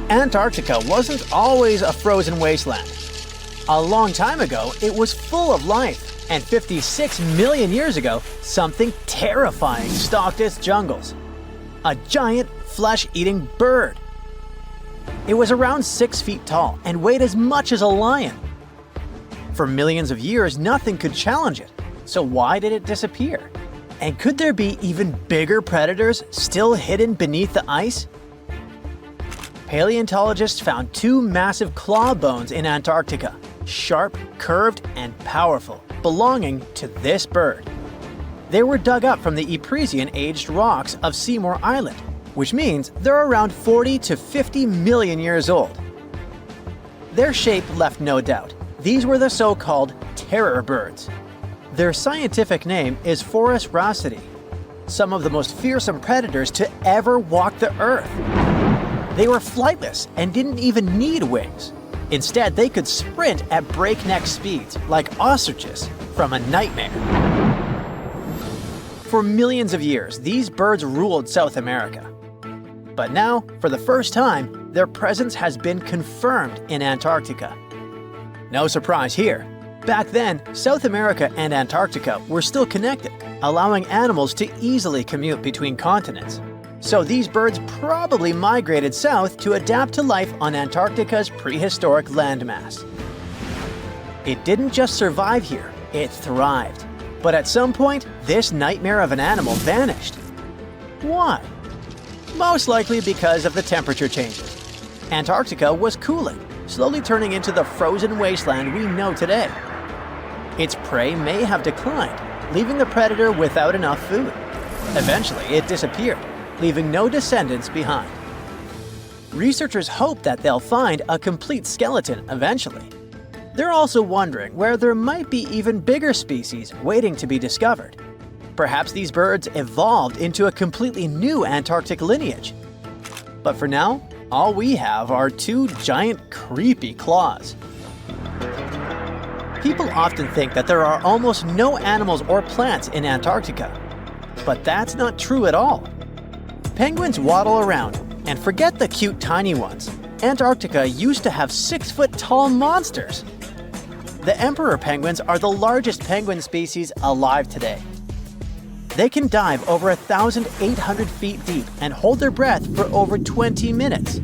Antarctica wasn't always a frozen wasteland. A long time ago, it was full of life, and 56 million years ago, something terrifying stalked its jungles. A giant, flesh-eating bird. It was around 6 feet tall and weighed as much as a lion. For millions of years, nothing could challenge it, so why did it disappear? And could there be even bigger predators still hidden beneath the ice? Paleontologists found 2 massive claw bones in Antarctica, sharp, curved, and powerful, belonging to this bird. They were dug up from the Epresian-aged rocks of Seymour Island, which means they're around 40 to 50 million years old. Their shape left no doubt. These were the so-called terror birds. Their scientific name is Forus raceti, some of the most fearsome predators to ever walk the earth. They were flightless and didn't even need wings. Instead, they could sprint at breakneck speeds, like ostriches from a nightmare. For millions of years, these birds ruled South America. But now, for the first time, their presence has been confirmed in Antarctica. No surprise here. Back then, South America and Antarctica were still connected, allowing animals to easily commute between continents. So these birds probably migrated south to adapt to life on Antarctica's prehistoric landmass. It didn't just survive here, it thrived. But at some point, this nightmare of an animal vanished. Why? Most likely because of the temperature changes. Antarctica was cooling, slowly turning into the frozen wasteland we know today. Its prey may have declined, leaving the predator without enough food. Eventually, it disappeared, leaving no descendants behind. Researchers hope that they'll find a complete skeleton eventually. They're also wondering where there might be even bigger species waiting to be discovered. Perhaps these birds evolved into a completely new Antarctic lineage. But for now, all we have are 2 giant, creepy claws. People often think that there are almost no animals or plants in Antarctica. But that's not true at all. Penguins waddle around, and forget the cute tiny ones. Antarctica used to have 6-foot-tall monsters. The emperor penguins are the largest penguin species alive today. They can dive over 1,800 feet deep and hold their breath for over 20 minutes.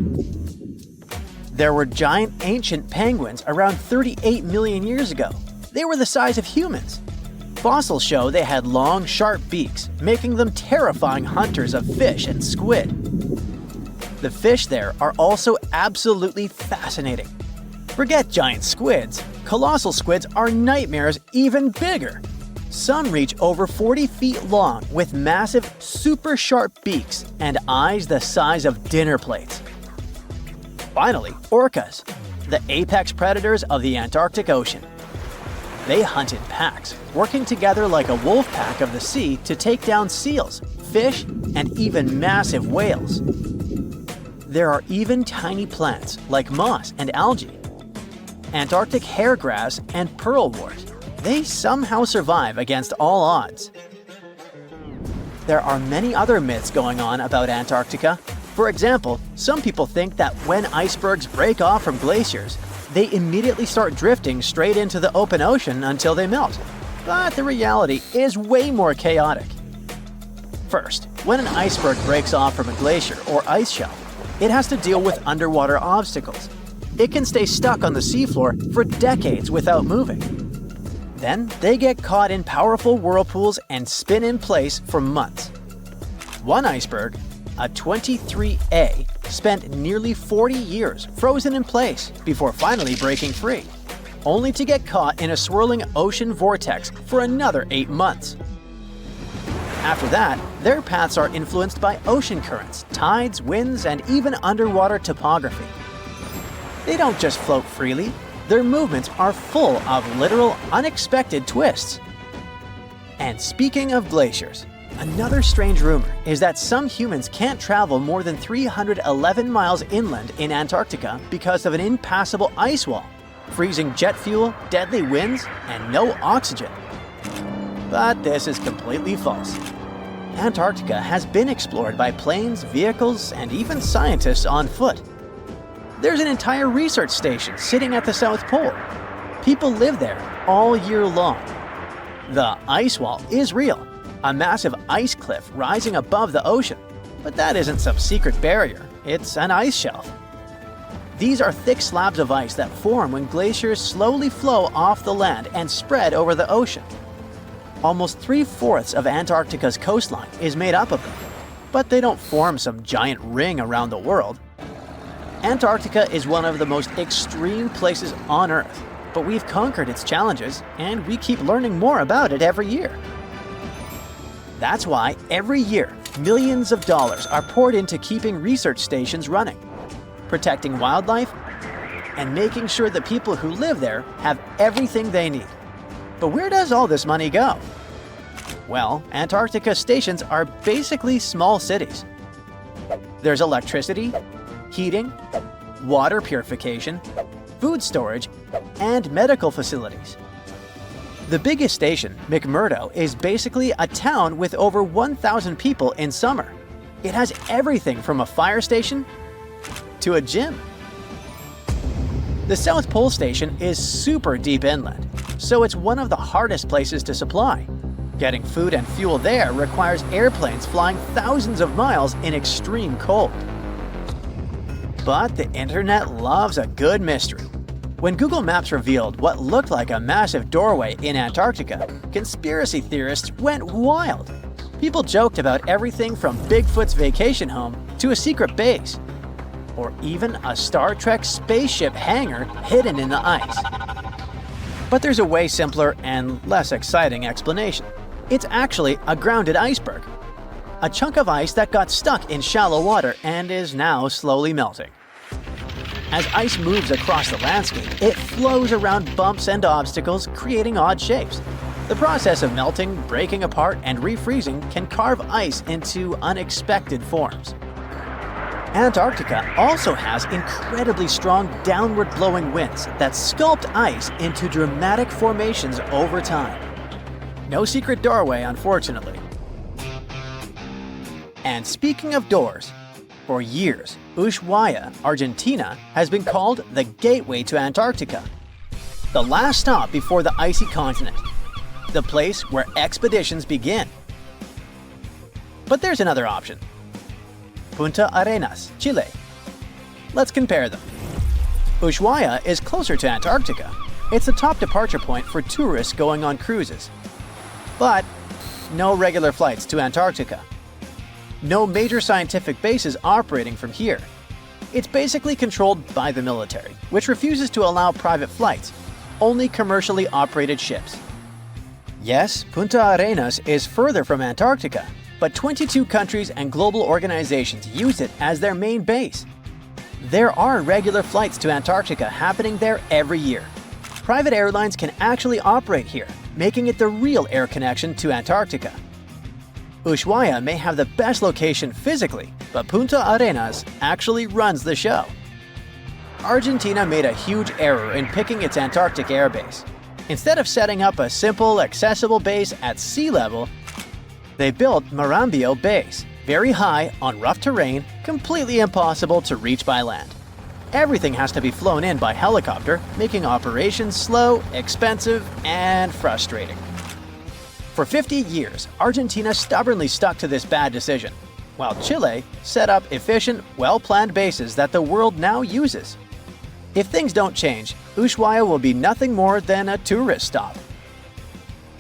There were giant ancient penguins around 38 million years ago. They were the size of humans. Fossils show they had long, sharp beaks, making them terrifying hunters of fish and squid. The fish there are also absolutely fascinating. Forget giant squids. Colossal squids are nightmares even bigger. Some reach over 40 feet long with massive, super sharp beaks and eyes the size of dinner plates. Finally, orcas, the apex predators of the Antarctic Ocean. They hunt in packs, working together like a wolf pack of the sea to take down seals, fish, and even massive whales. There are even tiny plants like moss and algae. Antarctic hairgrass and pearlwort. They somehow survive against all odds. There are many other myths going on about Antarctica. For example, some people think that when icebergs break off from glaciers, they immediately start drifting straight into the open ocean until they melt. But the reality is way more chaotic. First, when an iceberg breaks off from a glacier or ice shelf, it has to deal with underwater obstacles. It can stay stuck on the seafloor for decades without moving. Then, they get caught in powerful whirlpools and spin in place for months. One iceberg, a 23A, spent nearly 40 years frozen in place before finally breaking free, only to get caught in a swirling ocean vortex for another 8 months. After that, their paths are influenced by ocean currents, tides, winds, and even underwater topography. They don't just float freely. Their movements are full of literal, unexpected twists. And speaking of glaciers, another strange rumor is that some humans can't travel more than 311 miles inland in Antarctica because of an impassable ice wall, freezing jet fuel, deadly winds, and no oxygen. But this is completely false. Antarctica has been explored by planes, vehicles, and even scientists on foot. There's an entire research station sitting at the South Pole. People live there all year long. The ice wall is real, a massive ice cliff rising above the ocean. But that isn't some secret barrier, it's an ice shelf. These are thick slabs of ice that form when glaciers slowly flow off the land and spread over the ocean. Almost 3/4 of Antarctica's coastline is made up of them, but they don't form some giant ring around the world. Antarctica is one of the most extreme places on Earth, but we've conquered its challenges, and we keep learning more about it every year. That's why every year, millions of dollars are poured into keeping research stations running, protecting wildlife, and making sure the people who live there have everything they need. But where does all this money go? Well, Antarctica stations are basically small cities. There's electricity, heating, water purification, food storage, and medical facilities. The biggest station, McMurdo, is basically a town with over 1,000 people in summer. It has everything from a fire station to a gym. The South Pole Station is super deep inland, so it's one of the hardest places to supply. Getting food and fuel there requires airplanes flying thousands of miles in extreme cold. But the internet loves a good mystery. When Google Maps revealed what looked like a massive doorway in Antarctica, conspiracy theorists went wild. People joked about everything from Bigfoot's vacation home to a secret base, or even a Star Trek spaceship hangar hidden in the ice. But there's a way simpler and less exciting explanation. It's actually a grounded iceberg, a chunk of ice that got stuck in shallow water and is now slowly melting. As ice moves across the landscape, it flows around bumps and obstacles, creating odd shapes. The process of melting, breaking apart, and refreezing can carve ice into unexpected forms. Antarctica also has incredibly strong downward-blowing winds that sculpt ice into dramatic formations over time. No secret doorway, unfortunately. And speaking of doors, for years, Ushuaia, Argentina, has been called the gateway to Antarctica, the last stop before the icy continent, the place where expeditions begin. But there's another option. Punta Arenas, Chile. Let's compare them. Ushuaia is closer to Antarctica. It's the top departure point for tourists going on cruises. But no regular flights to Antarctica. No major scientific bases operating from here. It's basically controlled by the military, which refuses to allow private flights, only commercially operated ships. Yes, Punta Arenas is further from Antarctica, but 22 countries and global organizations use it as their main base. There are regular flights to Antarctica happening there every year. Private airlines can actually operate here, making it the real air connection to Antarctica. Ushuaia may have the best location physically, but Punta Arenas actually runs the show. Argentina made a huge error in picking its Antarctic airbase. Instead of setting up a simple, accessible base at sea level, they built Marambio Base, very high on rough terrain, completely impossible to reach by land. Everything has to be flown in by helicopter, making operations slow, expensive, and frustrating. For 50 years, Argentina stubbornly stuck to this bad decision, while Chile set up efficient, well-planned bases that the world now uses. If things don't change, Ushuaia will be nothing more than a tourist stop.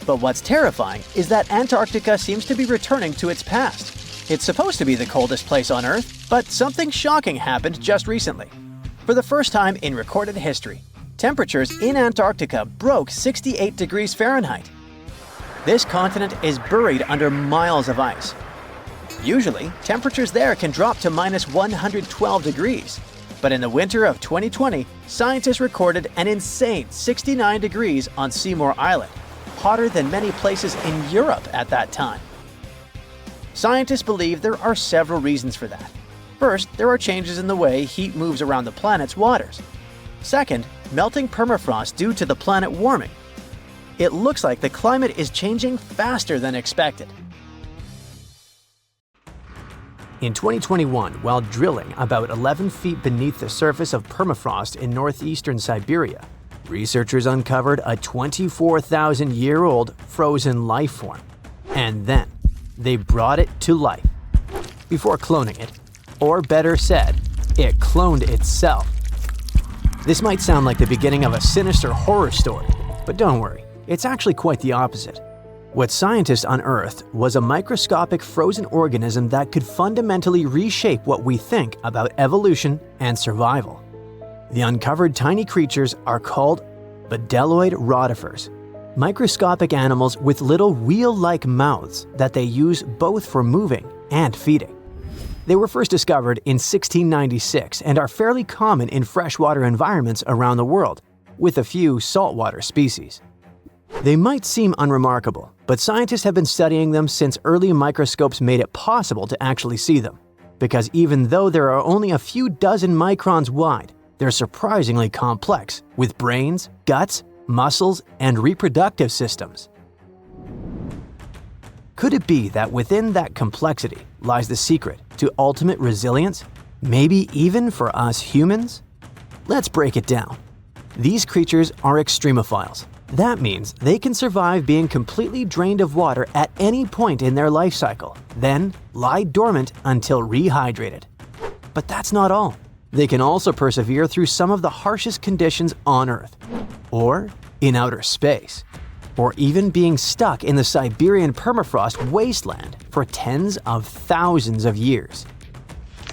But what's terrifying is that Antarctica seems to be returning to its past. It's supposed to be the coldest place on Earth, but something shocking happened just recently. For the first time in recorded history, temperatures in Antarctica broke 68 degrees Fahrenheit. This continent is buried under miles of ice. Usually, temperatures there can drop to minus 112 degrees. But in the winter of 2020, scientists recorded an insane 69 degrees on Seymour Island, hotter than many places in Europe at that time. Scientists believe there are several reasons for that. First, there are changes in the way heat moves around the planet's waters. Second, melting permafrost due to the planet warming. It looks like the climate is changing faster than expected. In 2021, while drilling about 11 feet beneath the surface of permafrost in northeastern Siberia, researchers uncovered a 24,000-year-old frozen life form. And then, they brought it to life. Before cloning it, or better said, it cloned itself. This might sound like the beginning of a sinister horror story, but don't worry, it's actually quite the opposite. What scientists unearthed was a microscopic frozen organism that could fundamentally reshape what we think about evolution and survival. The uncovered tiny creatures are called bdelloid rotifers, microscopic animals with little wheel-like mouths that they use both for moving and feeding. They were first discovered in 1696 and are fairly common in freshwater environments around the world, with a few saltwater species. They might seem unremarkable, but scientists have been studying them since early microscopes made it possible to actually see them. Because even though there are only a few dozen microns wide, they're surprisingly complex, with brains, guts, muscles, and reproductive systems. Could it be that within that complexity lies the secret to ultimate resilience, maybe even for us humans? Let's break it down. These creatures are extremophiles. That means they can survive being completely drained of water at any point in their life cycle, then lie dormant until rehydrated. But that's not all. They can also persevere through some of the harshest conditions on Earth, or in outer space, or even being stuck in the Siberian permafrost wasteland for tens of thousands of years.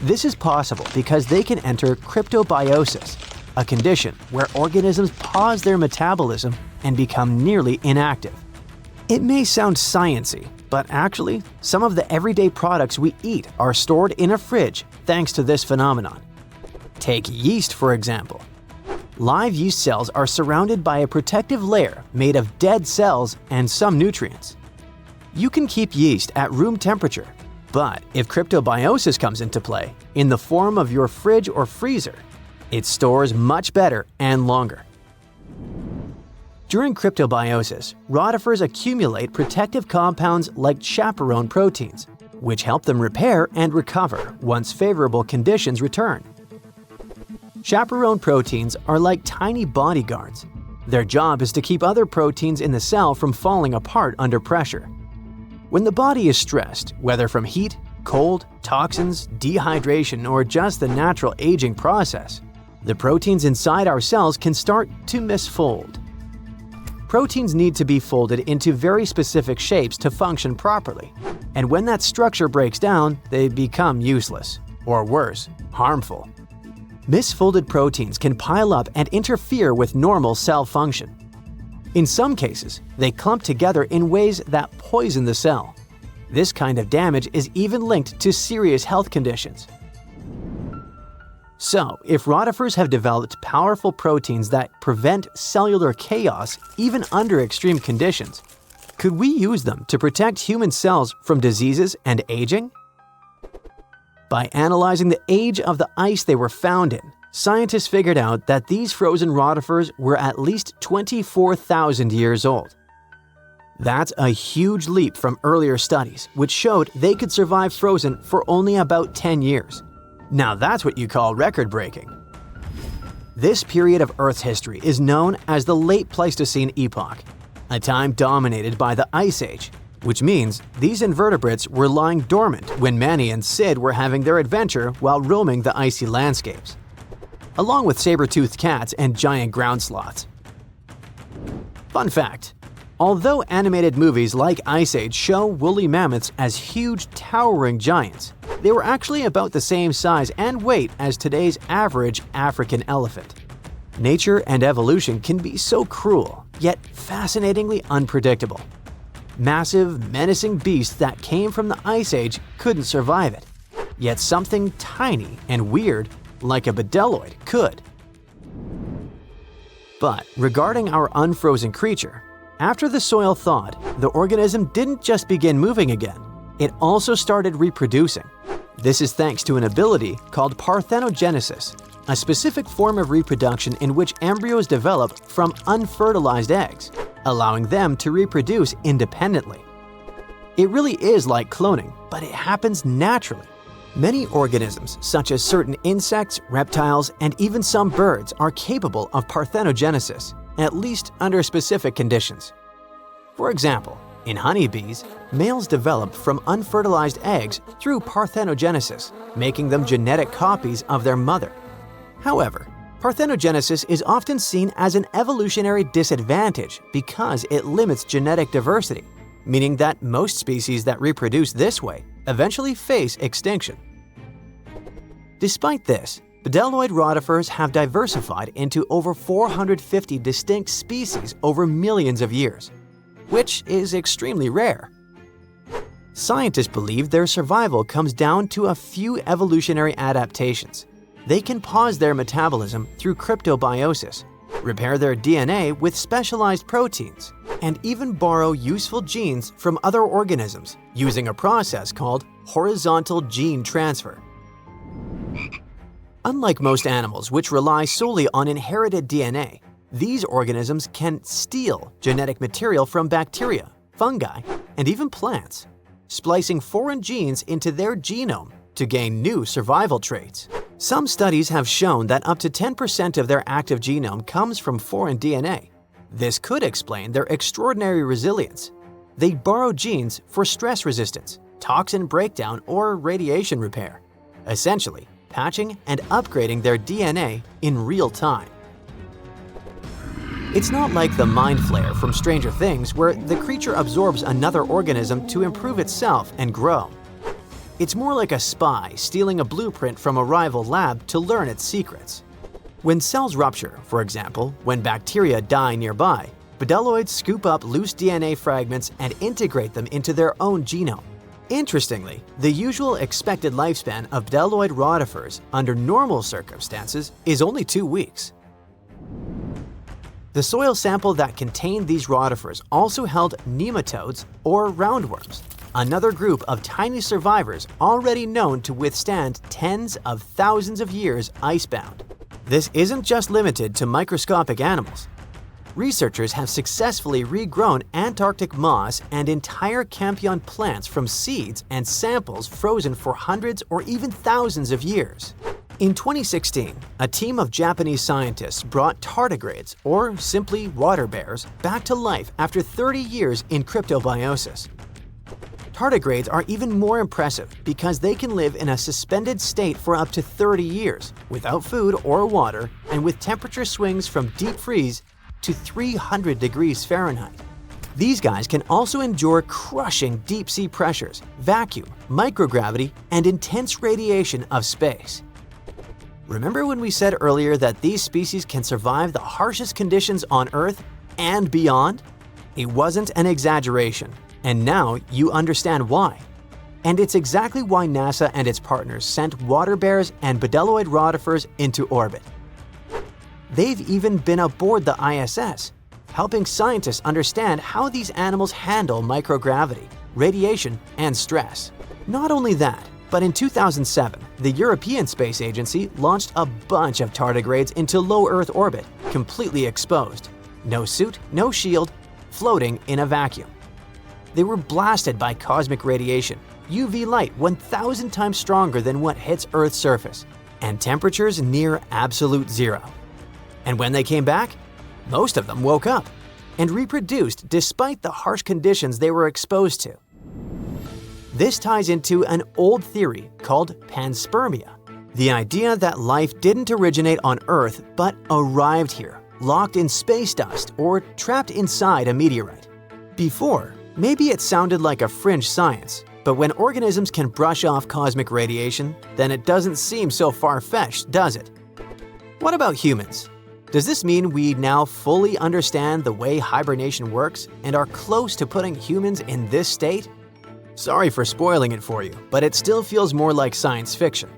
This is possible because they can enter cryptobiosis, a condition where organisms pause their metabolism and become nearly inactive. It may sound science-y, but actually, some of the everyday products we eat are stored in a fridge thanks to this phenomenon. Take yeast, for example. Live yeast cells are surrounded by a protective layer made of dead cells and some nutrients. You can keep yeast at room temperature, but if cryptobiosis comes into play, in the form of your fridge or freezer, it stores much better and longer. During cryptobiosis, rotifers accumulate protective compounds like chaperone proteins, which help them repair and recover once favorable conditions return. Chaperone proteins are like tiny bodyguards. Their job is to keep other proteins in the cell from falling apart under pressure. When the body is stressed, whether from heat, cold, toxins, dehydration, or just the natural aging process, the proteins inside our cells can start to misfold. Proteins need to be folded into very specific shapes to function properly, and when that structure breaks down, they become useless, or worse, harmful. Misfolded proteins can pile up and interfere with normal cell function. In some cases, they clump together in ways that poison the cell. This kind of damage is even linked to serious health conditions. So, if rotifers have developed powerful proteins that prevent cellular chaos even under extreme conditions, could we use them to protect human cells from diseases and aging? By analyzing the age of the ice they were found in, scientists figured out that these frozen rotifers were at least 24,000 years old. That's a huge leap from earlier studies, which showed they could survive frozen for only about 10 years. Now that's what you call record-breaking. This period of Earth's history is known as the Late Pleistocene Epoch, a time dominated by the Ice Age, which means these invertebrates were lying dormant when Manny and Sid were having their adventure while roaming the icy landscapes, along with saber-toothed cats and giant ground sloths. Fun fact: although animated movies like Ice Age show woolly mammoths as huge, towering giants, they were actually about the same size and weight as today's average African elephant. Nature and evolution can be so cruel, yet fascinatingly unpredictable. Massive, menacing beasts that came from the Ice Age couldn't survive it, yet something tiny and weird, like a bdelloid, could. But regarding our unfrozen creature, after the soil thawed, the organism didn't just begin moving again, it also started reproducing. This is thanks to an ability called parthenogenesis, a specific form of reproduction in which embryos develop from unfertilized eggs, allowing them to reproduce independently. It really is like cloning, but it happens naturally. Many organisms, such as certain insects, reptiles, and even some birds, are capable of parthenogenesis, at least under specific conditions. For example, in honeybees, males develop from unfertilized eggs through parthenogenesis, making them genetic copies of their mother. However, parthenogenesis is often seen as an evolutionary disadvantage because it limits genetic diversity, meaning that most species that reproduce this way eventually face extinction. Despite this, bdelloid rotifers have diversified into over 450 distinct species over millions of years, which is extremely rare. Scientists believe their survival comes down to a few evolutionary adaptations. They can pause their metabolism through cryptobiosis, repair their DNA with specialized proteins, and even borrow useful genes from other organisms using a process called horizontal gene transfer. Unlike most animals which rely solely on inherited DNA, these organisms can steal genetic material from bacteria, fungi, and even plants, splicing foreign genes into their genome to gain new survival traits. Some studies have shown that up to 10% of their active genome comes from foreign DNA. This could explain their extraordinary resilience. They borrow genes for stress resistance, toxin breakdown, or radiation repair, essentially patching and upgrading their DNA in real time. It's not like the mind flare from Stranger Things, where the creature absorbs another organism to improve itself and grow. It's more like a spy stealing a blueprint from a rival lab to learn its secrets. When cells rupture, for example, when bacteria die nearby, bdelloids scoop up loose DNA fragments and integrate them into their own genome. Interestingly, the usual expected lifespan of bdelloid rotifers under normal circumstances is only 2 weeks. The soil sample that contained these rotifers also held nematodes or roundworms, another group of tiny survivors already known to withstand tens of thousands of years icebound. This isn't just limited to microscopic animals. Researchers have successfully regrown Antarctic moss and entire Campion plants from seeds and samples frozen for hundreds or even thousands of years. In 2016, a team of Japanese scientists brought tardigrades, or simply water bears, back to life after 30 years in cryptobiosis. Tardigrades are even more impressive because they can live in a suspended state for up to 30 years, without food or water, and with temperature swings from deep freeze to 300 degrees Fahrenheit. These guys can also endure crushing deep-sea pressures, vacuum, microgravity, and intense radiation of space. Remember when we said earlier that these species can survive the harshest conditions on Earth and beyond? It wasn't an exaggeration, and now you understand why. And it's exactly why NASA and its partners sent water bears and bdelloid rotifers into orbit. They've even been aboard the ISS, helping scientists understand how these animals handle microgravity, radiation, and stress. Not only that, but in 2007, the European Space Agency launched a bunch of tardigrades into low Earth orbit, completely exposed. No suit, no shield, floating in a vacuum. They were blasted by cosmic radiation, UV light 1,000 times stronger than what hits Earth's surface, and temperatures near absolute zero. And when they came back, most of them woke up and reproduced despite the harsh conditions they were exposed to. This ties into an old theory called panspermia, the idea that life didn't originate on Earth but arrived here, locked in space dust or trapped inside a meteorite. Before, maybe it sounded like a fringe science, but when organisms can brush off cosmic radiation, then it doesn't seem so far-fetched, does it? What about humans? Does this mean we now fully understand the way hibernation works and are close to putting humans in this state? Sorry for spoiling it for you, but it still feels more like science fiction.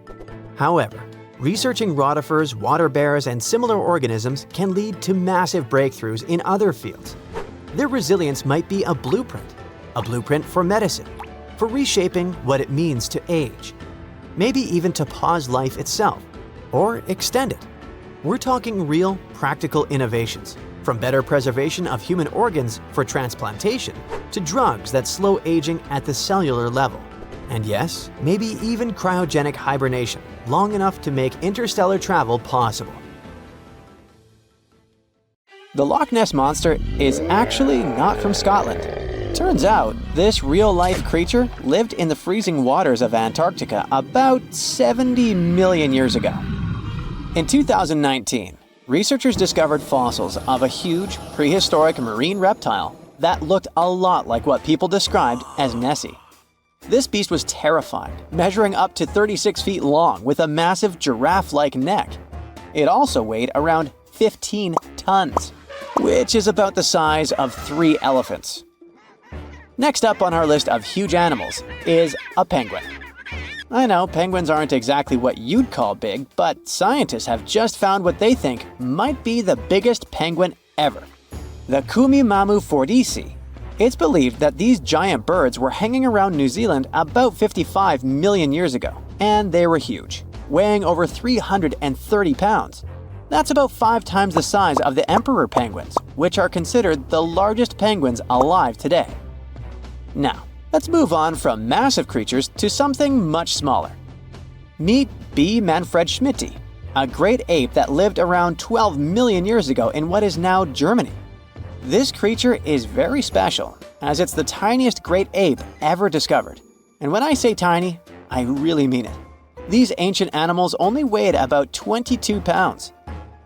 However, researching rotifers, water bears, and similar organisms can lead to massive breakthroughs in other fields. Their resilience might be a blueprint for medicine, for reshaping what it means to age, maybe even to pause life itself, or extend it. We're talking real, practical innovations, from better preservation of human organs for transplantation to drugs that slow aging at the cellular level. And yes, maybe even cryogenic hibernation, long enough to make interstellar travel possible. The Loch Ness Monster is actually not from Scotland. Turns out, this real-life creature lived in the freezing waters of Antarctica about 70 million years ago. In 2019, researchers discovered fossils of a huge, prehistoric marine reptile that looked a lot like what people described as Nessie. This beast was terrifying, measuring up to 36 feet long with a massive giraffe-like neck. It also weighed around 15 tons, which is about the size of 3 elephants. Next up on our list of huge animals is a penguin. I know, penguins aren't exactly what you'd call big, but scientists have just found what they think might be the biggest penguin ever, the Kumimamu fordici. It's believed that these giant birds were hanging around New Zealand about 55 million years ago, and they were huge, weighing over 330 pounds. That's about 5 times the size of the emperor penguins, which are considered the largest penguins alive today. Now, let's move on from massive creatures to something much smaller. Meet B. manfredschmidti, a great ape that lived around 12 million years ago in what is now Germany. This creature is very special, as it's the tiniest great ape ever discovered. And when I say tiny, I really mean it. These ancient animals only weighed about 22 pounds.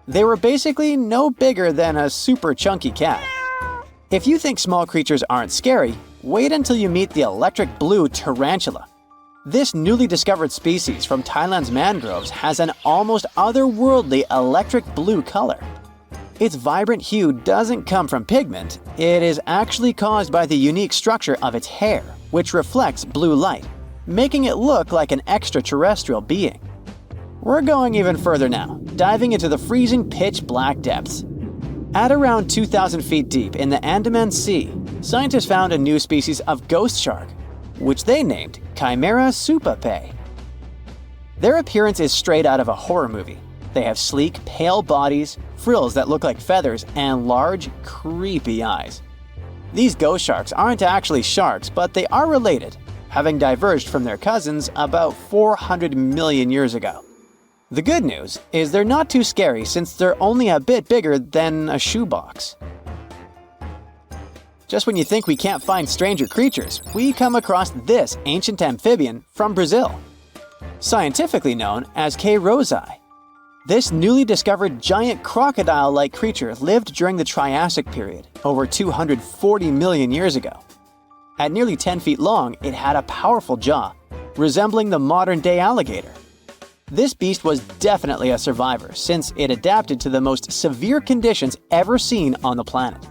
They were basically no bigger than a super chunky cat. If you think small creatures aren't scary, wait until you meet the electric blue tarantula. This newly discovered species from Thailand's mangroves has an almost otherworldly electric blue color. Its vibrant hue doesn't come from pigment, it is actually caused by the unique structure of its hair, which reflects blue light, making it look like an extraterrestrial being. We're going even further now, diving into the freezing pitch-black depths. At around 2,000 feet deep in the Andaman Sea, scientists found a new species of ghost shark, which they named Chimera supape. Their appearance is straight out of a horror movie. They have sleek, pale bodies, frills that look like feathers, and large, creepy eyes. These ghost sharks aren't actually sharks, but they are related, having diverged from their cousins about 400 million years ago. The good news is they're not too scary since they're only a bit bigger than a shoebox. Just when you think we can't find stranger creatures, we come across this ancient amphibian from Brazil. Scientifically known as K. rosei. This newly discovered giant crocodile-like creature lived during the Triassic period, over 240 million years ago. At nearly 10 feet long, it had a powerful jaw, resembling the modern-day alligator. This beast was definitely a survivor since it adapted to the most severe conditions ever seen on the planet.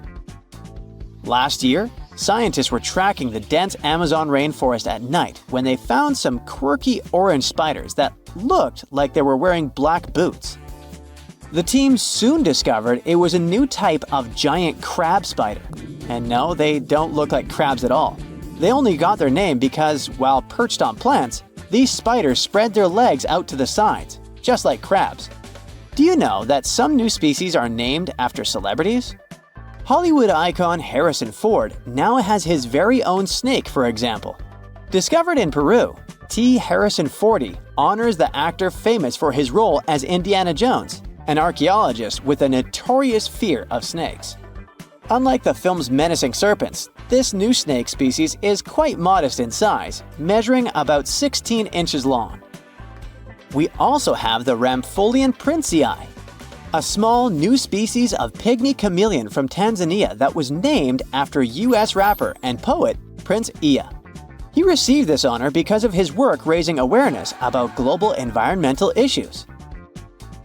Last year, scientists were tracking the dense Amazon rainforest at night when they found some quirky orange spiders that looked like they were wearing black boots. The team soon discovered it was a new type of giant crab spider. And no, they don't look like crabs at all. They only got their name because, while perched on plants, these spiders spread their legs out to the sides, just like crabs. Do you know that some new species are named after celebrities? Hollywood icon Harrison Ford now has his very own snake, for example. Discovered in Peru, T. Harrison Fordy honors the actor famous for his role as Indiana Jones, an archaeologist with a notorious fear of snakes. Unlike the film's menacing serpents, this new snake species is quite modest in size, measuring about 16 inches long. We also have the Rampholion princei, a small new species of pygmy chameleon from Tanzania that was named after US rapper and poet Prince Iya. He received this honor because of his work raising awareness about global environmental issues.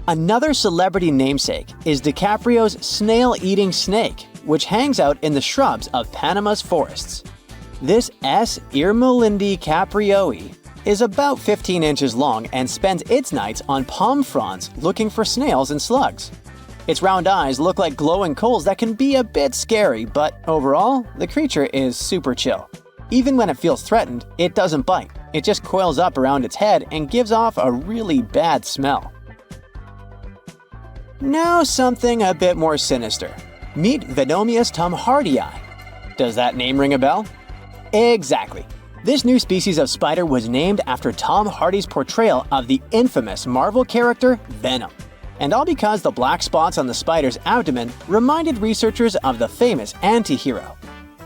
Another celebrity namesake is DiCaprio's snail-eating snake, which hangs out in the shrubs of Panama's forests. This S. irmelindi caprioi is about 15 inches long and spends its nights on palm fronds looking for snails and slugs. Its round eyes look like glowing coals that can be a bit scary, but overall, the creature is super chill. Even when it feels threatened, it doesn't bite. It just coils up around its head and gives off a really bad smell. Now something a bit more sinister. Meet Venomius tomhardii. Does that name ring a bell? Exactly. This new species of spider was named after Tom Hardy's portrayal of the infamous Marvel character Venom. And all because the black spots on the spider's abdomen reminded researchers of the famous anti-hero.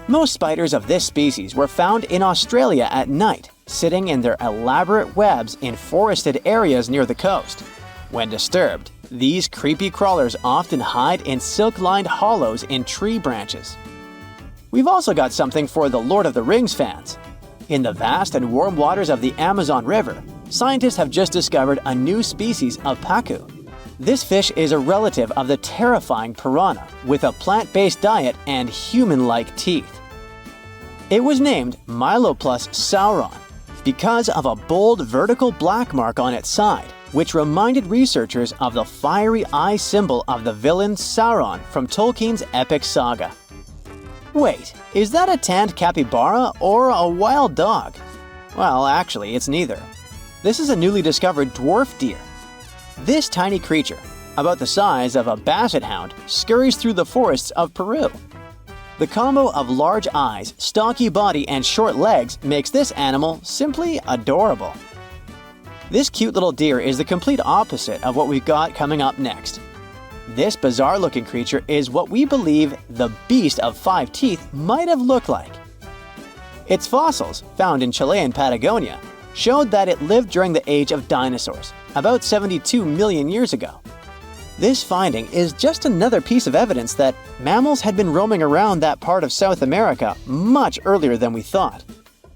Most spiders of this species were found in Australia at night, sitting in their elaborate webs in forested areas near the coast. When disturbed, these creepy crawlers often hide in silk-lined hollows in tree branches. We've also got something for the Lord of the Rings fans. In the vast and warm waters of the Amazon River, scientists have just discovered a new species of pacu. This fish is a relative of the terrifying piranha, with a plant-based diet and human-like teeth. It was named Myloplus sauron because of a bold vertical black mark on its side, which reminded researchers of the fiery eye symbol of the villain Sauron from Tolkien's epic saga. Wait, is that a tanned capybara or a wild dog? Well, actually, it's neither. This is a newly discovered dwarf deer. This tiny creature, about the size of a basset hound, scurries through the forests of Peru. The combo of large eyes, stocky body, and short legs makes this animal simply adorable. This cute little deer is the complete opposite of what we've got coming up next. This bizarre-looking creature is what we believe the beast of 5 teeth might have looked like. Its fossils, found in Chilean Patagonia, showed that it lived during the age of dinosaurs, about 72 million years ago. This finding is just another piece of evidence that mammals had been roaming around that part of South America much earlier than we thought.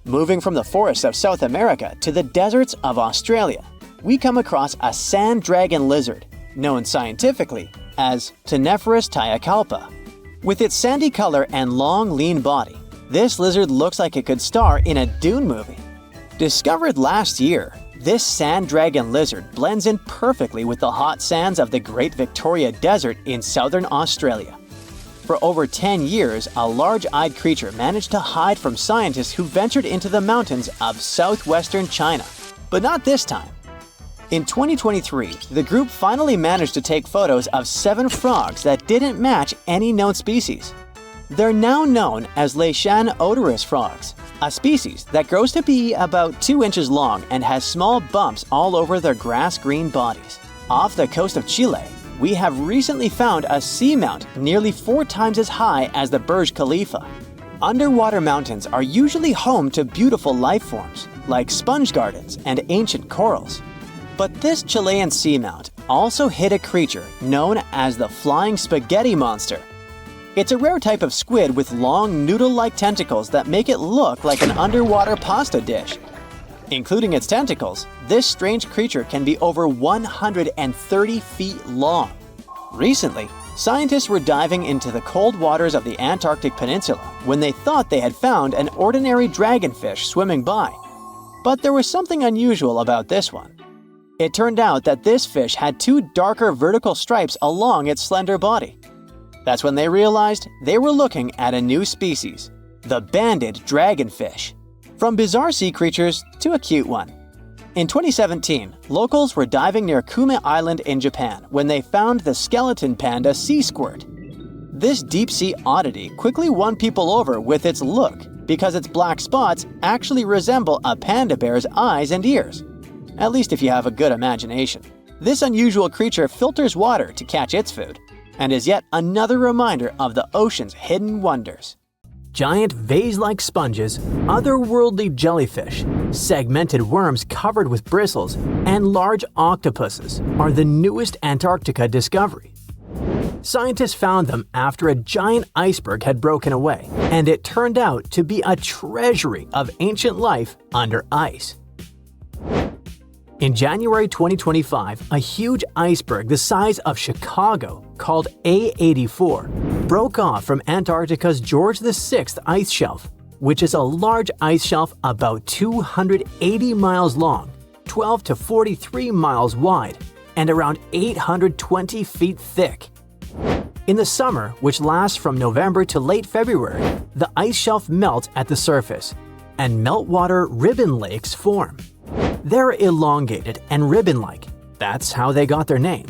Moving from the forests of South America to the deserts of Australia, we come across a sand dragon lizard, known scientifically as Ctenophorus tayacalpa. With its sandy color and long, lean body, this lizard looks like it could star in a Dune movie. Discovered last year, this sand dragon lizard blends in perfectly with the hot sands of the Great Victoria Desert in southern Australia. For over 10 years, a large-eyed creature managed to hide from scientists who ventured into the mountains of southwestern China. But not this time. In 2023, the group finally managed to take photos of 7 frogs that didn't match any known species. They're now known as Leishan odorous frogs, a species that grows to be about 2 inches long and has small bumps all over their grass-green bodies. Off the coast of Chile, we have recently found a seamount nearly 4 times as high as the Burj Khalifa. Underwater mountains are usually home to beautiful life forms, like sponge gardens and ancient corals. But this Chilean seamount also hid a creature known as the flying spaghetti monster. It's a rare type of squid with long, noodle-like tentacles that make it look like an underwater pasta dish. Including its tentacles, this strange creature can be over 130 feet long. Recently, scientists were diving into the cold waters of the Antarctic Peninsula when they thought they had found an ordinary dragonfish swimming by. But there was something unusual about this one. It turned out that this fish had 2 darker vertical stripes along its slender body. That's when they realized they were looking at a new species, the banded dragonfish. From bizarre sea creatures to a cute one. In 2017, locals were diving near Kume Island in Japan when they found the skeleton panda sea squirt. This deep-sea oddity quickly won people over with its look because its black spots actually resemble a panda bear's eyes and ears. At least if you have a good imagination. This unusual creature filters water to catch its food, and is yet another reminder of the ocean's hidden wonders. Giant vase-like sponges, otherworldly jellyfish, segmented worms covered with bristles, and large octopuses are the newest Antarctica discovery. Scientists found them after a giant iceberg had broken away, and it turned out to be a treasury of ancient life under ice. In January 2025, a huge iceberg the size of Chicago, called A84, broke off from Antarctica's George VI ice shelf, which is a large ice shelf about 280 miles long, 12 to 43 miles wide, and around 820 feet thick. In the summer, which lasts from November to late February, the ice shelf melts at the surface, and meltwater ribbon lakes form. They're elongated and ribbon-like. That's how they got their name.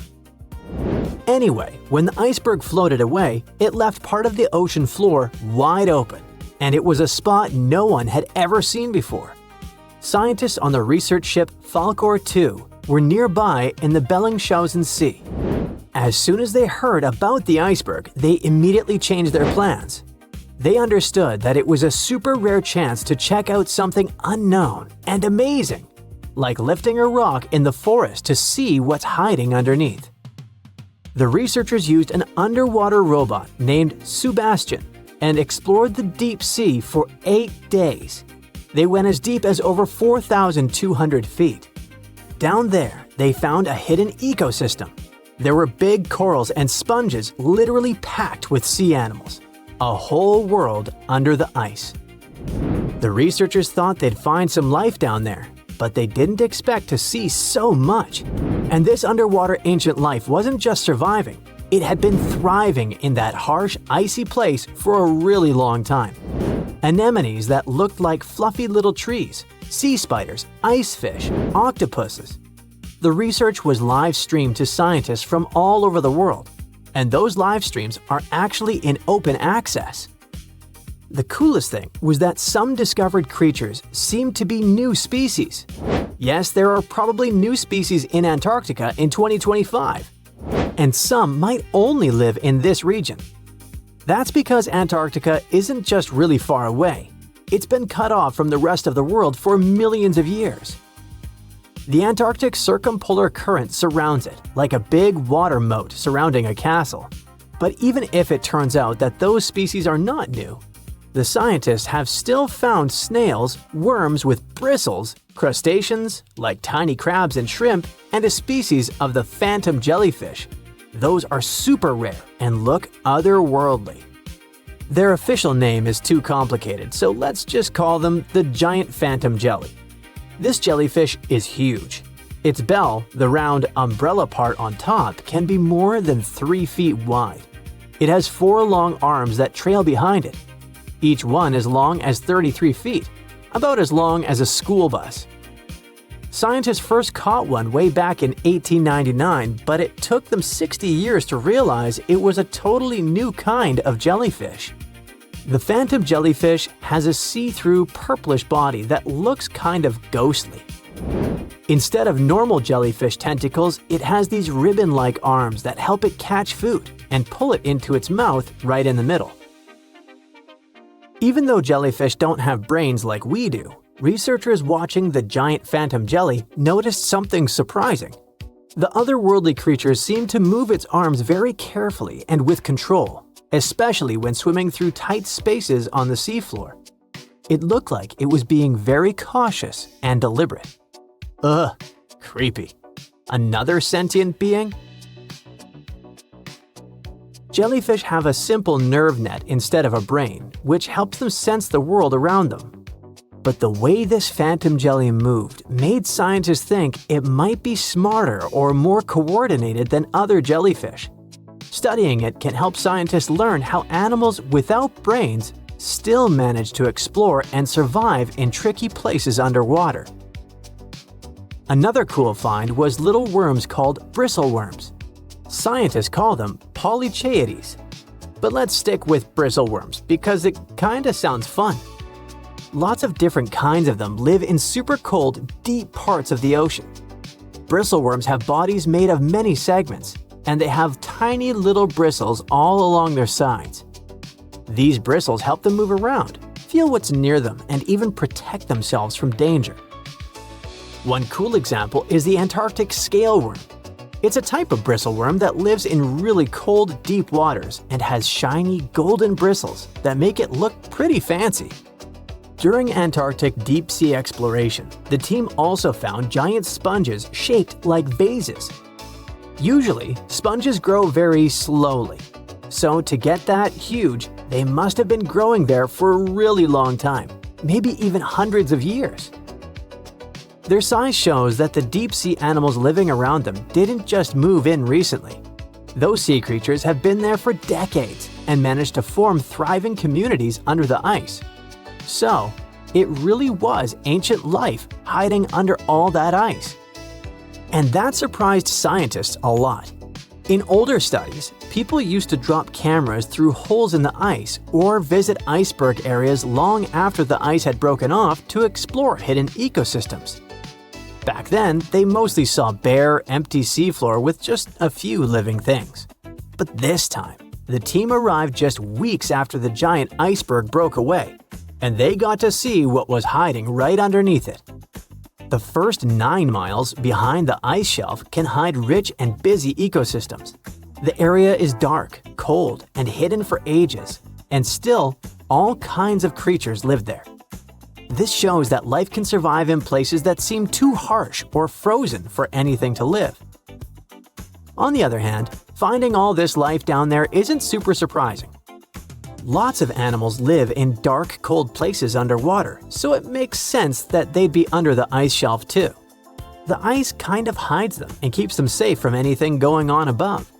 Anyway, when the iceberg floated away, it left part of the ocean floor wide open. and it was a spot no one had ever seen before. Scientists on the research ship Falkor 2 were nearby in the Bellingshausen Sea. As soon as they heard about the iceberg, they immediately changed their plans. They understood that it was a super rare chance to check out something unknown and amazing, like lifting a rock in the forest to see what's hiding underneath. The researchers used an underwater robot named Sebastian and explored the deep sea for 8 days. They went as deep as over 4,200 feet. Down there, they found a hidden ecosystem. There were big corals and sponges literally packed with sea animals. A whole world under the ice. The researchers thought they'd find some life down there, but they didn't expect to see so much. And this underwater ancient life wasn't just surviving, it had been thriving in that harsh, icy place for a really long time. Anemones that looked like fluffy little trees, sea spiders, ice fish, octopuses. The research was live streamed to scientists from all over the world, and those live streams are actually in open access. The coolest thing was that some discovered creatures seemed to be new species. Yes, there are probably new species in Antarctica in 2025, and some might only live in this region. That's because Antarctica isn't just really far away. It's been cut off from the rest of the world for millions of years. The Antarctic circumpolar current surrounds it, like a big water moat surrounding a castle. But even if it turns out that those species are not new, the scientists have still found snails, worms with bristles, crustaceans, like tiny crabs and shrimp, and a species of the phantom jellyfish. Those are super rare and look otherworldly. Their official name is too complicated, so let's just call them the giant phantom jelly. This jellyfish is huge. Its bell, the round umbrella part on top, can be more than 3 feet wide. It has 4 long arms that trail behind it. Each one as long as 33 feet, about as long as a school bus. Scientists first caught one way back in 1899, but it took them 60 years to realize it was a totally new kind of jellyfish. The phantom jellyfish has a see-through purplish body that looks kind of ghostly. Instead of normal jellyfish tentacles, it has these ribbon-like arms that help it catch food and pull it into its mouth right in the middle. Even though jellyfish don't have brains like we do, researchers watching the giant phantom jelly noticed something surprising. The otherworldly creature seemed to move its arms very carefully and with control, especially when swimming through tight spaces on the seafloor. It looked like it was being very cautious and deliberate. Ugh, creepy. Another sentient being? Jellyfish have a simple nerve net instead of a brain, which helps them sense the world around them. But the way this phantom jelly moved made scientists think it might be smarter or more coordinated than other jellyfish. Studying it can help scientists learn how animals without brains still manage to explore and survive in tricky places underwater. Another cool find was little worms called bristleworms. Scientists call them polychaetes. But let's stick with bristleworms because it kinda sounds fun. Lots of different kinds of them live in super cold, deep parts of the ocean. Bristleworms have bodies made of many segments, and they have tiny little bristles all along their sides. These bristles help them move around, feel what's near them, and even protect themselves from danger. One cool example is the Antarctic scaleworm. It's a type of bristleworm that lives in really cold, deep waters and has shiny, golden bristles that make it look pretty fancy. During Antarctic deep-sea exploration, the team also found giant sponges shaped like vases. Usually, sponges grow very slowly. So to get that huge, they must have been growing there for a really long time, maybe even hundreds of years. Their size shows that the deep-sea animals living around them didn't just move in recently. Those sea creatures have been there for decades and managed to form thriving communities under the ice. So, it really was ancient life hiding under all that ice. And that surprised scientists a lot. In older studies, people used to drop cameras through holes in the ice or visit iceberg areas long after the ice had broken off to explore hidden ecosystems. Back then, they mostly saw bare, empty seafloor with just a few living things. But this time, the team arrived just weeks after the giant iceberg broke away, and they got to see what was hiding right underneath it. The first 9 miles behind the ice shelf can hide rich and busy ecosystems. The area is dark, cold, and hidden for ages, and still, all kinds of creatures live there. This shows that life can survive in places that seem too harsh or frozen for anything to live. On the other hand, finding all this life down there isn't super surprising. Lots of animals live in dark, cold places underwater, so it makes sense that they'd be under the ice shelf too. The ice kind of hides them and keeps them safe from anything going on above.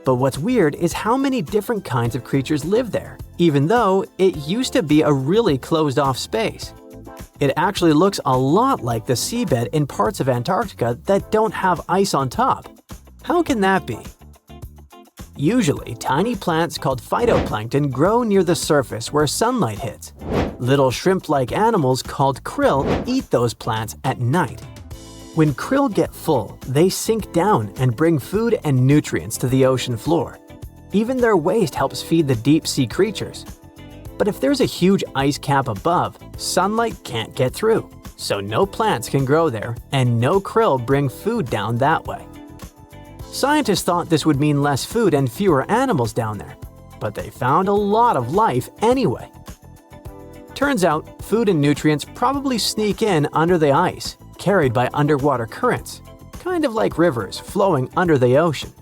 But what's weird is how many different kinds of creatures live there, even though it used to be a really closed-off space. It actually looks a lot like the seabed in parts of Antarctica that don't have ice on top. How can that be? Usually, tiny plants called phytoplankton grow near the surface where sunlight hits. Little shrimp-like animals called krill eat those plants at night. When krill get full, they sink down and bring food and nutrients to the ocean floor. Even their waste helps feed the deep-sea creatures. But if there's a huge ice cap above, sunlight can't get through, so no plants can grow there and no krill bring food down that way. Scientists thought this would mean less food and fewer animals down there, but they found a lot of life anyway. Turns out, food and nutrients probably sneak in under the ice, carried by underwater currents, kind of like rivers flowing under the ocean.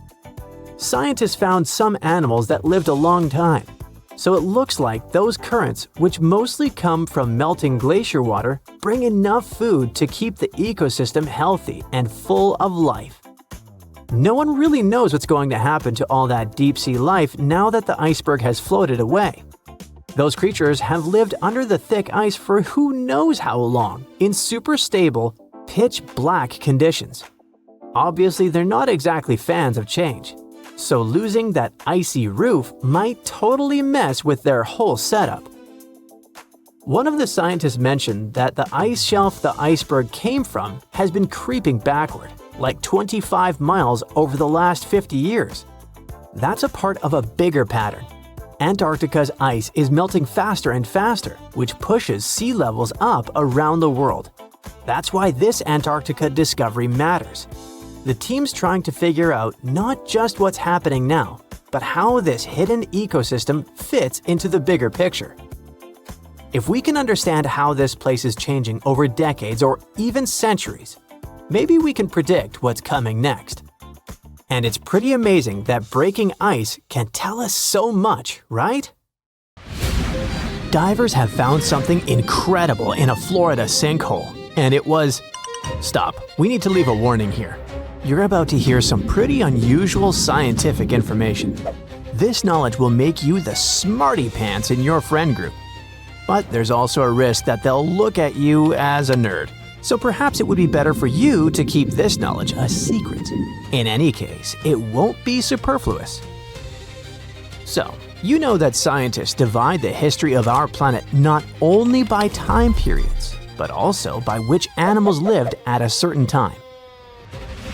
Scientists found some animals that lived a long time, so it looks like those currents, which mostly come from melting glacier water, bring enough food to keep the ecosystem healthy and full of life. No one really knows what's going to happen to all that deep-sea life now that the iceberg has floated away. Those creatures have lived under the thick ice for who knows how long, in super stable, pitch-black conditions. Obviously, they're not exactly fans of change, so losing that icy roof might totally mess with their whole setup. One of the scientists mentioned that the ice shelf the iceberg came from has been creeping backward, like 25 miles over the last 50 years. That's a part of a bigger pattern. Antarctica's ice is melting faster and faster, which pushes sea levels up around the world. That's why this Antarctica discovery matters. The team's trying to figure out not just what's happening now, but how this hidden ecosystem fits into the bigger picture. If we can understand how this place is changing over decades or even centuries, maybe we can predict what's coming next. And it's pretty amazing that breaking ice can tell us so much, right? Divers have found something incredible in a Florida sinkhole, and it was… Stop, we need to leave a warning here. You're about to hear some pretty unusual scientific information. This knowledge will make you the smarty pants in your friend group. But there's also a risk that they'll look at you as a nerd. So perhaps it would be better for you to keep this knowledge a secret. In any case, it won't be superfluous. So, you know that scientists divide the history of our planet not only by time periods, but also by which animals lived at a certain time.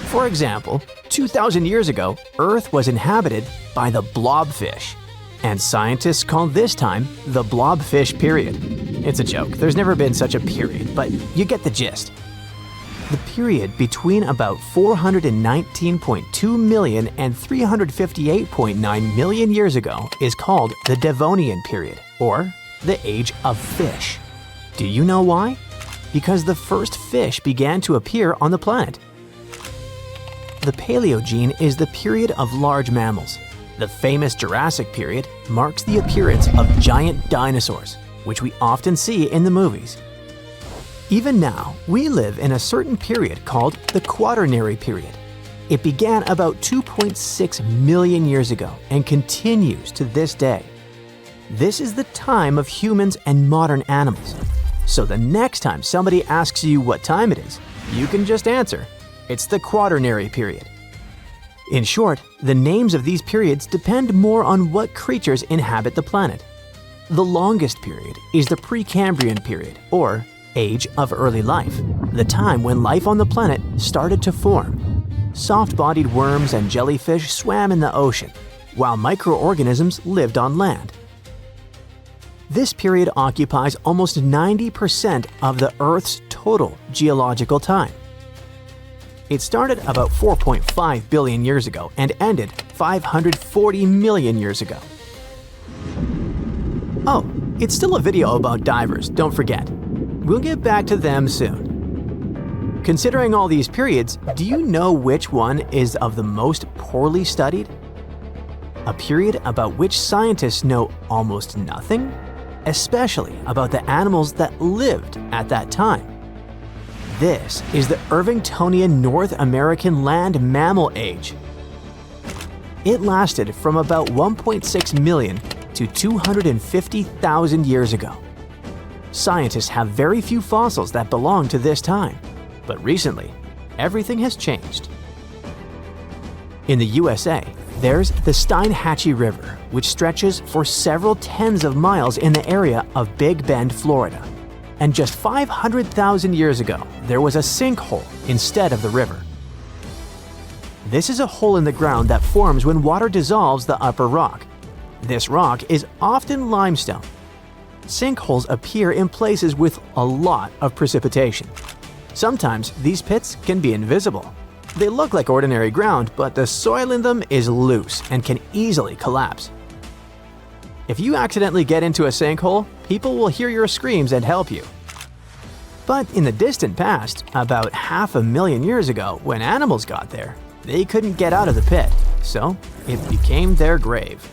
For example, 2,000 years ago, Earth was inhabited by the blobfish, and scientists call this time the blobfish period. It's a joke, there's never been such a period, but you get the gist. The period between about 419.2 million and 358.9 million years ago is called the Devonian period, or the Age of Fish. Do you know why? Because the first fish began to appear on the planet. The Paleogene is the period of large mammals. The famous Jurassic period marks the appearance of giant dinosaurs, which we often see in the movies. Even now, we live in a certain period called the Quaternary period. It began about 2.6 million years ago and continues to this day. This is the time of humans and modern animals. So the next time somebody asks you what time it is, you can just answer, it's the Quaternary period. In short, the names of these periods depend more on what creatures inhabit the planet. The longest period is the Precambrian period, or Age of Early Life, the time when life on the planet started to form. Soft-bodied worms and jellyfish swam in the ocean, while microorganisms lived on land. This period occupies almost 90% of the Earth's total geological time. It started about 4.5 billion years ago and ended 540 million years ago. Oh, it's still a video about divers, don't forget. We'll get back to them soon. Considering all these periods, do you know which one is of the most poorly studied? A period about which scientists know almost nothing, especially about the animals that lived at that time. This is the Irvingtonian North American land mammal age. It lasted from about 1.6 million to 250,000 years ago. Scientists have very few fossils that belong to this time, but recently, everything has changed. In the USA, there's the Steinhatchee River, which stretches for several tens of miles in the area of Big Bend, Florida. And just 500,000 years ago, there was a sinkhole instead of the river. This is a hole in the ground that forms when water dissolves the upper rock. This rock is often limestone. Sinkholes appear in places with a lot of precipitation. Sometimes these pits can be invisible. They look like ordinary ground, but the soil in them is loose and can easily collapse. If you accidentally get into a sinkhole, people will hear your screams and help you. But in the distant past, about 500,000 years ago, when animals got there, they couldn't get out of the pit, so it became their grave.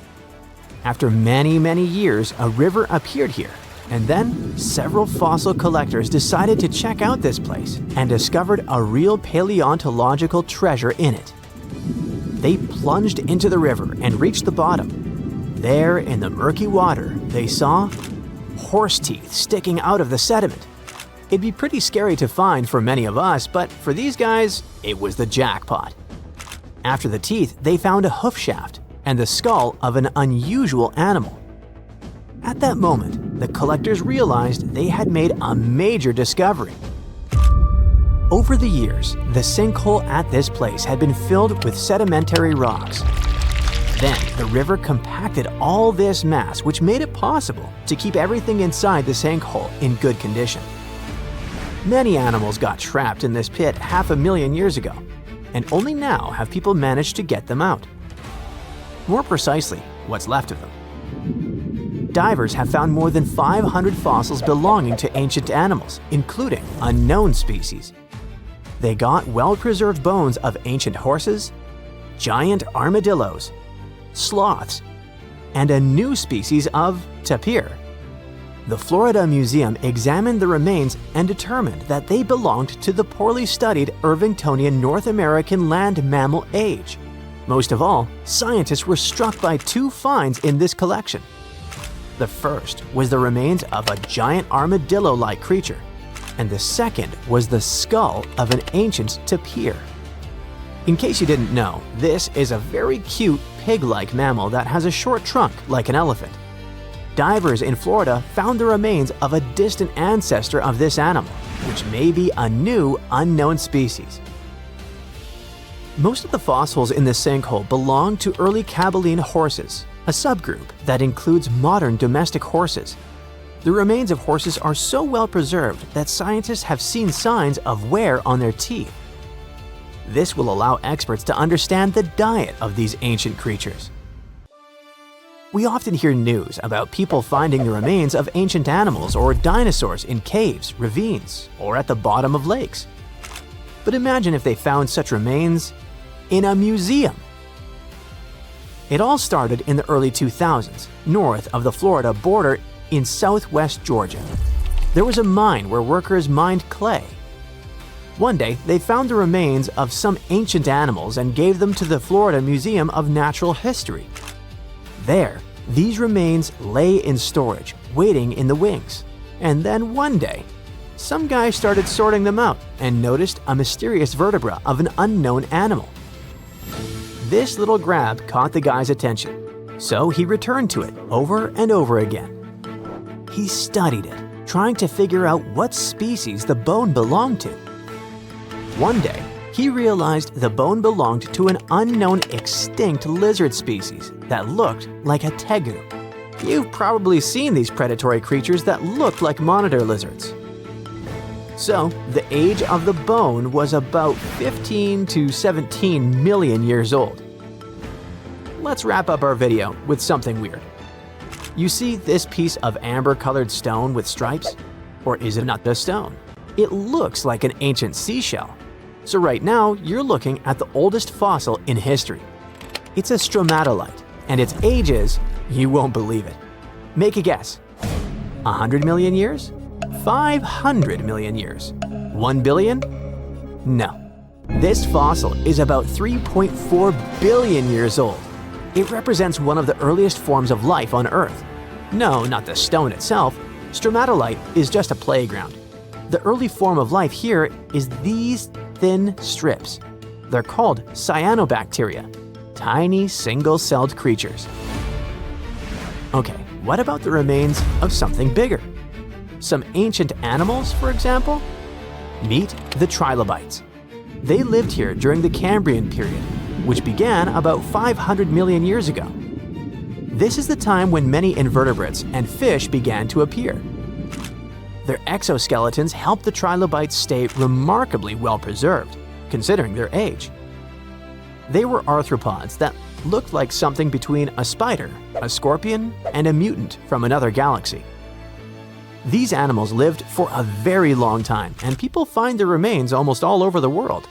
After many, many years, a river appeared here, and then several fossil collectors decided to check out this place and discovered a real paleontological treasure in it. They plunged into the river and reached the bottom. There, in the murky water, they saw horse teeth sticking out of the sediment. It'd be pretty scary to find for many of us, but for these guys, it was the jackpot. After the teeth, they found a hoof shaft and the skull of an unusual animal. At that moment, the collectors realized they had made a major discovery. Over the years, the sinkhole at this place had been filled with sedimentary rocks. Then, the river compacted all this mass, which made it possible to keep everything inside the sinkhole in good condition. Many animals got trapped in this pit 500,000 years ago, and only now have people managed to get them out. More precisely, what's left of them. Divers have found more than 500 fossils belonging to ancient animals, including unknown species. They got well-preserved bones of ancient horses, giant armadillos, sloths, and a new species of tapir. The Florida Museum examined the remains and determined that they belonged to the poorly studied Irvingtonian North American land mammal age. Most of all, scientists were struck by two finds in this collection. The first was the remains of a giant armadillo-like creature, and the second was the skull of an ancient tapir. In case you didn't know, this is a very cute pig-like mammal that has a short trunk like an elephant. Divers in Florida found the remains of a distant ancestor of this animal, which may be a new unknown species. Most of the fossils in this sinkhole belong to early Caballine horses, a subgroup that includes modern domestic horses. The remains of horses are so well preserved that scientists have seen signs of wear on their teeth. This will allow experts to understand the diet of these ancient creatures. We often hear news about people finding the remains of ancient animals or dinosaurs in caves, ravines, or at the bottom of lakes. But imagine if they found such remains in a museum. It all started in the early 2000s, north of the Florida border in southwest Georgia. There was a mine where workers mined clay. One day, they found the remains of some ancient animals and gave them to the Florida Museum of Natural History. There, these remains lay in storage, waiting in the wings. And then one day, some guy started sorting them out and noticed a mysterious vertebra of an unknown animal. This little grab caught the guy's attention, so he returned to it over and over again. He studied it, trying to figure out what species the bone belonged to. One day, he realized the bone belonged to an unknown extinct lizard species that looked like a tegu. You've probably seen these predatory creatures that look like monitor lizards. So, the age of the bone was about 15 to 17 million years old. Let's wrap up our video with something weird. You see this piece of amber-colored stone with stripes? Or is it not a stone? It looks like an ancient seashell. So right now, you're looking at the oldest fossil in history. It's a stromatolite, and its age is, you won't believe it. Make a guess. 100 million years? 500 million years? 1 billion? No. This fossil is about 3.4 billion years old. It represents one of the earliest forms of life on Earth. No, not the stone itself. Stromatolite is just a playground. The early form of life here is these thin strips. They're called cyanobacteria, tiny single-celled creatures. Okay, what about the remains of something bigger? Some ancient animals, for example? Meet the trilobites. They lived here during the Cambrian period, which began about 500 million years ago. This is the time when many invertebrates and fish began to appear. Their exoskeletons helped the trilobites stay remarkably well preserved, considering their age. They were arthropods that looked like something between a spider, a scorpion, and a mutant from another galaxy. These animals lived for a very long time, and people find their remains almost all over the world.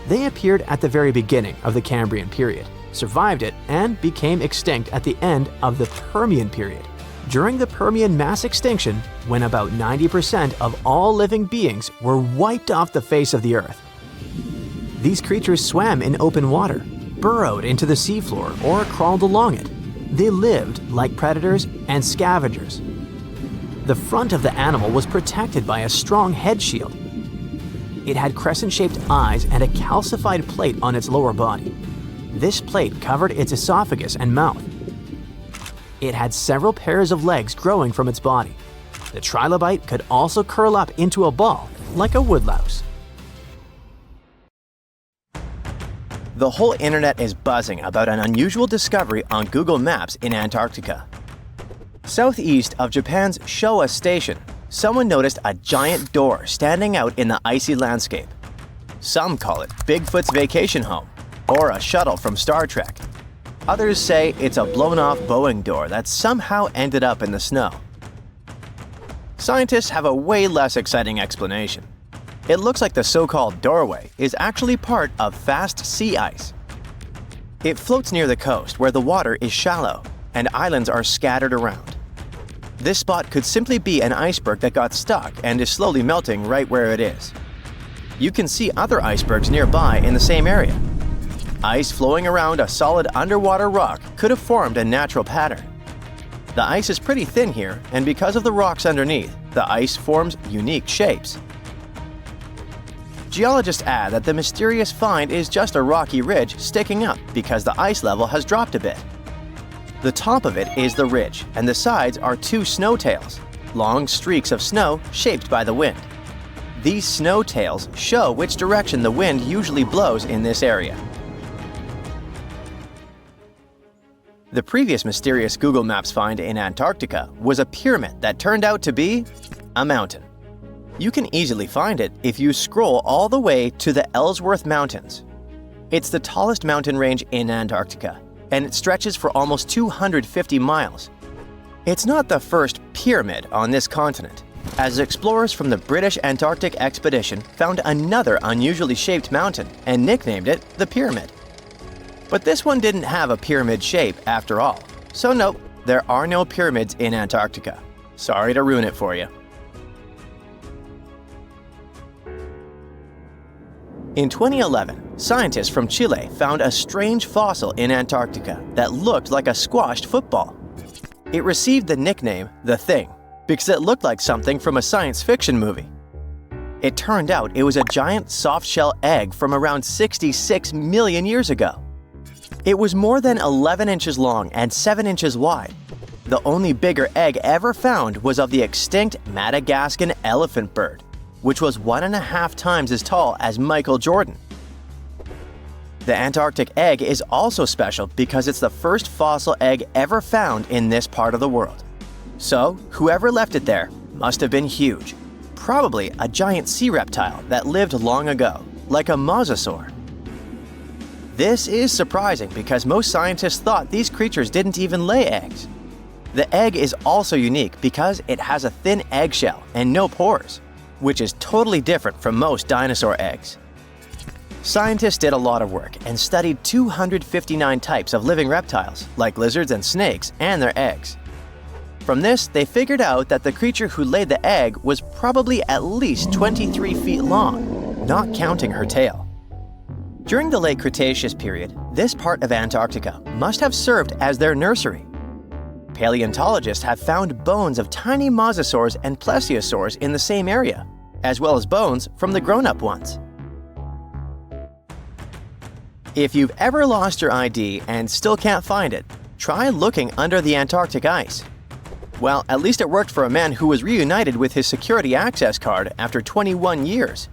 They appeared at the very beginning of the Cambrian period, survived it, and became extinct at the end of the Permian period. During the Permian mass extinction, when about 90% of all living beings were wiped off the face of the Earth. These creatures swam in open water, burrowed into the seafloor, or crawled along it. They lived like predators and scavengers. The front of the animal was protected by a strong head shield. It had crescent-shaped eyes and a calcified plate on its lower body. This plate covered its esophagus and mouth. It had several pairs of legs growing from its body. The trilobite could also curl up into a ball, like a woodlouse. The whole internet is buzzing about an unusual discovery on Google Maps in Antarctica. Southeast of Japan's Showa Station, someone noticed a giant door standing out in the icy landscape. Some call it Bigfoot's vacation home, or a shuttle from Star Trek. Others say it's a blown-off Boeing door that somehow ended up in the snow. Scientists have a way less exciting explanation. It looks like the so-called doorway is actually part of fast sea ice. It floats near the coast where the water is shallow and islands are scattered around. This spot could simply be an iceberg that got stuck and is slowly melting right where it is. You can see other icebergs nearby in the same area. Ice flowing around a solid underwater rock could have formed a natural pattern. The ice is pretty thin here, and because of the rocks underneath, the ice forms unique shapes. Geologists add that the mysterious find is just a rocky ridge sticking up because the ice level has dropped a bit. The top of it is the ridge, and the sides are two snow tails, long streaks of snow shaped by the wind. These snow tails show which direction the wind usually blows in this area. The previous mysterious Google Maps find in Antarctica was a pyramid that turned out to be a mountain. You can easily find it if you scroll all the way to the Ellsworth Mountains. It's the tallest mountain range in Antarctica, and it stretches for almost 250 miles. It's not the first pyramid on this continent, as explorers from the British Antarctic Expedition found another unusually shaped mountain and nicknamed it the Pyramid. But this one didn't have a pyramid shape after all, so nope, there are no pyramids in Antarctica. Sorry to ruin it for you. In 2011, scientists from Chile found a strange fossil in Antarctica that looked like a squashed football. It received the nickname The Thing because it looked like something from a science fiction movie. It turned out it was a giant soft-shell egg from around 66 million years ago. It was more than 11 inches long and 7 inches wide. The only bigger egg ever found was of the extinct Madagascan elephant bird, which was 1.5 times as tall as Michael Jordan. The Antarctic egg is also special because it's the first fossil egg ever found in this part of the world. So, whoever left it there must have been huge, probably a giant sea reptile that lived long ago, like a mosasaur. This is surprising because most scientists thought these creatures didn't even lay eggs. The egg is also unique because it has a thin eggshell and no pores, which is totally different from most dinosaur eggs. Scientists did a lot of work and studied 259 types of living reptiles, like lizards and snakes, and their eggs. From this, they figured out that the creature who laid the egg was probably at least 23 feet long, not counting her tail. During the late Cretaceous period, this part of Antarctica must have served as their nursery. Paleontologists have found bones of tiny mosasaurs and plesiosaurs in the same area, as well as bones from the grown-up ones. If you've ever lost your ID and still can't find it, try looking under the Antarctic ice. Well, at least it worked for a man who was reunited with his security access card after 21 years.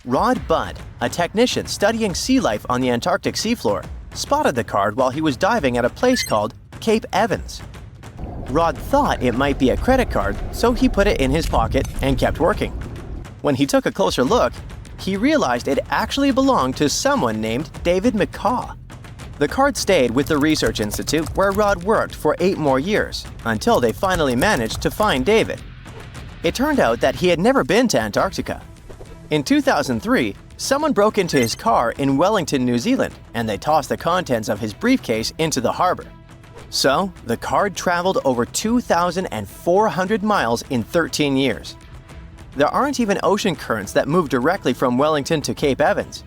Rod Budd, a technician studying sea life on the Antarctic seafloor, spotted the card while he was diving at a place called Cape Evans. Rod thought it might be a credit card, so he put it in his pocket and kept working. When he took a closer look, he realized it actually belonged to someone named David McCaw. The card stayed with the Research Institute where Rod worked for 8 more years, until they finally managed to find David. It turned out that he had never been to Antarctica. In 2003, someone broke into his car in Wellington, New Zealand, and they tossed the contents of his briefcase into the harbor. So, the card traveled over 2,400 miles in 13 years. There aren't even ocean currents that move directly from Wellington to Cape Evans.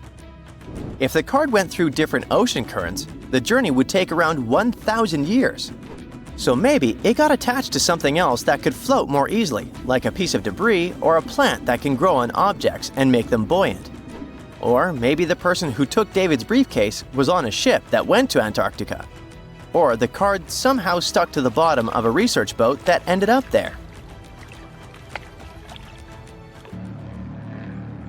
If the card went through different ocean currents, the journey would take around 1,000 years. So maybe it got attached to something else that could float more easily, like a piece of debris or a plant that can grow on objects and make them buoyant. Or maybe the person who took David's briefcase was on a ship that went to Antarctica. Or the card somehow stuck to the bottom of a research boat that ended up there.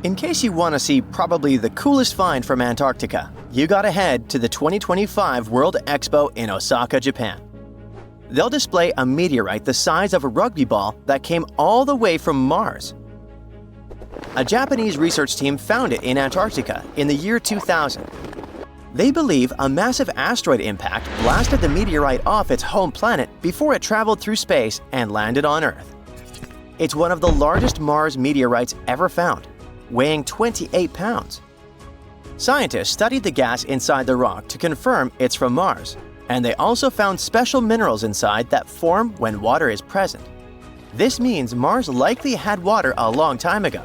In case you want to see probably the coolest find from Antarctica, you gotta head to the 2025 World Expo in Osaka, Japan. They'll display a meteorite the size of a rugby ball that came all the way from Mars. A Japanese research team found it in Antarctica in the year 2000. They believe a massive asteroid impact blasted the meteorite off its home planet before it traveled through space and landed on Earth. It's one of the largest Mars meteorites ever found, weighing 28 pounds. Scientists studied the gas inside the rock to confirm it's from Mars, and they also found special minerals inside that form when water is present. This means Mars likely had water a long time ago.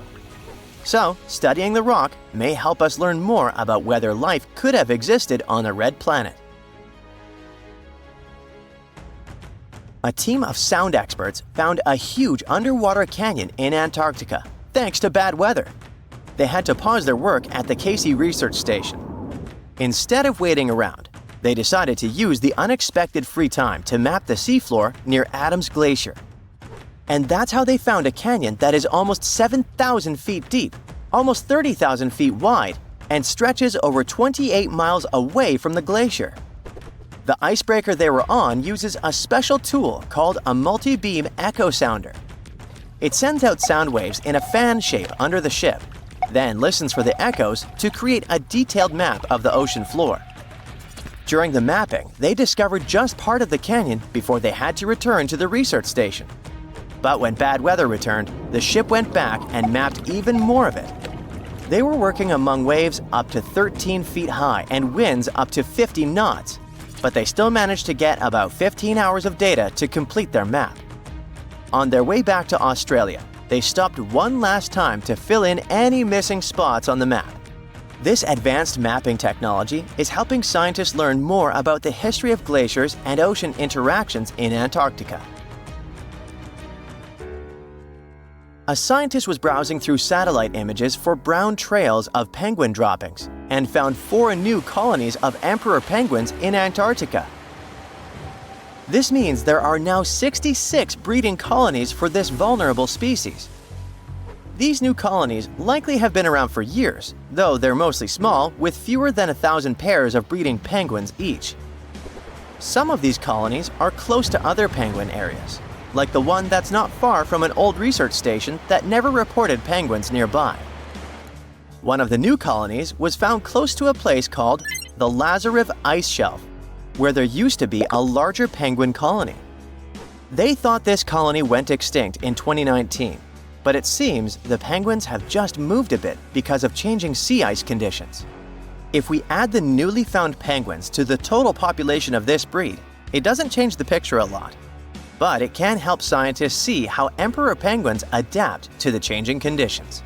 So, studying the rock may help us learn more about whether life could have existed on a red planet. A team of sound experts found a huge underwater canyon in Antarctica, thanks to bad weather. They had to pause their work at the Casey Research Station. Instead of waiting around, they decided to use the unexpected free time to map the seafloor near Adams Glacier. And that's how they found a canyon that is almost 7,000 feet deep, almost 30,000 feet wide, and stretches over 28 miles away from the glacier. The icebreaker they were on uses a special tool called a multi-beam echo sounder. It sends out sound waves in a fan shape under the ship, then listens for the echoes to create a detailed map of the ocean floor. During the mapping, they discovered just part of the canyon before they had to return to the research station. But when bad weather returned, the ship went back and mapped even more of it. They were working among waves up to 13 feet high and winds up to 50 knots, but they still managed to get about 15 hours of data to complete their map. On their way back to Australia, they stopped one last time to fill in any missing spots on the map. This advanced mapping technology is helping scientists learn more about the history of glaciers and ocean interactions in Antarctica. A scientist was browsing through satellite images for brown trails of penguin droppings and found 4 new colonies of emperor penguins in Antarctica. This means there are now 66 breeding colonies for this vulnerable species. These new colonies likely have been around for years, though they're mostly small, with fewer than 1,000 pairs of breeding penguins each. Some of these colonies are close to other penguin areas, like the one that's not far from an old research station that never reported penguins nearby. One of the new colonies was found close to a place called the Lazarev Ice Shelf, where there used to be a larger penguin colony. They thought this colony went extinct in 2019, but it seems the penguins have just moved a bit because of changing sea ice conditions. If we add the newly found penguins to the total population of this breed, it doesn't change the picture a lot. But it can help scientists see how emperor penguins adapt to the changing conditions.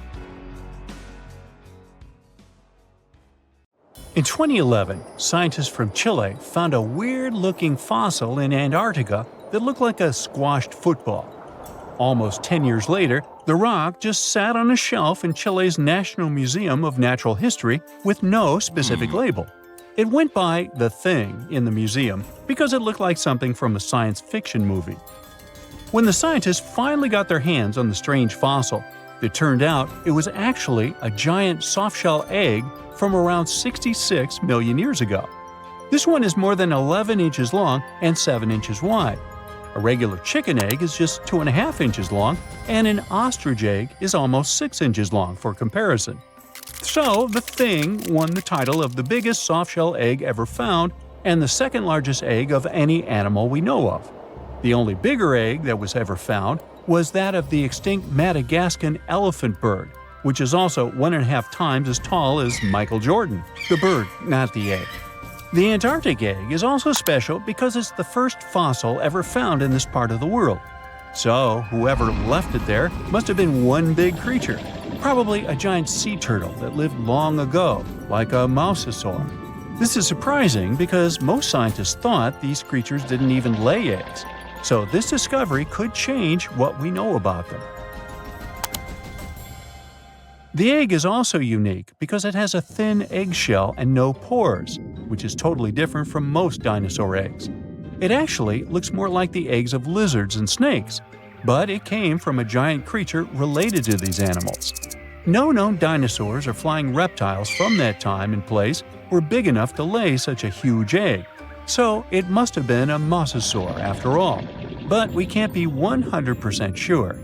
In 2011, scientists from Chile found a weird-looking fossil in Antarctica that looked like a squashed football. Almost 10 years later, the rock just sat on a shelf in Chile's National Museum of Natural History with no specific label. It went by The Thing in the museum because it looked like something from a science fiction movie. When the scientists finally got their hands on the strange fossil, it turned out it was actually a giant softshell egg from around 66 million years ago. This one is more than 11 inches long and 7 inches wide. A regular chicken egg is just 2.5 inches long, and an ostrich egg is almost 6 inches long for comparison. So, the Thing won the title of the biggest softshell egg ever found and the second largest egg of any animal we know of. The only bigger egg that was ever found was that of the extinct Madagascan elephant bird, which is also 1.5 times as tall as Michael Jordan. The bird, not the egg. The Antarctic egg is also special because it's the first fossil ever found in this part of the world. So, whoever left it there must have been one big creature, probably a giant sea turtle that lived long ago, like a mosasaur. This is surprising because most scientists thought these creatures didn't even lay eggs, so this discovery could change what we know about them. The egg is also unique because it has a thin eggshell and no pores, which is totally different from most dinosaur eggs. It actually looks more like the eggs of lizards and snakes, but it came from a giant creature related to these animals. No known dinosaurs or flying reptiles from that time and place were big enough to lay such a huge egg, so it must have been a mosasaur after all. But we can't be 100% sure.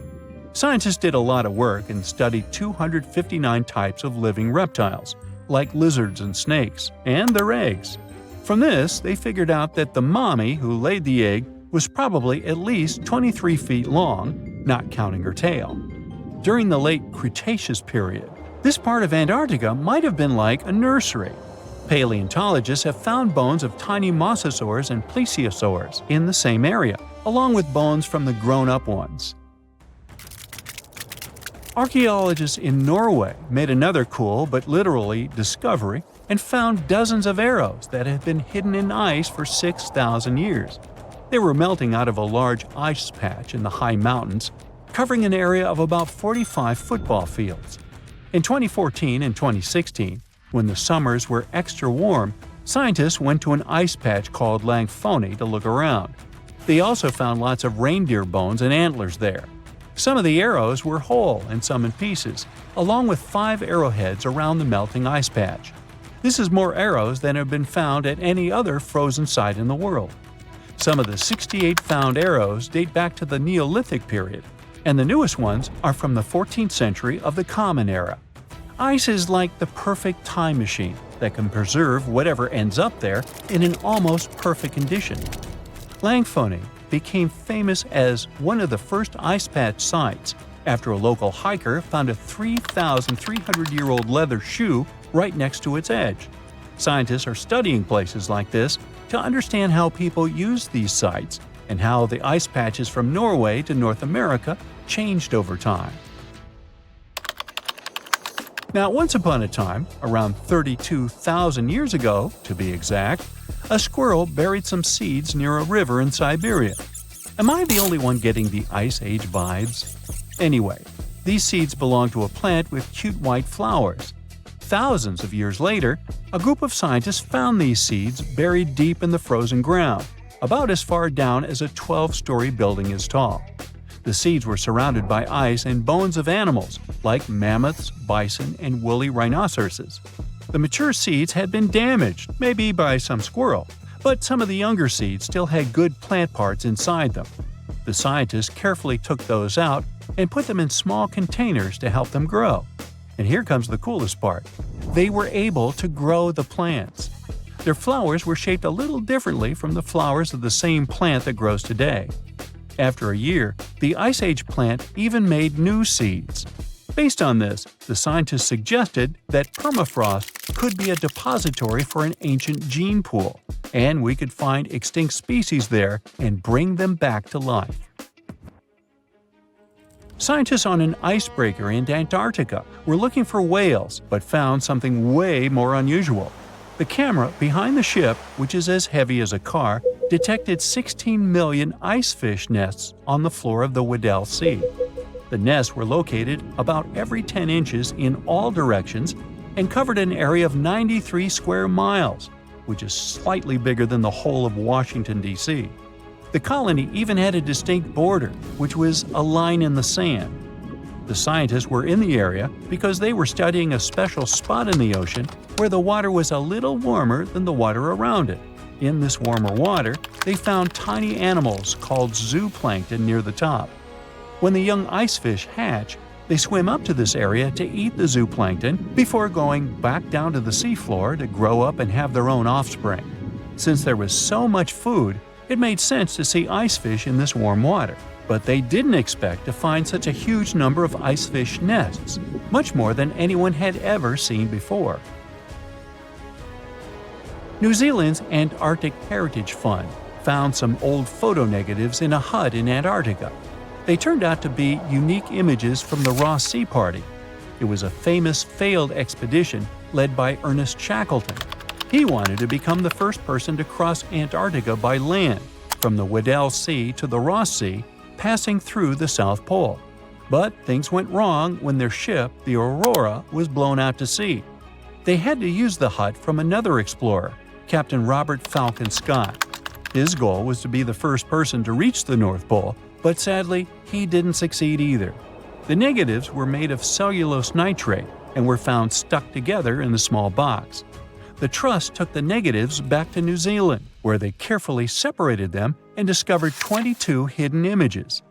Scientists did a lot of work and studied 259 types of living reptiles, like lizards and snakes, and their eggs. From this, they figured out that the mommy who laid the egg was probably at least 23 feet long, not counting her tail. During the late Cretaceous period, this part of Antarctica might have been like a nursery. Paleontologists have found bones of tiny mosasaurs and plesiosaurs in the same area, along with bones from the grown-up ones. Archaeologists in Norway made another cool but literally discovery and found dozens of arrows that had been hidden in ice for 6,000 years. They were melting out of a large ice patch in the high mountains, covering an area of about 45 football fields. In 2014 and 2016, when the summers were extra warm, scientists went to an ice patch called Langfoni to look around. They also found lots of reindeer bones and antlers there. Some of the arrows were whole and some in pieces, along with 5 arrowheads around the melting ice patch. This is more arrows than have been found at any other frozen site in the world. Some of the 68 found arrows date back to the Neolithic period, and the newest ones are from the 14th century of the Common Era. Ice is like the perfect time machine that can preserve whatever ends up there in an almost perfect condition. Langfoni became famous as one of the first ice patch sites after a local hiker found a 3,300-year-old leather shoe right next to its edge. Scientists are studying places like this to understand how people used these sites and how the ice patches from Norway to North America changed over time. Now, once upon a time, around 32,000 years ago, to be exact, a squirrel buried some seeds near a river in Siberia. Am I the only one getting the Ice Age vibes? Anyway, These seeds belong to a plant with cute white flowers. Thousands of years later, a group of scientists found these seeds buried deep in the frozen ground, about as far down as a 12-story building is tall. The seeds were surrounded by ice and bones of animals, like mammoths, bison, and woolly rhinoceroses. The mature seeds had been damaged, maybe by some squirrel, but some of the younger seeds still had good plant parts inside them. The scientists carefully took those out and put them in small containers to help them grow. And here comes the coolest part. They were able to grow the plants. Their flowers were shaped a little differently from the flowers of the same plant that grows today. After a year, the Ice Age plant even made new seeds. Based on this, the scientists suggested that permafrost could be a depository for an ancient gene pool, and we could find extinct species there and bring them back to life. Scientists on an icebreaker in Antarctica were looking for whales, but found something way more unusual. The camera behind the ship, which is as heavy as a car, detected 16 million icefish nests on the floor of the Weddell Sea. The nests were located about every 10 inches in all directions and covered an area of 93 square miles, which is slightly bigger than the whole of Washington, D.C. The colony even had a distinct border, which was a line in the sand. The scientists were in the area because they were studying a special spot in the ocean where the water was a little warmer than the water around it. In this warmer water, they found tiny animals called zooplankton near the top. When the young icefish hatch, they swim up to this area to eat the zooplankton before going back down to the seafloor to grow up and have their own offspring. Since there was so much food, it made sense to see icefish in this warm water. But they didn't expect to find such a huge number of icefish nests, much more than anyone had ever seen before. New Zealand's Antarctic Heritage Fund found some old photo negatives in a hut in Antarctica. They turned out to be unique images from the Ross Sea Party. It was a famous failed expedition led by Ernest Shackleton. He wanted to become the first person to cross Antarctica by land, from the Weddell Sea to the Ross Sea, passing through the South Pole. But things went wrong when their ship, the Aurora, was blown out to sea. They had to use the hut from another explorer, Captain Robert Falcon Scott. His goal was to be the first person to reach the North Pole, but sadly, he didn't succeed either. The negatives were made of cellulose nitrate and were found stuck together in the small box. The Trust took the negatives back to New Zealand, where they carefully separated them and discovered 22 hidden images.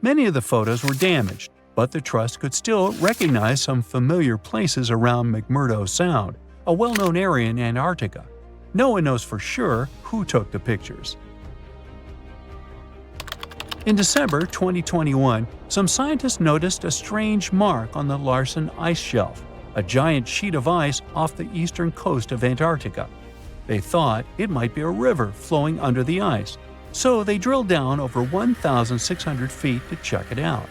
Many of the photos were damaged, but the Trust could still recognize some familiar places around McMurdo Sound, a well-known area in Antarctica. No one knows for sure who took the pictures. In December 2021, some scientists noticed a strange mark on the Larsen Ice Shelf, a giant sheet of ice off the eastern coast of Antarctica. They thought it might be a river flowing under the ice, so they drilled down over 1,600 feet to check it out.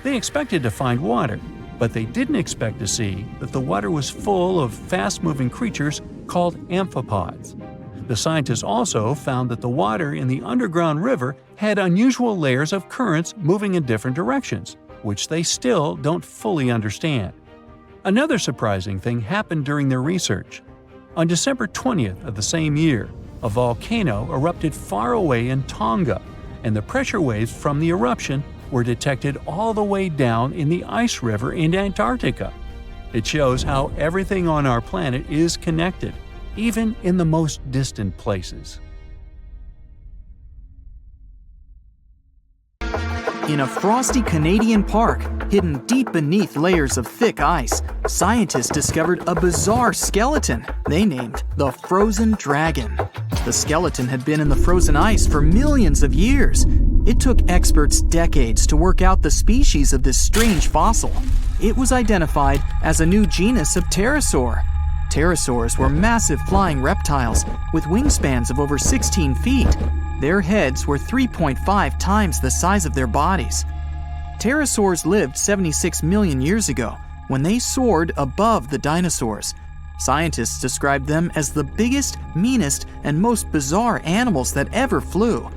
They expected to find water, but they didn't expect to see that the water was full of fast-moving creatures called amphipods. The scientists also found that the water in the underground river had unusual layers of currents moving in different directions, which they still don't fully understand. Another surprising thing happened during their research. On December 20th of the same year, a volcano erupted far away in Tonga, and the pressure waves from the eruption were detected all the way down in the ice river in Antarctica. It shows how everything on our planet is connected, even in the most distant places. In a frosty Canadian park, hidden deep beneath layers of thick ice, scientists discovered a bizarre skeleton they named the Frozen Dragon. The skeleton had been in the frozen ice for millions of years. It took experts decades to work out the species of this strange fossil. It was identified as a new genus of pterosaur. Pterosaurs were massive flying reptiles with wingspans of over 16 feet. Their heads were 3.5 times the size of their bodies. Pterosaurs lived 76 million years ago when they soared above the dinosaurs. Scientists described them as the biggest, meanest, and most bizarre animals that ever flew.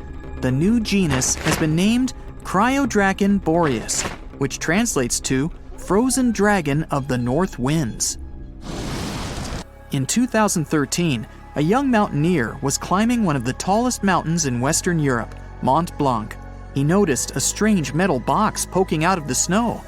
The new genus has been named Cryodracon boreas. which translates to frozen dragon of the north winds. In 2013, a young mountaineer was climbing one of the tallest mountains in Western Europe, Mont Blanc. He noticed a strange metal box poking out of the snow.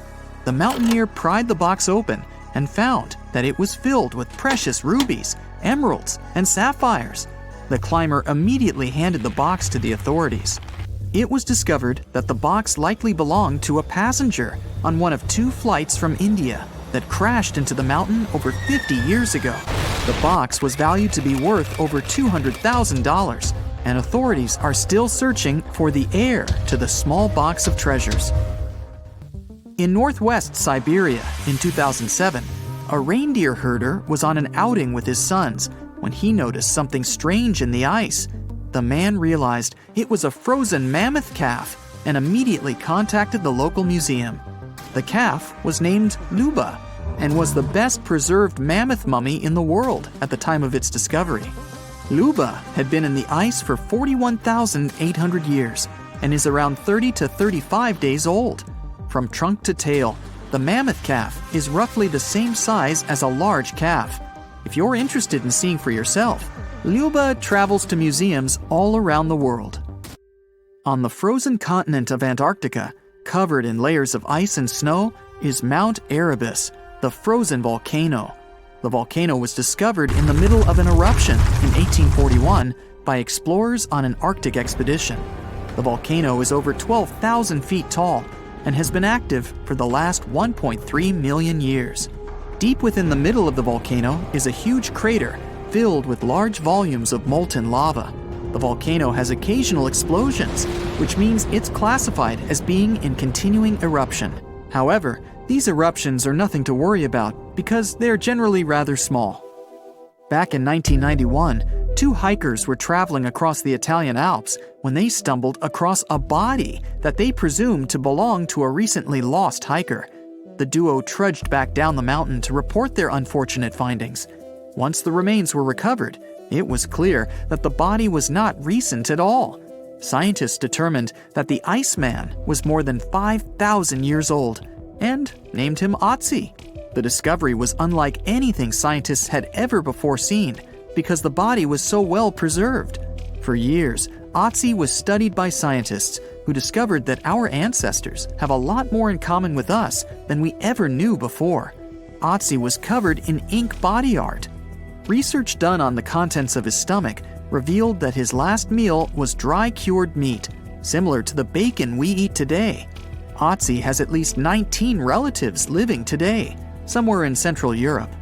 The mountaineer pried the box open and found that it was filled with precious rubies, emeralds, and sapphires. The climber immediately handed the box to the authorities. It was discovered that the box likely belonged to a passenger on one of 2 flights from India that crashed into the mountain over 50 years ago. The box was valued to be worth over $200,000, and authorities are still searching for the heir to the small box of treasures. In northwest Siberia in 2007, a reindeer herder was on an outing with his sons when he noticed something strange in the ice. The man realized it was a frozen mammoth calf and immediately contacted the local museum. The calf was named Luba and was the best preserved mammoth mummy in the world at the time of its discovery. Luba had been in the ice for 41,800 years and is around 30 to 35 days old. From trunk to tail, the mammoth calf is roughly the same size as a large calf. If you're interested in seeing for yourself, Luba travels to museums all around the world. On the frozen continent of Antarctica, covered in layers of ice and snow, is Mount Erebus, the frozen volcano. The volcano was discovered in the middle of an eruption in 1841 by explorers on an Arctic expedition. The volcano is over 12,000 feet tall and has been active for the last 1.3 million years. Deep within the middle of the volcano is a huge crater filled with large volumes of molten lava. The volcano has occasional explosions, which means it's classified as being in continuing eruption. However, these eruptions are nothing to worry about because they're generally rather small. Back in 1991, 2 hikers were traveling across the Italian Alps when they stumbled across a body that they presumed to belong to a recently lost hiker. The duo trudged back down the mountain to report their unfortunate findings. Once the remains were recovered, it was clear that the body was not recent at all. Scientists determined that the Iceman was more than 5,000 years old and named him Otzi. The discovery was unlike anything scientists had ever before seen because the body was so well preserved. For years, Otzi was studied by scientists who discovered that our ancestors have a lot more in common with us than we ever knew before. Otzi was covered in ink body art. Research done on the contents of his stomach revealed that his last meal was dry cured meat, similar to the bacon we eat today. Otzi has at least 19 relatives living today, somewhere in Central Europe.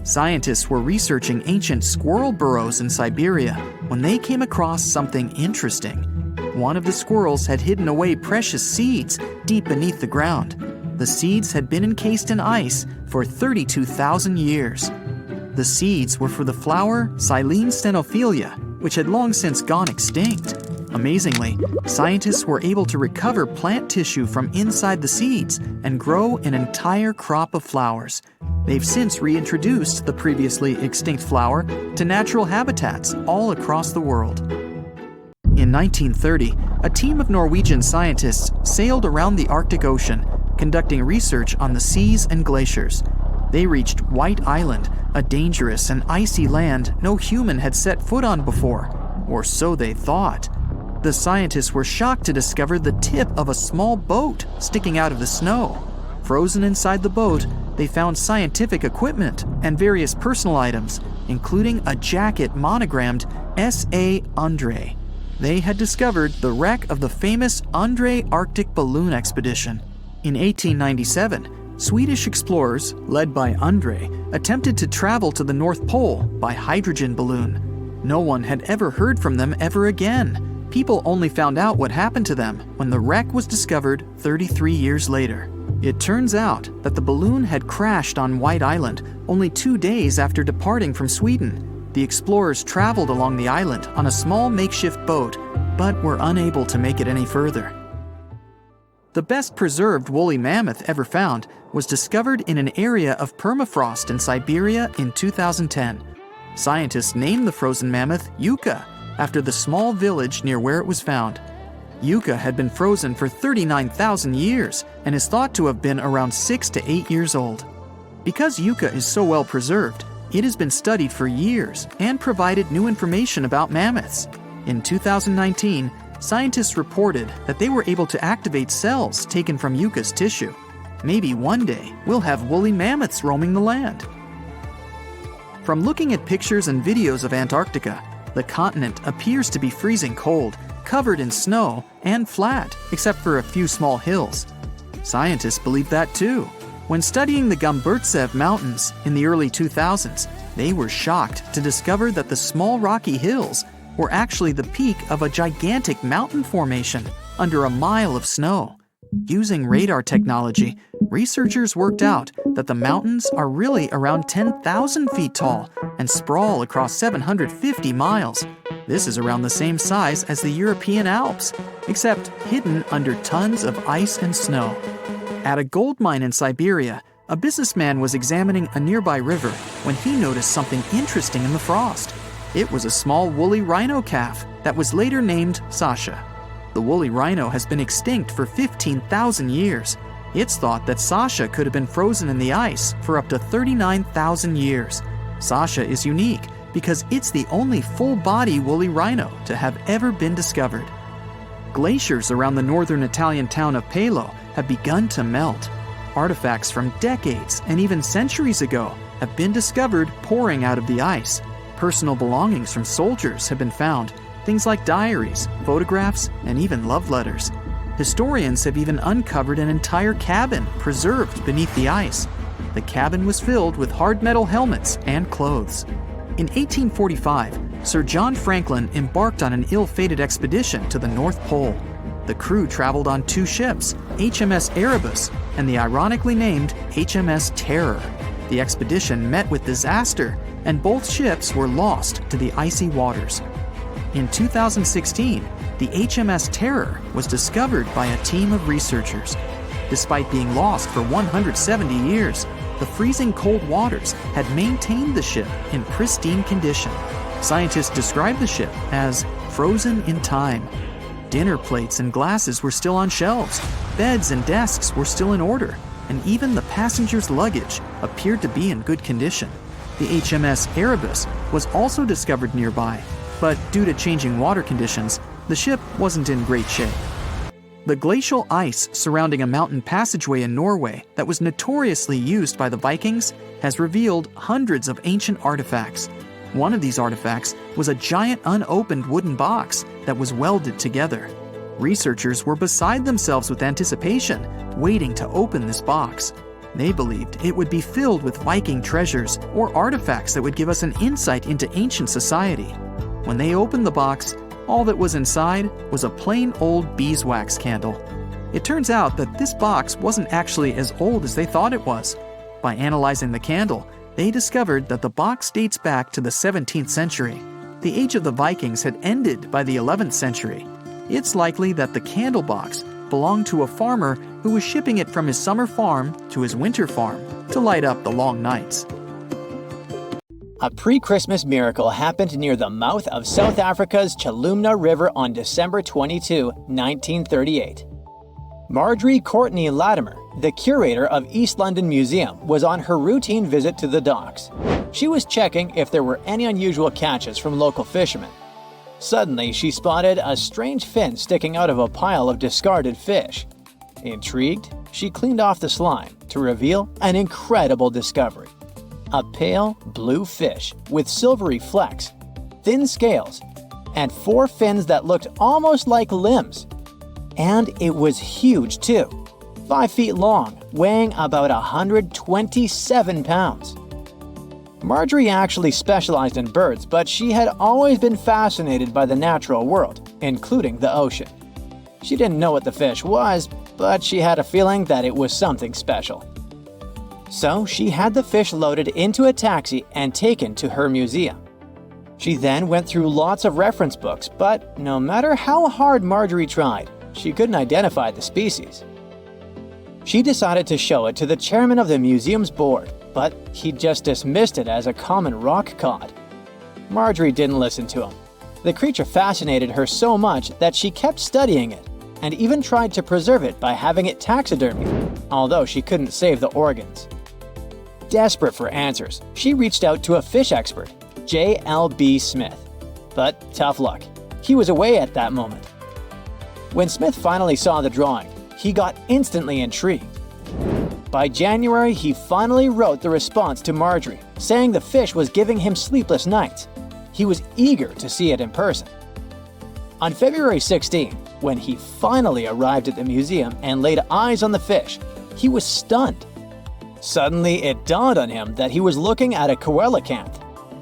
Scientists were researching ancient squirrel burrows in Siberia when they came across something interesting. One of the squirrels had hidden away precious seeds deep beneath the ground. The seeds had been encased in ice for 32,000 years. The seeds were for the flower Silene stenophilia, which had long since gone extinct. Amazingly, scientists were able to recover plant tissue from inside the seeds and grow an entire crop of flowers. They've since reintroduced the previously extinct flower to natural habitats all across the world. In 1930, a team of Norwegian scientists sailed around the Arctic Ocean, conducting research on the seas and glaciers. They reached White Island, a dangerous and icy land no human had set foot on before, or so they thought. The scientists were shocked to discover the tip of a small boat sticking out of the snow. Frozen inside the boat, they found scientific equipment and various personal items, including a jacket monogrammed S.A. Undre. They had discovered the wreck of the famous Undre Arctic balloon expedition. In 1897, Swedish explorers, led by Undre, attempted to travel to the North Pole by hydrogen balloon. No one had ever heard from them ever again. People only found out what happened to them when the wreck was discovered 33 years later. It turns out that the balloon had crashed on White Island only 2 days after departing from Sweden. The explorers traveled along the island on a small makeshift boat, but were unable to make it any further. The best preserved woolly mammoth ever found was discovered in an area of permafrost in Siberia in 2010. Scientists named the frozen mammoth Yucca, after the small village near where it was found. Yucca had been frozen for 39,000 years and is thought to have been around 6 to 8 years old. Because Yucca is so well preserved, it has been studied for years and provided new information about mammoths. In 2019, scientists reported that they were able to activate cells taken from Yucca's tissue. Maybe one day we'll have woolly mammoths roaming the land. From looking at pictures and videos of Antarctica, the continent appears to be freezing cold, covered in snow, and flat, except for a few small hills. Scientists believe that too. When studying the Gomburtsev Mountains in the early 2000s, they were shocked to discover that the small rocky hills were actually the peak of a gigantic mountain formation under a mile of snow. Using radar technology, researchers worked out that the mountains are really around 10,000 feet tall and sprawl across 750 miles. This is around the same size as the European Alps, except hidden under tons of ice and snow. At a gold mine in Siberia, a businessman was examining a nearby river when he noticed something interesting in the frost. It was a small woolly rhino calf that was later named Sasha. The woolly rhino has been extinct for 15,000 years. It's thought that Sasha could have been frozen in the ice for up to 39,000 years. Sasha is unique because it's the only full-body woolly rhino to have ever been discovered. Glaciers around the northern Italian town of Pelo have begun to melt. Artifacts from decades and even centuries ago have been discovered pouring out of the ice. Personal belongings from soldiers have been found, things like diaries, photographs, and even love letters. Historians have even uncovered an entire cabin preserved beneath the ice. The cabin was filled with hard metal helmets and clothes. In 1845, Sir John Franklin embarked on an ill-fated expedition to the North Pole. The crew traveled on two ships, HMS Erebus and the ironically named HMS Terror. The expedition met with disaster, and both ships were lost to the icy waters. In 2016, the HMS Terror was discovered by a team of researchers. Despite being lost for 170 years, the freezing cold waters had maintained the ship in pristine condition. Scientists described the ship as frozen in time. Dinner plates and glasses were still on shelves, beds and desks were still in order, and even the passengers' luggage appeared to be in good condition. The HMS Erebus was also discovered nearby, but due to changing water conditions, the ship wasn't in great shape. The glacial ice surrounding a mountain passageway in Norway that was notoriously used by the Vikings has revealed hundreds of ancient artifacts. One of these artifacts was a giant unopened wooden box that was welded together. Researchers were beside themselves with anticipation, waiting to open this box. They believed it would be filled with Viking treasures or artifacts that would give us an insight into ancient society. When they opened the box, all that was inside was a plain old beeswax candle. It turns out that this box wasn't actually as old as they thought it was. By analyzing the candle, they discovered that the box dates back to the 17th century. The age of the Vikings had ended by the 11th century. It's likely that the candle box belonged to a farmer who was shipping it from his summer farm to his winter farm to light up the long nights. A pre-Christmas miracle happened near the mouth of South Africa's Chalumna River on December 22, 1938. Marjorie Courtney Latimer, the curator of East London Museum, was on her routine visit to the docks. She was checking if there were any unusual catches from local fishermen. Suddenly, she spotted a strange fin sticking out of a pile of discarded fish. Intrigued, she cleaned off the slime to reveal an incredible discovery. A pale blue fish with silvery flecks, thin scales, and 4 fins that looked almost like limbs. And it was huge too, 5 feet long, weighing about 127 pounds. Marjorie actually specialized in birds, but she had always been fascinated by the natural world, including the ocean. She didn't know what the fish was, but she had a feeling that it was something special. So she had the fish loaded into a taxi and taken to her museum. She then went through lots of reference books, but no matter how hard Marjorie tried, she couldn't identify the species. She decided to show it to the chairman of the museum's board, but he just dismissed it as a common rock cod. Marjorie didn't listen to him. The creature fascinated her so much that she kept studying it and even tried to preserve it by having it taxidermied, although she couldn't save the organs. Desperate for answers, she reached out to a fish expert, J.L.B. Smith. But tough luck, he was away at that moment. When Smith finally saw the drawing, he got instantly intrigued. By January, he finally wrote the response to Marjorie, saying the fish was giving him sleepless nights. He was eager to see it in person. On February 16, when he finally arrived at the museum and laid eyes on the fish, he was stunned. Suddenly, it dawned on him that he was looking at a coelacanth,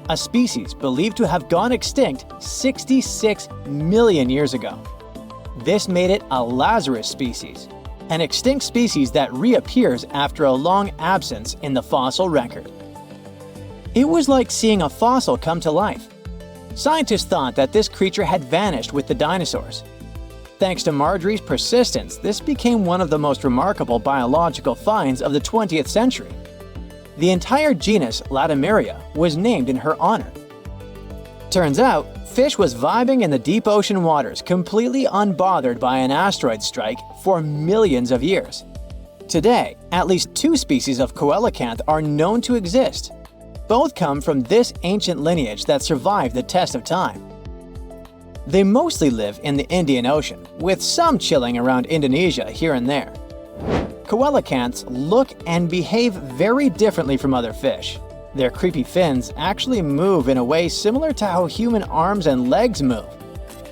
a species believed to have gone extinct 66 million years ago. This made it a Lazarus species, an extinct species that reappears after a long absence in the fossil record. It was like seeing a fossil come to life. Scientists thought that this creature had vanished with the dinosaurs. Thanks to Marjorie's persistence, this became one of the most remarkable biological finds of the 20th century. The entire genus Latimeria was named in her honor. Turns out, fish was vibing in the deep ocean waters completely unbothered by an asteroid strike for millions of years. Today, at least 2 species of coelacanth are known to exist. Both come from this ancient lineage that survived the test of time. They mostly live in the Indian Ocean, with some chilling around Indonesia here and there. Coelacanths look and behave very differently from other fish. Their creepy fins actually move in a way similar to how human arms and legs move.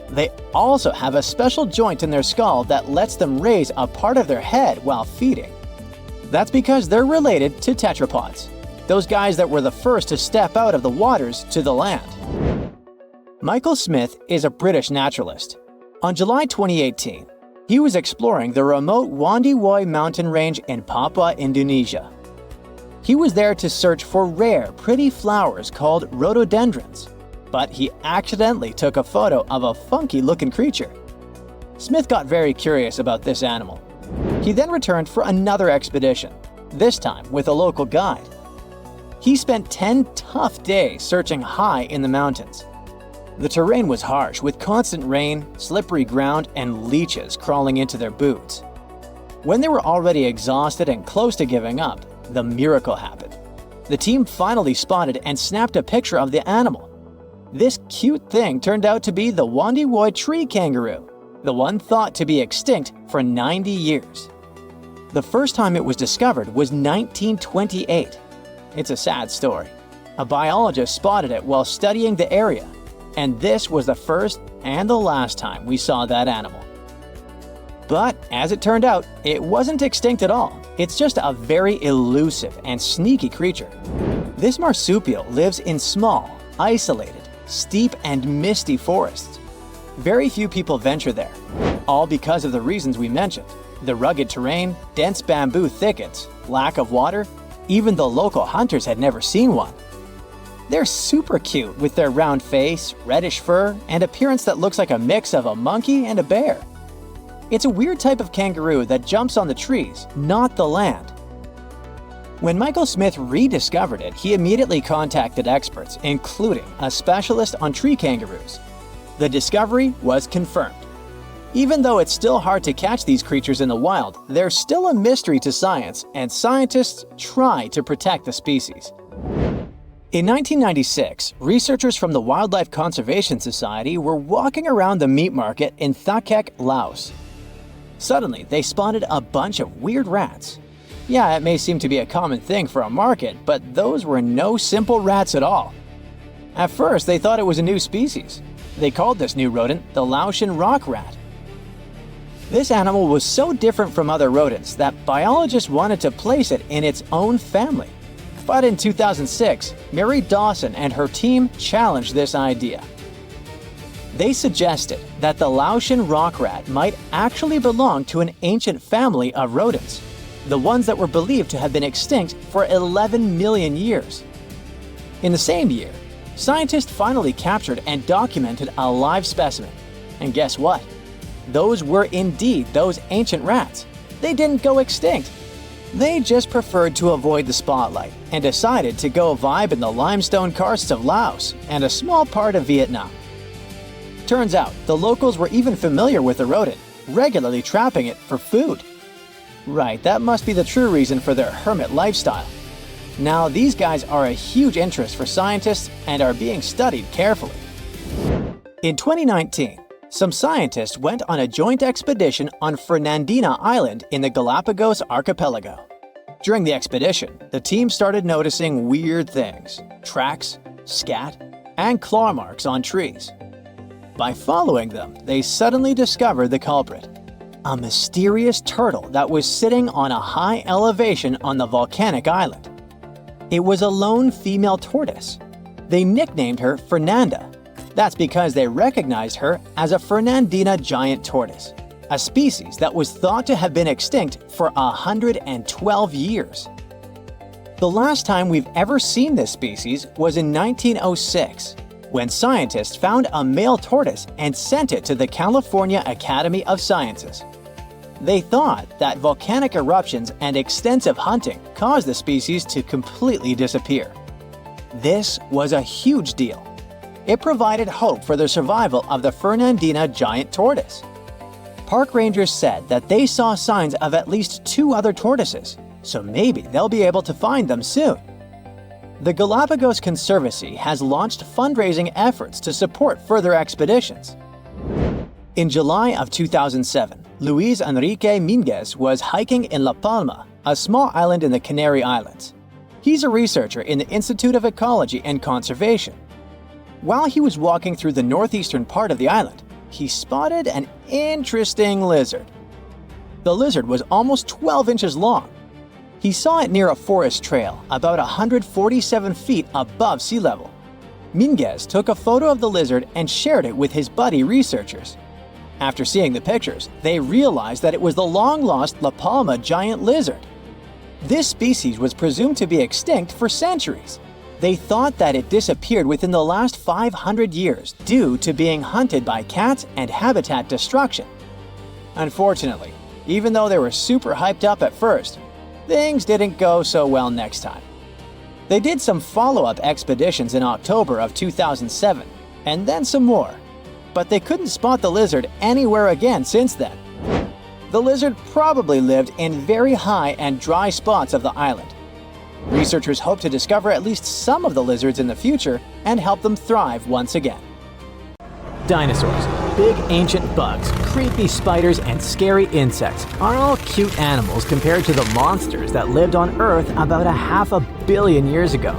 They also have a special joint in their skull that lets them raise a part of their head while feeding. That's because they're related to tetrapods, those guys that were the first to step out of the waters to the land. Michael Smith is a British naturalist. On July 2018, he was exploring the remote Wandiwoi mountain range in Papua, Indonesia. He was there to search for rare, pretty flowers called rhododendrons, but he accidentally took a photo of a funky-looking creature. Smith got very curious about this animal. He then returned for another expedition, this time with a local guide. He spent 10 tough days searching high in the mountains. The terrain was harsh, with constant rain, slippery ground, and leeches crawling into their boots. When they were already exhausted and close to giving up, the miracle happened. The team finally spotted and snapped a picture of the animal. This cute thing turned out to be the Wandiwoi tree kangaroo, the one thought to be extinct for 90 years. The first time it was discovered was 1928. It's a sad story. A biologist spotted it while studying the area, and this was the first and the last time we saw that animal. But as it turned out, it wasn't extinct at all. It's just a very elusive and sneaky creature. This marsupial lives in small, isolated, steep and misty forests. Very few people venture there, all because of the reasons we mentioned: the rugged terrain, dense bamboo thickets, lack of water. Even the local hunters had never seen one. They're super cute with their round face, reddish fur, and appearance that looks like a mix of a monkey and a bear. It's a weird type of kangaroo that jumps on the trees, not the land. When Michael Smith rediscovered it, he immediately contacted experts, including a specialist on tree kangaroos. The discovery was confirmed. Even though it's still hard to catch these creatures in the wild, they're still a mystery to science, and scientists try to protect the species. In 1996, researchers from the Wildlife Conservation Society were walking around the meat market in Thakek, Laos. Suddenly, they spotted a bunch of weird rats. Yeah, it may seem to be a common thing for a market, but those were no simple rats at all. At first, they thought it was a new species. They called this new rodent the Laotian rock rat. This animal was so different from other rodents that biologists wanted to place it in its own family. But in 2006, Mary Dawson and her team challenged this idea. They suggested that the Laotian rock rat might actually belong to an ancient family of rodents, the ones that were believed to have been extinct for 11 million years. In the same year, scientists finally captured and documented a live specimen. And guess what? Those were indeed those ancient rats. They didn't go extinct. They just preferred to avoid the spotlight and decided to go vibe in the limestone karsts of Laos and a small part of Vietnam. Turns out, the locals were even familiar with the rodent, regularly trapping it for food. Right, that must be the true reason for their hermit lifestyle. Now, these guys are a huge interest for scientists and are being studied carefully. In 2019, some scientists went on a joint expedition on Fernandina Island in the Galapagos archipelago. During the expedition, the team started noticing weird things: tracks, scat, and claw marks on trees. By following them, they suddenly discovered the culprit: a mysterious turtle that was sitting on a high elevation on the volcanic island. It was a lone female tortoise. They nicknamed her Fernanda. That's because they recognized her as a Fernandina giant tortoise, a species that was thought to have been extinct for 112 years. The last time we've ever seen this species was in 1906, when scientists found a male tortoise and sent it to the California Academy of Sciences. They thought that volcanic eruptions and extensive hunting caused the species to completely disappear. This was a huge deal. It provided hope for the survival of the Fernandina giant tortoise. Park rangers said that they saw signs of at least 2 other tortoises, so maybe they'll be able to find them soon. The Galapagos Conservancy has launched fundraising efforts to support further expeditions. In July of 2007, Luis Enrique Minguez was hiking in La Palma, a small island in the Canary Islands. He's a researcher in the Institute of Ecology and Conservation. While he was walking through the northeastern part of the island, he spotted an interesting lizard. The lizard was almost 12 inches long. He saw it near a forest trail, about 147 feet above sea level. Minguez took a photo of the lizard and shared it with his buddy researchers. After seeing the pictures, they realized that it was the long-lost La Palma giant lizard. This species was presumed to be extinct for centuries. They thought that it disappeared within the last 500 years due to being hunted by cats and habitat destruction. Unfortunately, even though they were super hyped up at first, things didn't go so well next time. They did some follow-up expeditions in October of 2007, and then some more, but they couldn't spot the lizard anywhere again since then. The lizard probably lived in very high and dry spots of the island. Researchers hope to discover at least some of the lizards in the future and help them thrive once again. Dinosaurs, big ancient bugs, creepy spiders, and scary insects are all cute animals compared to the monsters that lived on Earth about 500 million years ago.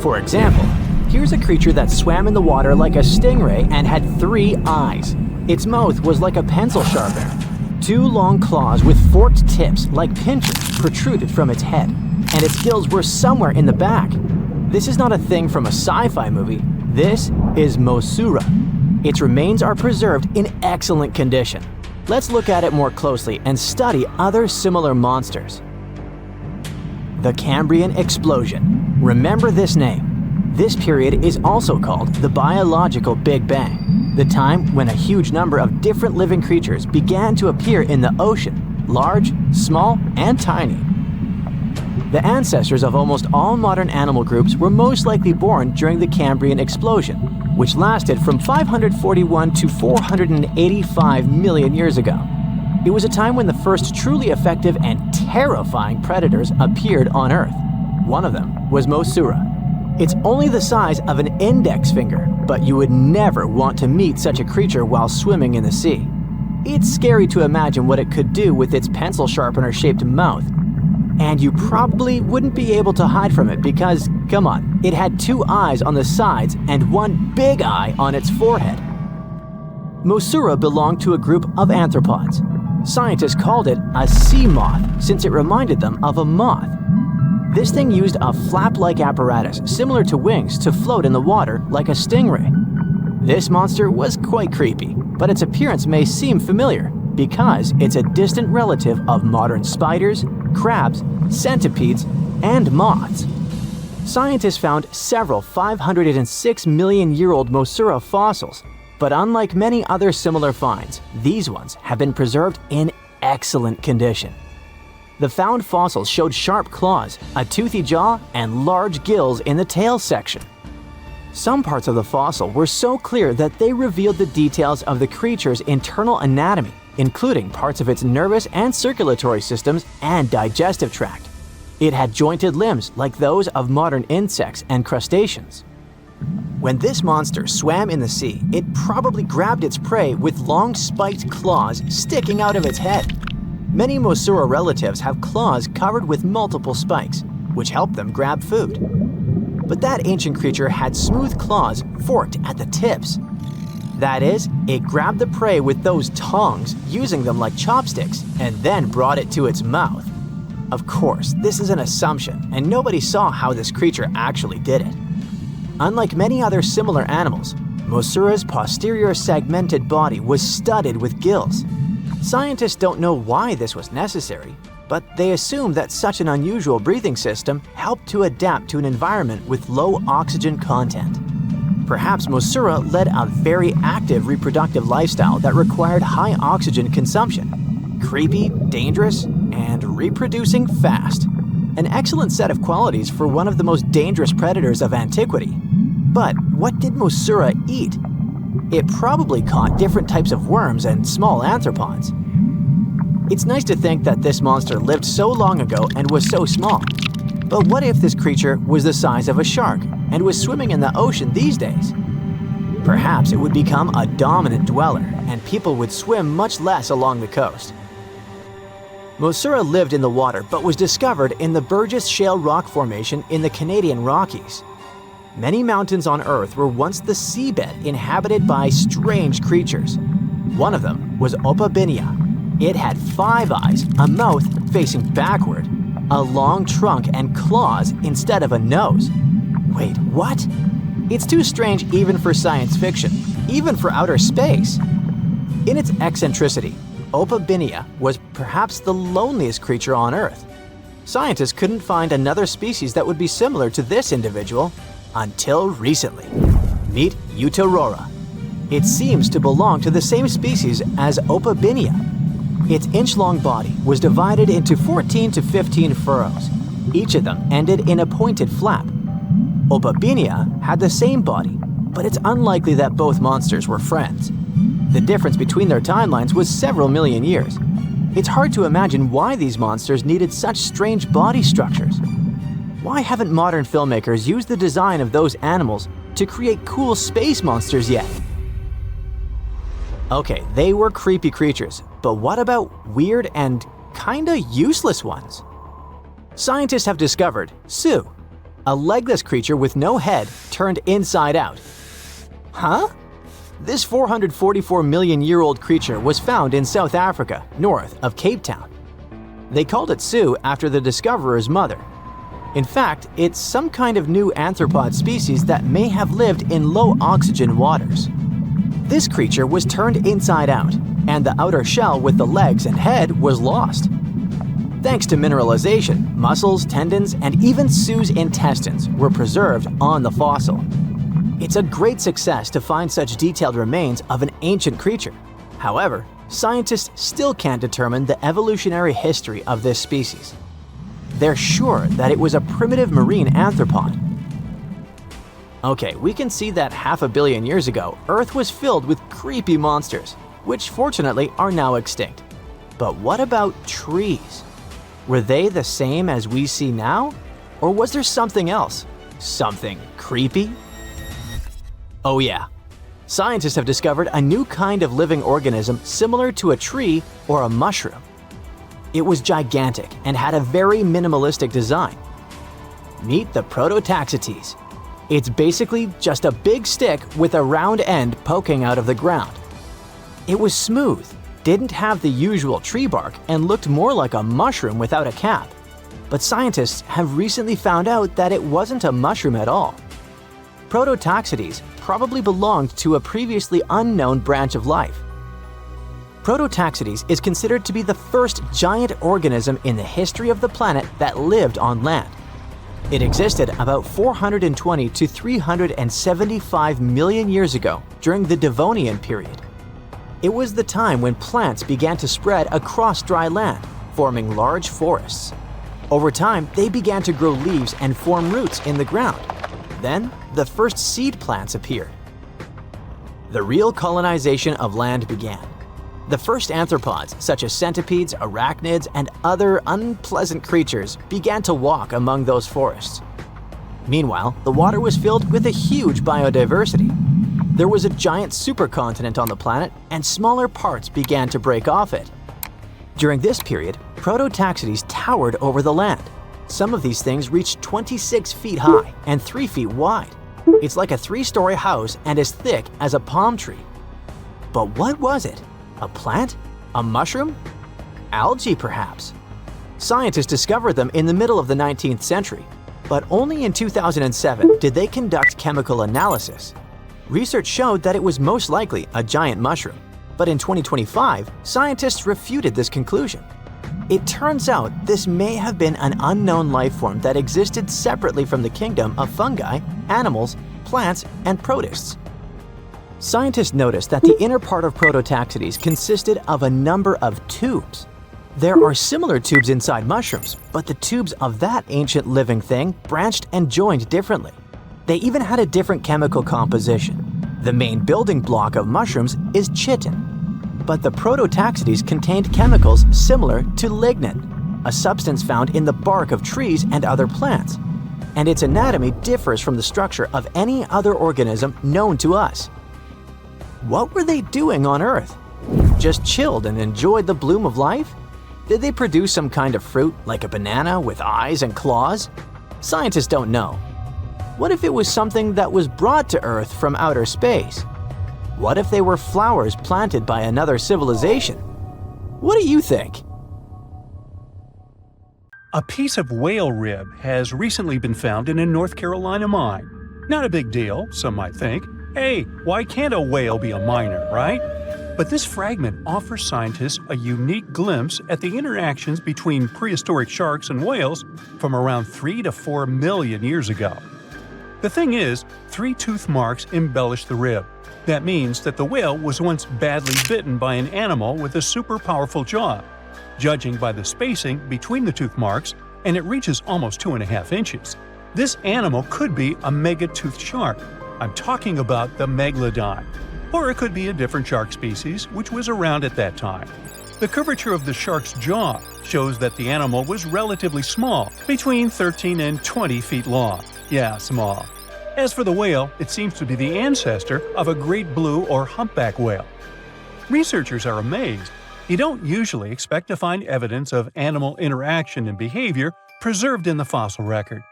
For example, here's a creature that swam in the water like a stingray and had 3 eyes. Its mouth was like a pencil sharpener. 2 long claws with forked tips like pincers protruded from its head, and its gills were somewhere in the back. This is not a thing from a sci-fi movie. This is Mosaura. Its remains are preserved in excellent condition. Let's look at it more closely and study other similar monsters. The Cambrian Explosion. Remember this name. This period is also called the biological Big Bang, the time when a huge number of different living creatures began to appear in the ocean, large, small, and tiny. The ancestors of almost all modern animal groups were most likely born during the Cambrian explosion, which lasted from 541 to 485 million years ago. It was a time when the first truly effective and terrifying predators appeared on Earth. One of them was Mosaura. It's only the size of an index finger, but you would never want to meet such a creature while swimming in the sea. It's scary to imagine what it could do with its pencil sharpener-shaped mouth. And you probably wouldn't be able to hide from it because, come on, it had 2 eyes on the sides and 1 big eye on its forehead. Mosaura belonged to a group of arthropods. Scientists called it a sea moth since it reminded them of a moth. This thing used a flap-like apparatus similar to wings to float in the water like a stingray. This monster was quite creepy, but its appearance may seem familiar because it's a distant relative of modern spiders, crabs, centipedes, and moths. Scientists found several 506 million-year-old Mosaura fossils, but unlike many other similar finds, these ones have been preserved in excellent condition. The found fossils showed sharp claws, a toothy jaw, and large gills in the tail section. Some parts of the fossil were so clear that they revealed the details of the creature's internal anatomy, including parts of its nervous and circulatory systems and digestive tract. It had jointed limbs like those of modern insects and crustaceans. When this monster swam in the sea, it probably grabbed its prey with long spiked claws sticking out of its head. Many Mosura relatives have claws covered with multiple spikes, which help them grab food. But that ancient creature had smooth claws forked at the tips. That is, it grabbed the prey with those tongs, using them like chopsticks, and then brought it to its mouth. Of course, this is an assumption, and nobody saw how this creature actually did it. Unlike many other similar animals, Mosura's posterior segmented body was studded with gills. Scientists don't know why this was necessary, but they assume that such an unusual breathing system helped to adapt to an environment with low oxygen content. Perhaps Mosura led a very active reproductive lifestyle that required high oxygen consumption. Creepy, dangerous, and reproducing fast. An excellent set of qualities for one of the most dangerous predators of antiquity. But what did Mosura eat? It probably caught different types of worms and small arthropods. It's nice to think that this monster lived so long ago and was so small. But what if this creature was the size of a shark and was swimming in the ocean these days? Perhaps it would become a dominant dweller, and people would swim much less along the coast. Mosura lived in the water but was discovered in the Burgess Shale rock formation in the Canadian Rockies. Many mountains on Earth were once the seabed inhabited by strange creatures. One of them was Opabinia. It had 5 eyes, a mouth facing backward, a long trunk and claws instead of a nose. Wait, what? It's too strange even for science fiction, even for outer space. In its eccentricity, Opabinia was perhaps the loneliest creature on Earth. Scientists couldn't find another species that would be similar to this individual until recently. Meet Utaurora. It seems to belong to the same species as Opabinia. Its inch-long body was divided into 14 to 15 furrows. Each of them ended in a pointed flap. Opabinia had the same body, but it's unlikely that both monsters were friends. The difference between their timelines was several million years. It's hard to imagine why these monsters needed such strange body structures. Why haven't modern filmmakers used the design of those animals to create cool space monsters yet? Okay, they were creepy creatures, but what about weird and kinda useless ones? Scientists have discovered Su, a legless creature with no head turned inside out. Huh? This 444 million year old creature was found in South Africa, north of Cape Town. They called it Su after the discoverer's mother. In fact, it's some kind of new arthropod species that may have lived in low oxygen waters. This creature was turned inside out, and the outer shell with the legs and head was lost. Thanks to mineralization, muscles, tendons, and even Su's intestines were preserved on the fossil. It's a great success to find such detailed remains of an ancient creature. However, scientists still can't determine the evolutionary history of this species. They're sure that it was a primitive marine arthropod. Okay, we can see that 500 million years ago, Earth was filled with creepy monsters, which fortunately are now extinct. But what about trees? Were they the same as we see now? Or was there something else? Something creepy? Oh yeah. Scientists have discovered a new kind of living organism similar to a tree or a mushroom. It was gigantic and had a very minimalistic design. Meet the Prototaxites. It's basically just a big stick with a round end poking out of the ground. It was smooth, didn't have the usual tree bark, and looked more like a mushroom without a cap. But scientists have recently found out that it wasn't a mushroom at all. Prototaxites probably belonged to a previously unknown branch of life. Prototaxites is considered to be the first giant organism in the history of the planet that lived on land. It existed about 420 to 375 million years ago during the Devonian period. It was the time when plants began to spread across dry land, forming large forests. Over time, they began to grow leaves and form roots in the ground. Then, the first seed plants appeared. The real colonization of land began. The first arthropods, such as centipedes, arachnids, and other unpleasant creatures, began to walk among those forests. Meanwhile, the water was filled with a huge biodiversity. There was a giant supercontinent on the planet, and smaller parts began to break off it. During this period, prototaxides towered over the land. Some of these things reached 26 feet high and 3 feet wide. It's like a 3-story house and as thick as a palm tree. But what was it? A plant? A mushroom? Algae, perhaps? Scientists discovered them in the middle of the 19th century, but only in 2007 did they conduct chemical analysis. Research showed that it was most likely a giant mushroom, but in 2025, scientists refuted this conclusion. It turns out this may have been an unknown life form that existed separately from the kingdom of fungi, animals, plants, and protists. Scientists noticed that the inner part of prototaxides consisted of a number of tubes. There are similar tubes inside mushrooms, but the tubes of that ancient living thing branched and joined differently. They even had a different chemical composition. The main building block of mushrooms is chitin, but the prototaxides contained chemicals similar to lignin, a substance found in the bark of trees and other plants, and its anatomy differs from the structure of any other organism known to us. What were they doing on Earth? Just chilled and enjoyed the bloom of life? Did they produce some kind of fruit, like a banana with eyes and claws? Scientists don't know. What if it was something that was brought to Earth from outer space? What if they were flowers planted by another civilization? What do you think? A piece of whale rib has recently been found in a North Carolina mine. Not a big deal, some might think. Hey, why can't a whale be a miner, right? But this fragment offers scientists a unique glimpse at the interactions between prehistoric sharks and whales from around 3 to 4 million years ago. The thing is, 3 tooth marks embellish the rib. That means that the whale was once badly bitten by an animal with a super powerful jaw. Judging by the spacing between the tooth marks, and it reaches almost 2.5 inches. This animal could be a mega-toothed shark. I'm talking about the megalodon. Or it could be a different shark species which was around at that time. The curvature of the shark's jaw shows that the animal was relatively small, between 13 and 20 feet long. Yeah, small. As for the whale, it seems to be the ancestor of a great blue or humpback whale. Researchers are amazed. You don't usually expect to find evidence of animal interaction and behavior preserved in the fossil record.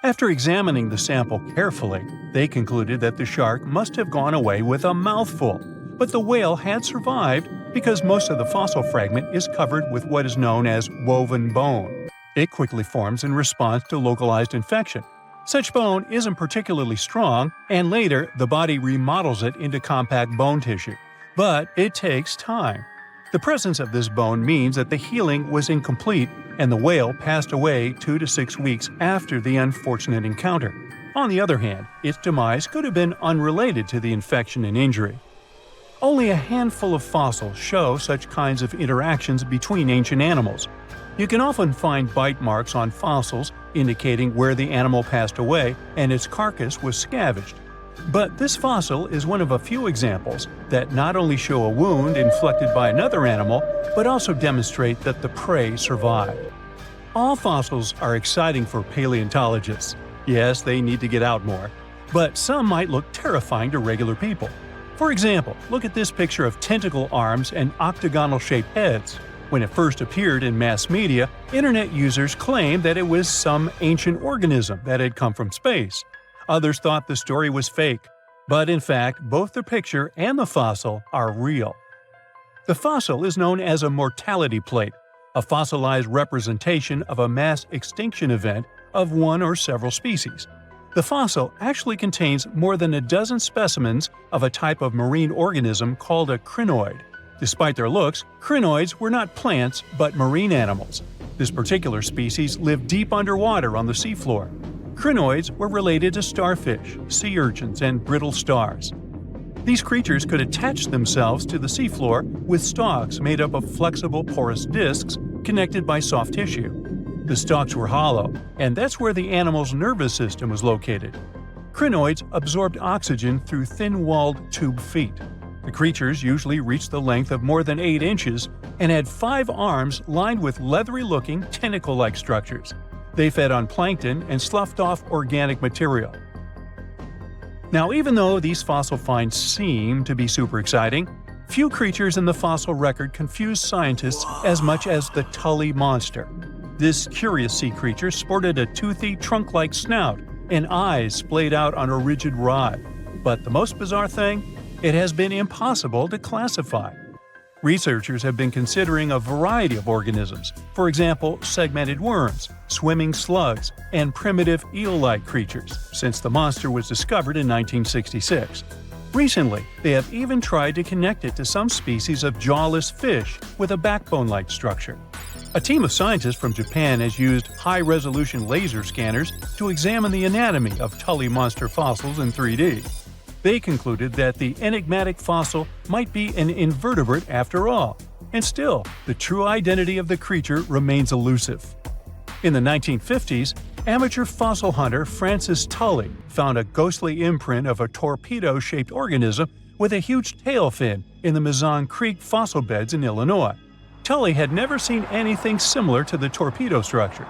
After examining the sample carefully, they concluded that the shark must have gone away with a mouthful, but the whale had survived because most of the fossil fragment is covered with what is known as woven bone. It quickly forms in response to localized infection. Such bone isn't particularly strong, and later the body remodels it into compact bone tissue. But it takes time. The presence of this bone means that the healing was incomplete and the whale passed away 2 to 6 weeks after the unfortunate encounter. On the other hand, its demise could have been unrelated to the infection and injury. Only a handful of fossils show such kinds of interactions between ancient animals. You can often find bite marks on fossils indicating where the animal passed away and its carcass was scavenged. But this fossil is one of a few examples that not only show a wound inflicted by another animal, but also demonstrate that the prey survived. All fossils are exciting for paleontologists. Yes, they need to get out more. But some might look terrifying to regular people. For example, look at this picture of tentacle arms and octagonal-shaped heads. When it first appeared in mass media, internet users claimed that it was some ancient organism that had come from space. Others thought the story was fake, but in fact, both the picture and the fossil are real. The fossil is known as a mortality plate, a fossilized representation of a mass extinction event of one or several species. The fossil actually contains more than a dozen specimens of a type of marine organism called a crinoid. Despite their looks, crinoids were not plants but marine animals. This particular species lived deep underwater on the seafloor. Crinoids were related to starfish, sea urchins, and brittle stars. These creatures could attach themselves to the seafloor with stalks made up of flexible porous discs connected by soft tissue. The stalks were hollow, and that's where the animal's nervous system was located. Crinoids absorbed oxygen through thin-walled tube feet. The creatures usually reached the length of more than 8 inches and had 5 arms lined with leathery-looking, tentacle-like structures. They fed on plankton and sloughed off organic material. Now, even though these fossil finds seem to be super exciting, few creatures in the fossil record confuse scientists as much as the Tully monster. This curious sea creature sported a toothy, trunk-like snout and eyes splayed out on a rigid rod. But the most bizarre thing? It has been impossible to classify. Researchers have been considering a variety of organisms, for example, segmented worms, swimming slugs, and primitive eel-like creatures, since the monster was discovered in 1966. Recently, they have even tried to connect it to some species of jawless fish with a backbone-like structure. A team of scientists from Japan has used high-resolution laser scanners to examine the anatomy of Tully monster fossils in 3D. They concluded that the enigmatic fossil might be an invertebrate after all, and still, the true identity of the creature remains elusive. In the 1950s, amateur fossil hunter Francis Tully found a ghostly imprint of a torpedo-shaped organism with a huge tail fin in the Mizon Creek fossil beds in Illinois. Tully had never seen anything similar to the torpedo structure.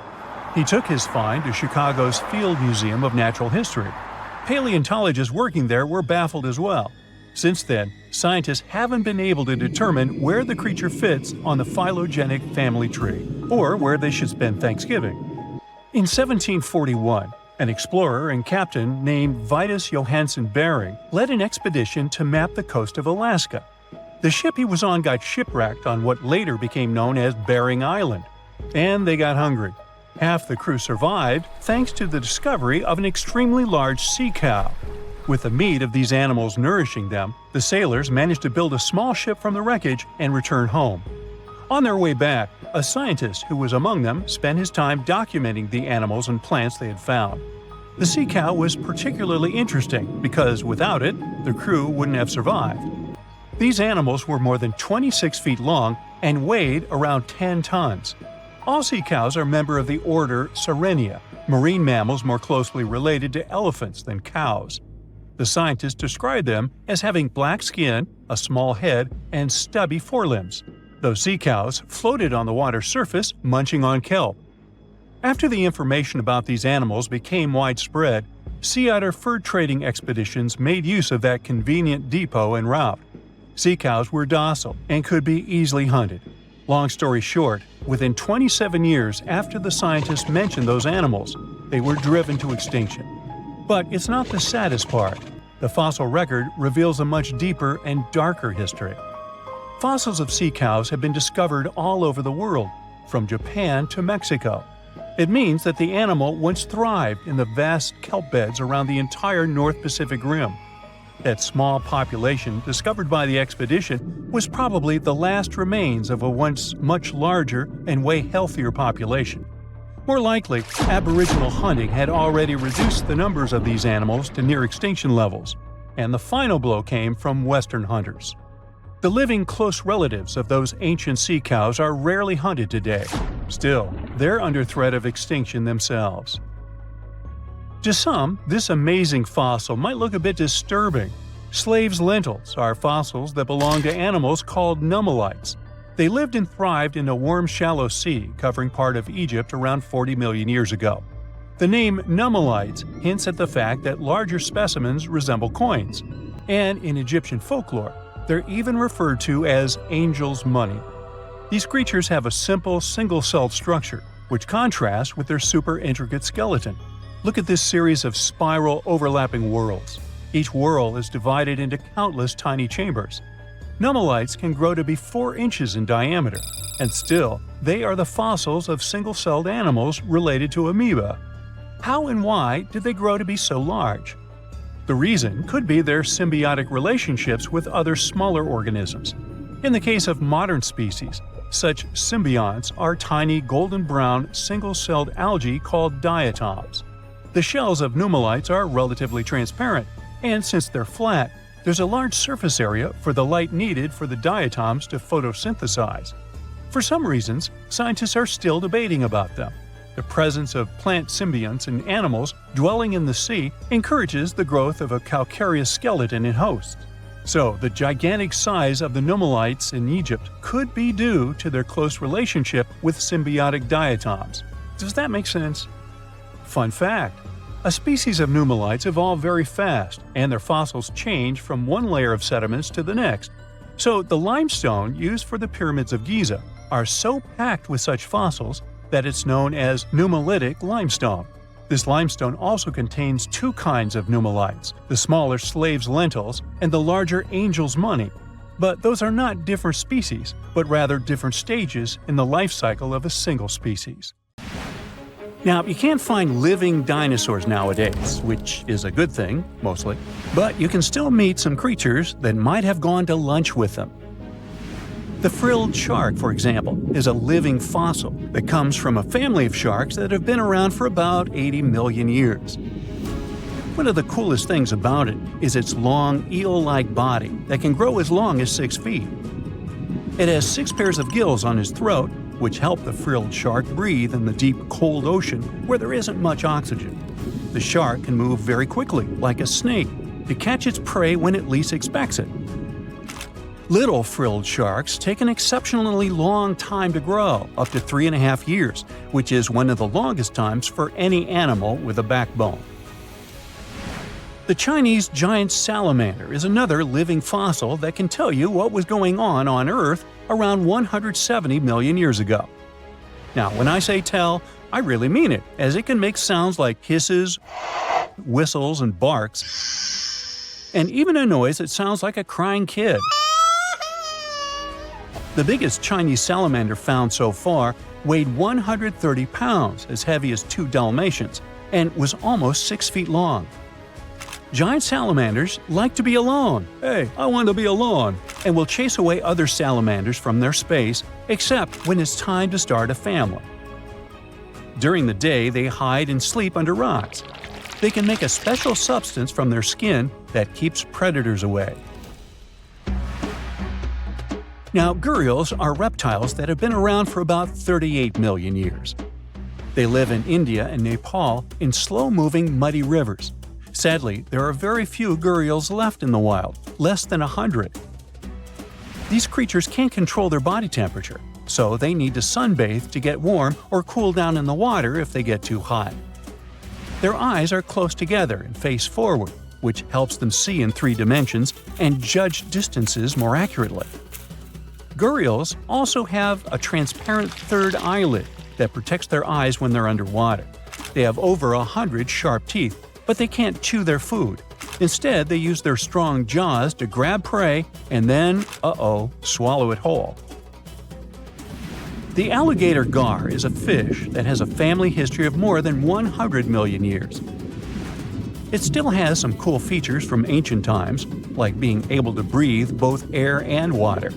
He took his find to Chicago's Field Museum of Natural History. Paleontologists working there were baffled as well. Since then, scientists haven't been able to determine where the creature fits on the phylogenetic family tree, or where they should spend Thanksgiving. In 1741, an explorer and captain named Vitus Johansen Bering led an expedition to map the coast of Alaska. The ship he was on got shipwrecked on what later became known as Bering Island, and they got hungry. Half the crew survived thanks to the discovery of an extremely large sea cow. With the meat of these animals nourishing them, the sailors managed to build a small ship from the wreckage and return home. On their way back, a scientist who was among them spent his time documenting the animals and plants they had found. The sea cow was particularly interesting because without it, the crew wouldn't have survived. These animals were more than 26 feet long and weighed around 10 tons. All sea cows are members of the order Sirenia, marine mammals more closely related to elephants than cows. The scientists described them as having black skin, a small head, and stubby forelimbs. Those sea cows floated on the water's surface, munching on kelp. After the information about these animals became widespread, sea otter fur trading expeditions made use of that convenient depot en route. Sea cows were docile and could be easily hunted. Long story short, within 27 years after the scientists mentioned those animals, they were driven to extinction. But it's not the saddest part. The fossil record reveals a much deeper and darker history. Fossils of sea cows have been discovered all over the world, from Japan to Mexico. It means that the animal once thrived in the vast kelp beds around the entire North Pacific Rim. That small population discovered by the expedition was probably the last remains of a once much larger and way healthier population. More likely, Aboriginal hunting had already reduced the numbers of these animals to near extinction levels, and the final blow came from Western hunters. The living close relatives of those ancient sea cows are rarely hunted today. Still, they're under threat of extinction themselves. To some, this amazing fossil might look a bit disturbing. Slaves' lentils are fossils that belong to animals called nummelites. They lived and thrived in a warm, shallow sea covering part of Egypt around 40 million years ago. The name nummelites hints at the fact that larger specimens resemble coins, and in Egyptian folklore, they're even referred to as angel's money. These creatures have a simple, single-celled structure, which contrasts with their super intricate skeleton. Look at this series of spiral overlapping whorls. Each whorl is divided into countless tiny chambers. Nummelites can grow to be 4 inches in diameter, and still, they are the fossils of single-celled animals related to amoeba. How and why did they grow to be so large? The reason could be their symbiotic relationships with other smaller organisms. In the case of modern species, such symbionts are tiny golden-brown single-celled algae called diatoms. The shells of nummelites are relatively transparent, and since they're flat, there's a large surface area for the light needed for the diatoms to photosynthesize. For some reasons, scientists are still debating about them. The presence of plant symbionts and animals dwelling in the sea encourages the growth of a calcareous skeleton in hosts. So, the gigantic size of the nummulites in Egypt could be due to their close relationship with symbiotic diatoms. Does that make sense? Fun fact: a species of nummulites evolve very fast, and their fossils change from one layer of sediments to the next. So, the limestone used for the pyramids of Giza are so packed with such fossils that it's known as nummulitic limestone. This limestone also contains two kinds of nummulites, the smaller slave's lentils and the larger angel's money. But those are not different species, but rather different stages in the life cycle of a single species. Now, you can't find living dinosaurs nowadays, which is a good thing, mostly, but you can still meet some creatures that might have gone to lunch with them. The frilled shark, for example, is a living fossil that comes from a family of sharks that have been around for about 80 million years. One of the coolest things about it is its long, eel-like body that can grow as long as 6 feet. It has 6 pairs of gills on its throat, which help the frilled shark breathe in the deep, cold ocean where there isn't much oxygen. The shark can move very quickly, like a snake, to catch its prey when it least expects it. Little frilled sharks take an exceptionally long time to grow, up to 3.5 years, which is one of the longest times for any animal with a backbone. The Chinese giant salamander is another living fossil that can tell you what was going on Earth around 170 million years ago. Now, when I say tell, I really mean it, as it can make sounds like hisses, whistles, and barks, and even a noise that sounds like a crying kid. The biggest Chinese salamander found so far weighed 130 pounds, as heavy as 2 Dalmatians, and was almost 6 feet long. Giant salamanders like to be alone. Hey, I want to be alone. And will chase away other salamanders from their space, except when it's time to start a family. During the day, they hide and sleep under rocks. They can make a special substance from their skin that keeps predators away. Now, gharials are reptiles that have been around for about 38 million years. They live in India and Nepal in slow-moving, muddy rivers. Sadly, there are very few gharials left in the wild, less than 100. These creatures can't control their body temperature, so they need to sunbathe to get warm or cool down in the water if they get too hot. Their eyes are close together and face forward, which helps them see in 3 dimensions and judge distances more accurately. Gharials also have a transparent third eyelid that protects their eyes when they're underwater. They have over 100 sharp teeth, but they can't chew their food. Instead, they use their strong jaws to grab prey and then, swallow it whole. The alligator gar is a fish that has a family history of more than 100 million years. It still has some cool features from ancient times, like being able to breathe both air and water.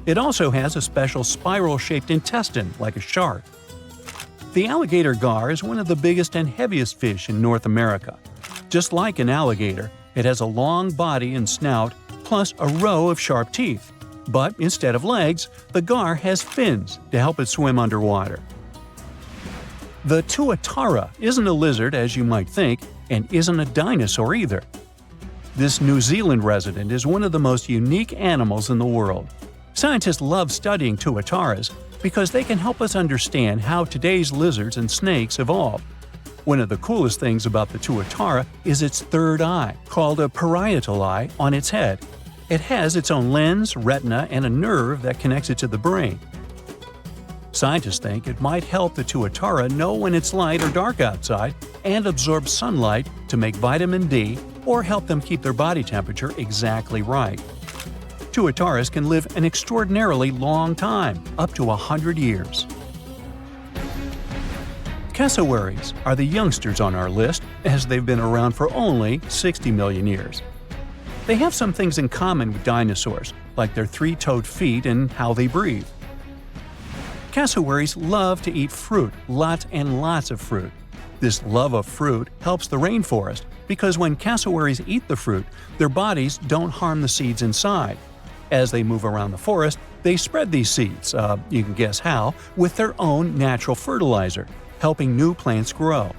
It also has a special spiral-shaped intestine, like a shark. The alligator gar is one of the biggest and heaviest fish in North America. Just like an alligator, it has a long body and snout, plus a row of sharp teeth. But instead of legs, the gar has fins to help it swim underwater. The tuatara isn't a lizard as you might think, and isn't a dinosaur either. This New Zealand resident is one of the most unique animals in the world. Scientists love studying tuataras because they can help us understand how today's lizards and snakes evolved. One of the coolest things about the tuatara is its third eye, called a parietal eye, on its head. It has its own lens, retina, and a nerve that connects it to the brain. Scientists think it might help the tuatara know when it's light or dark outside and absorb sunlight to make vitamin D or help them keep their body temperature exactly right. Tuataras can live an extraordinarily long time, up to 100 years. Cassowaries are the youngsters on our list, as they've been around for only 60 million years. They have some things in common with dinosaurs, like their 3-toed feet and how they breathe. Cassowaries love to eat fruit, lots and lots of fruit. This love of fruit helps the rainforest because when cassowaries eat the fruit, their bodies don't harm the seeds inside. As they move around the forest, they spread these seeds, you can guess how, with their own natural fertilizer, helping new plants grow.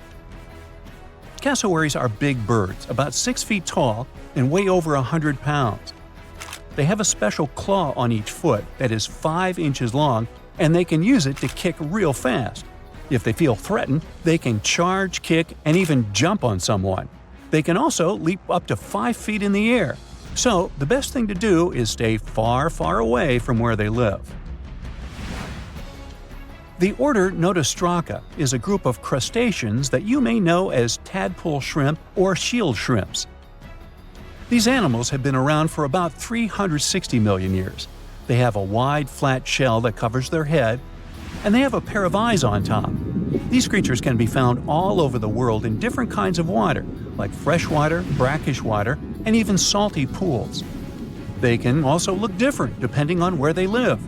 Cassowaries are big birds, about 6 feet tall and weigh over 100 pounds. They have a special claw on each foot that is 5 inches long, and they can use it to kick real fast. If they feel threatened, they can charge, kick, and even jump on someone. They can also leap up to 5 feet in the air. So, the best thing to do is stay far, far away from where they live. The order Notostraca is a group of crustaceans that you may know as tadpole shrimp or shield shrimps. These animals have been around for about 360 million years. They have a wide, flat shell that covers their head, and they have a pair of eyes on top. These creatures can be found all over the world in different kinds of water, like freshwater, brackish water, and even salty pools. They can also look different depending on where they live.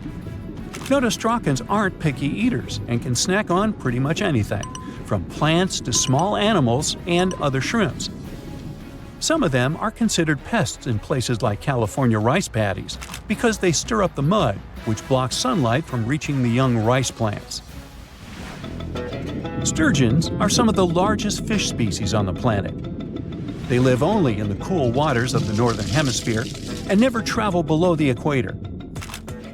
Notostracans aren't picky eaters and can snack on pretty much anything, from plants to small animals and other shrimps. Some of them are considered pests in places like California rice paddies because they stir up the mud, which blocks sunlight from reaching the young rice plants. Sturgeons are some of the largest fish species on the planet. They live only in the cool waters of the northern hemisphere and never travel below the equator.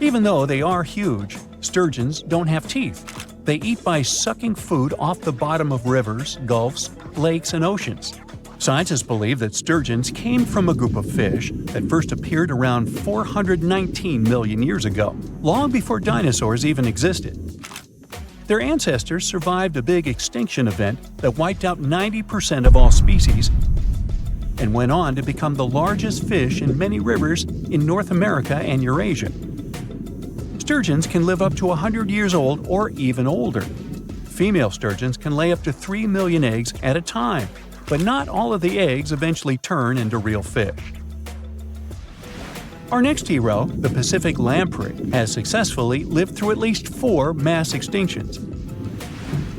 Even though they are huge, sturgeons don't have teeth. They eat by sucking food off the bottom of rivers, gulfs, lakes, and oceans. Scientists believe that sturgeons came from a group of fish that first appeared around 419 million years ago, long before dinosaurs even existed. Their ancestors survived a big extinction event that wiped out 90% of all species and went on to become the largest fish in many rivers in North America and Eurasia. Sturgeons can live up to 100 years old or even older. Female sturgeons can lay up to 3 million eggs at a time, but not all of the eggs eventually turn into real fish. Our next hero, the Pacific lamprey, has successfully lived through at least 4 mass extinctions.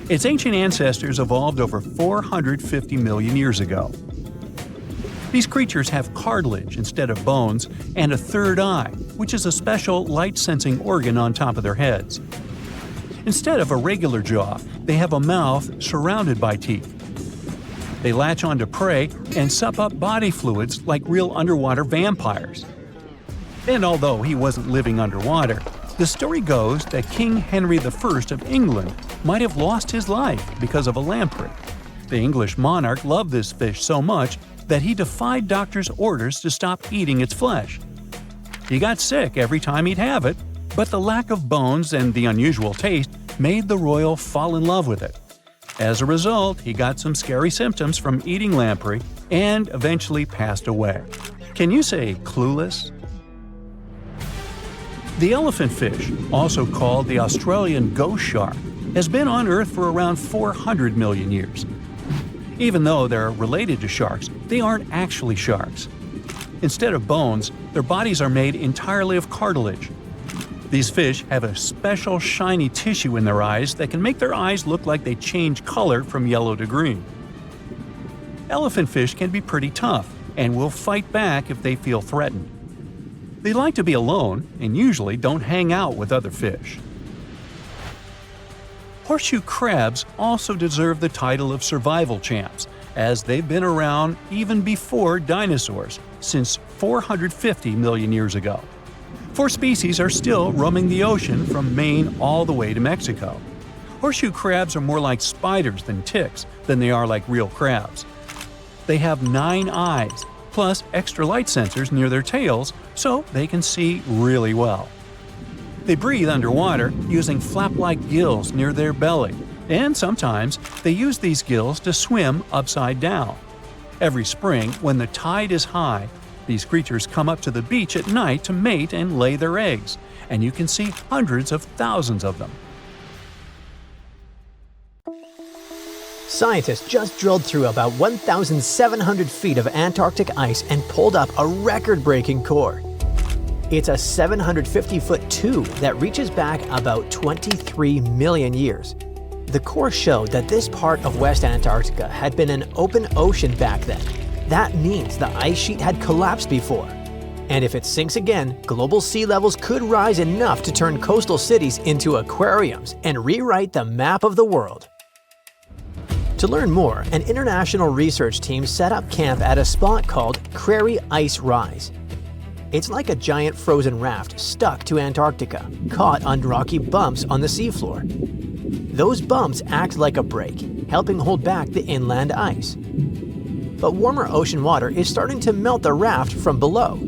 Its ancient ancestors evolved over 450 million years ago. These creatures have cartilage instead of bones and a third eye, which is a special light-sensing organ on top of their heads. Instead of a regular jaw, they have a mouth surrounded by teeth. They latch onto prey and sup up body fluids like real underwater vampires. And although he wasn't living underwater, the story goes that King Henry I of England might have lost his life because of a lamprey. The English monarch loved this fish so much that he defied doctors' orders to stop eating its flesh. He got sick every time he'd have it, but the lack of bones and the unusual taste made the royal fall in love with it. As a result, he got some scary symptoms from eating lamprey and eventually passed away. Can you say clueless? The elephant fish, also called the Australian ghost shark, has been on Earth for around 400 million years. Even though they're related to sharks, they aren't actually sharks. Instead of bones, their bodies are made entirely of cartilage. These fish have a special shiny tissue in their eyes that can make their eyes look like they change color from yellow to green. Elephant fish can be pretty tough and will fight back if they feel threatened. They like to be alone and usually don't hang out with other fish. Horseshoe crabs also deserve the title of survival champs, as they've been around even before dinosaurs, since 450 million years ago. 4 species are still roaming the ocean from Maine all the way to Mexico. Horseshoe crabs are more like spiders than ticks than they are like real crabs. They have 9 eyes, plus extra light sensors near their tails, so they can see really well. They breathe underwater using flap-like gills near their belly, and sometimes they use these gills to swim upside down. Every spring, when the tide is high, these creatures come up to the beach at night to mate and lay their eggs, and you can see hundreds of thousands of them. Scientists just drilled through about 1,700 feet of Antarctic ice and pulled up a record-breaking core. It's a 750-foot tube that reaches back about 23 million years. The core showed that this part of West Antarctica had been an open ocean back then. That means the ice sheet had collapsed before. And if it sinks again, global sea levels could rise enough to turn coastal cities into aquariums and rewrite the map of the world. To learn more, an international research team set up camp at a spot called Prairie Ice Rise. It's like a giant frozen raft stuck to Antarctica, caught on rocky bumps on the seafloor. Those bumps act like a brake, helping hold back the inland ice. But warmer ocean water is starting to melt the raft from below.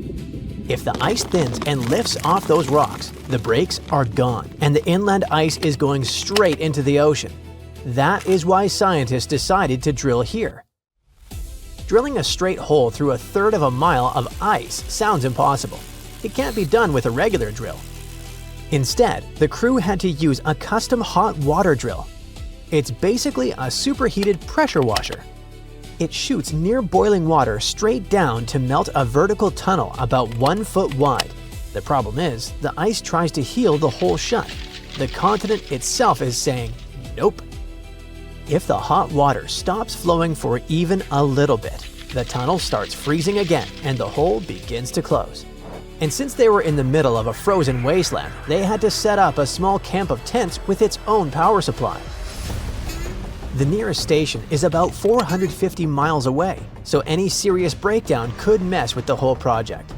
If the ice thins and lifts off those rocks, the brakes are gone, and the inland ice is going straight into the ocean. That is why scientists decided to drill here. Drilling a straight hole through a third of a mile of ice sounds impossible. It can't be done with a regular drill. Instead, the crew had to use a custom hot water drill. It's basically a superheated pressure washer. It shoots near boiling water straight down to melt a vertical tunnel about 1 foot wide. The problem is, the ice tries to heal the hole shut. The continent itself is saying, nope. If the hot water stops flowing for even a little bit, the tunnel starts freezing again and the hole begins to close. And since they were in the middle of a frozen wasteland, they had to set up a small camp of tents with its own power supply. The nearest station is about 450 miles away, so any serious breakdown could mess with the whole project.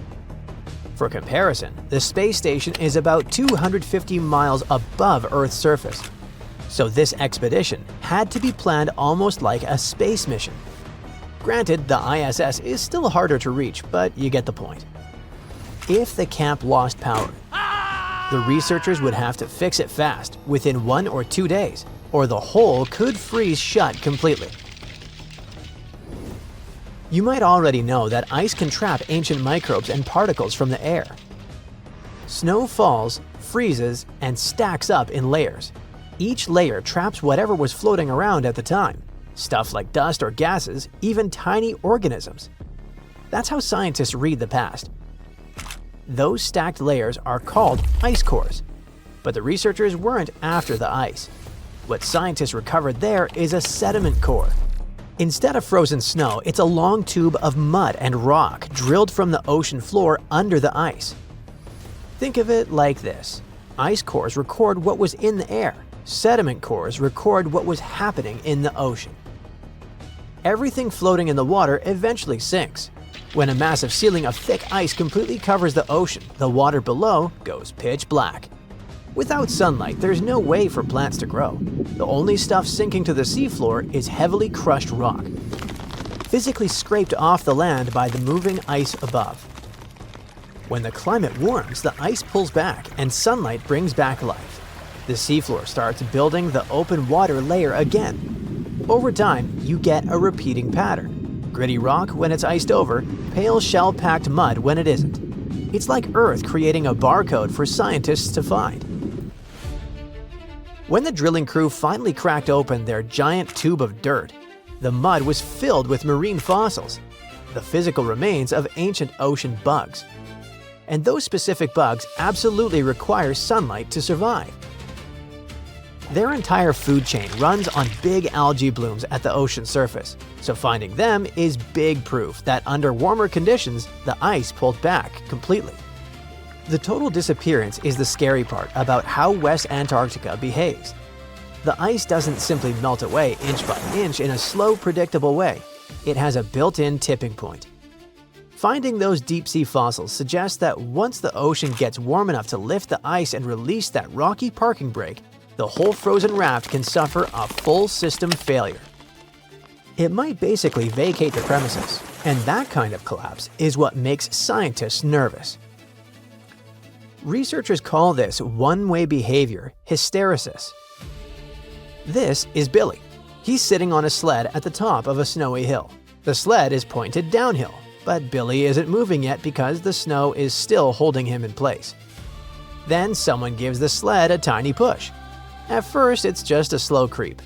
For comparison, the space station is about 250 miles above Earth's surface. So this expedition had to be planned almost like a space mission. Granted, the ISS is still harder to reach, but you get the point. If the camp lost power, the researchers would have to fix it fast, within 1 or 2 days, or the hole could freeze shut completely. You might already know that ice can trap ancient microbes and particles from the air. Snow falls, freezes, and stacks up in layers. Each layer traps whatever was floating around at the time, stuff like dust or gases, even tiny organisms. That's how scientists read the past. Those stacked layers are called ice cores, but the researchers weren't after the ice. What scientists recovered there is a sediment core. Instead of frozen snow, it's a long tube of mud and rock drilled from the ocean floor under the ice. Think of it like this. Ice cores record what was in the air. Sediment cores record what was happening in the ocean. Everything floating in the water eventually sinks. When a massive ceiling of thick ice completely covers the ocean, the water below goes pitch black. Without sunlight, there's no way for plants to grow. The only stuff sinking to the seafloor is heavily crushed rock, physically scraped off the land by the moving ice above. When the climate warms, the ice pulls back and sunlight brings back life. The seafloor starts building the open water layer again. Over time, you get a repeating pattern. Gritty rock when it's iced over, pale shell-packed mud when it isn't. It's like Earth creating a barcode for scientists to find. When the drilling crew finally cracked open their giant tube of dirt, the mud was filled with marine fossils, the physical remains of ancient ocean bugs. And those specific bugs absolutely require sunlight to survive. Their entire food chain runs on big algae blooms at the ocean surface, so finding them is big proof that under warmer conditions, the ice pulled back completely. The total disappearance is the scary part about how West Antarctica behaves. The ice doesn't simply melt away inch by inch in a slow, predictable way. It has a built-in tipping point. Finding those deep-sea fossils suggests that once the ocean gets warm enough to lift the ice and release that rocky parking brake, the whole frozen raft can suffer a full system failure. It might basically vacate the premises, and that kind of collapse is what makes scientists nervous. Researchers call this one-way behavior hysteresis. This is Billy. He's sitting on a sled at the top of a snowy hill. The sled is pointed downhill, but Billy isn't moving yet because the snow is still holding him in place. Then someone gives the sled a tiny push. At first, it's just a slow creep.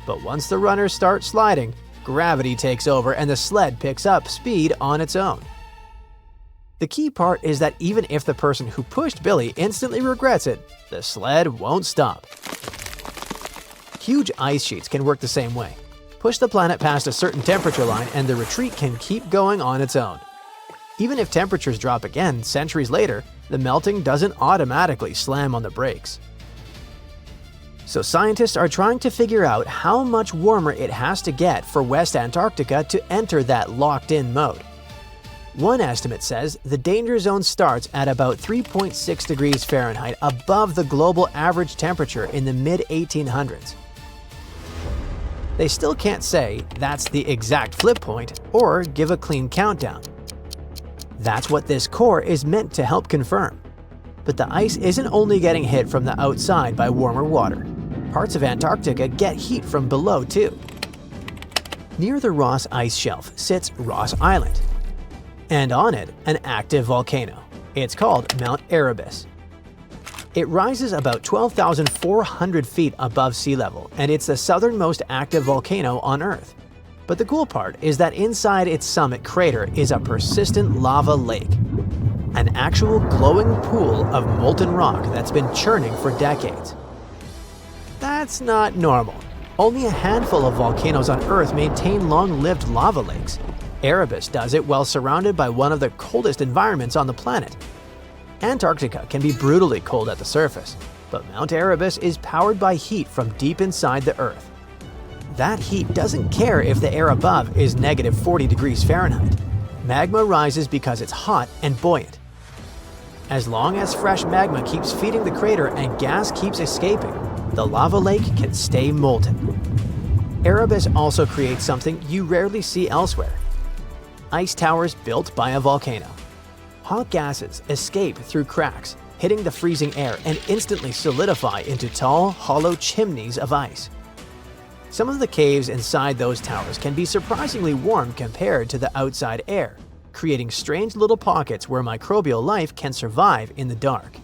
But once the runners start sliding, gravity takes over and the sled picks up speed on its own. The key part is that even if the person who pushed Billy instantly regrets it, the sled won't stop. Huge ice sheets can work the same way. Push the planet past a certain temperature line and the retreat can keep going on its own. Even if temperatures drop again centuries later, the melting doesn't automatically slam on the brakes. So scientists are trying to figure out how much warmer it has to get for West Antarctica to enter that locked-in mode. One estimate says the danger zone starts at about 3.6 degrees Fahrenheit above the global average temperature in the mid-1800s. They still can't say that's the exact flip point or give a clean countdown. That's what this core is meant to help confirm. But the ice isn't only getting hit from the outside by warmer water. Parts of Antarctica get heat from below too. Near the Ross Ice Shelf sits Ross Island, and on it, an active volcano. It's called Mount Erebus. It rises about 12,400 feet above sea level, and it's the southernmost active volcano on Earth. But the cool part is that inside its summit crater is a persistent lava lake, an actual glowing pool of molten rock that's been churning for decades. That's not normal. Only a handful of volcanoes on Earth maintain long-lived lava lakes. Erebus does it while surrounded by one of the coldest environments on the planet. Antarctica can be brutally cold at the surface, but Mount Erebus is powered by heat from deep inside the Earth. That heat doesn't care if the air above is negative 40 degrees Fahrenheit. Magma rises because it's hot and buoyant. As long as fresh magma keeps feeding the crater and gas keeps escaping, the lava lake can stay molten. Erebus also creates something you rarely see elsewhere: ice towers built by a volcano. Hot gases escape through cracks, hitting the freezing air and instantly solidify into tall, hollow chimneys of ice. Some of the caves inside those towers can be surprisingly warm compared to the outside air, creating strange little pockets where microbial life can survive in the dark.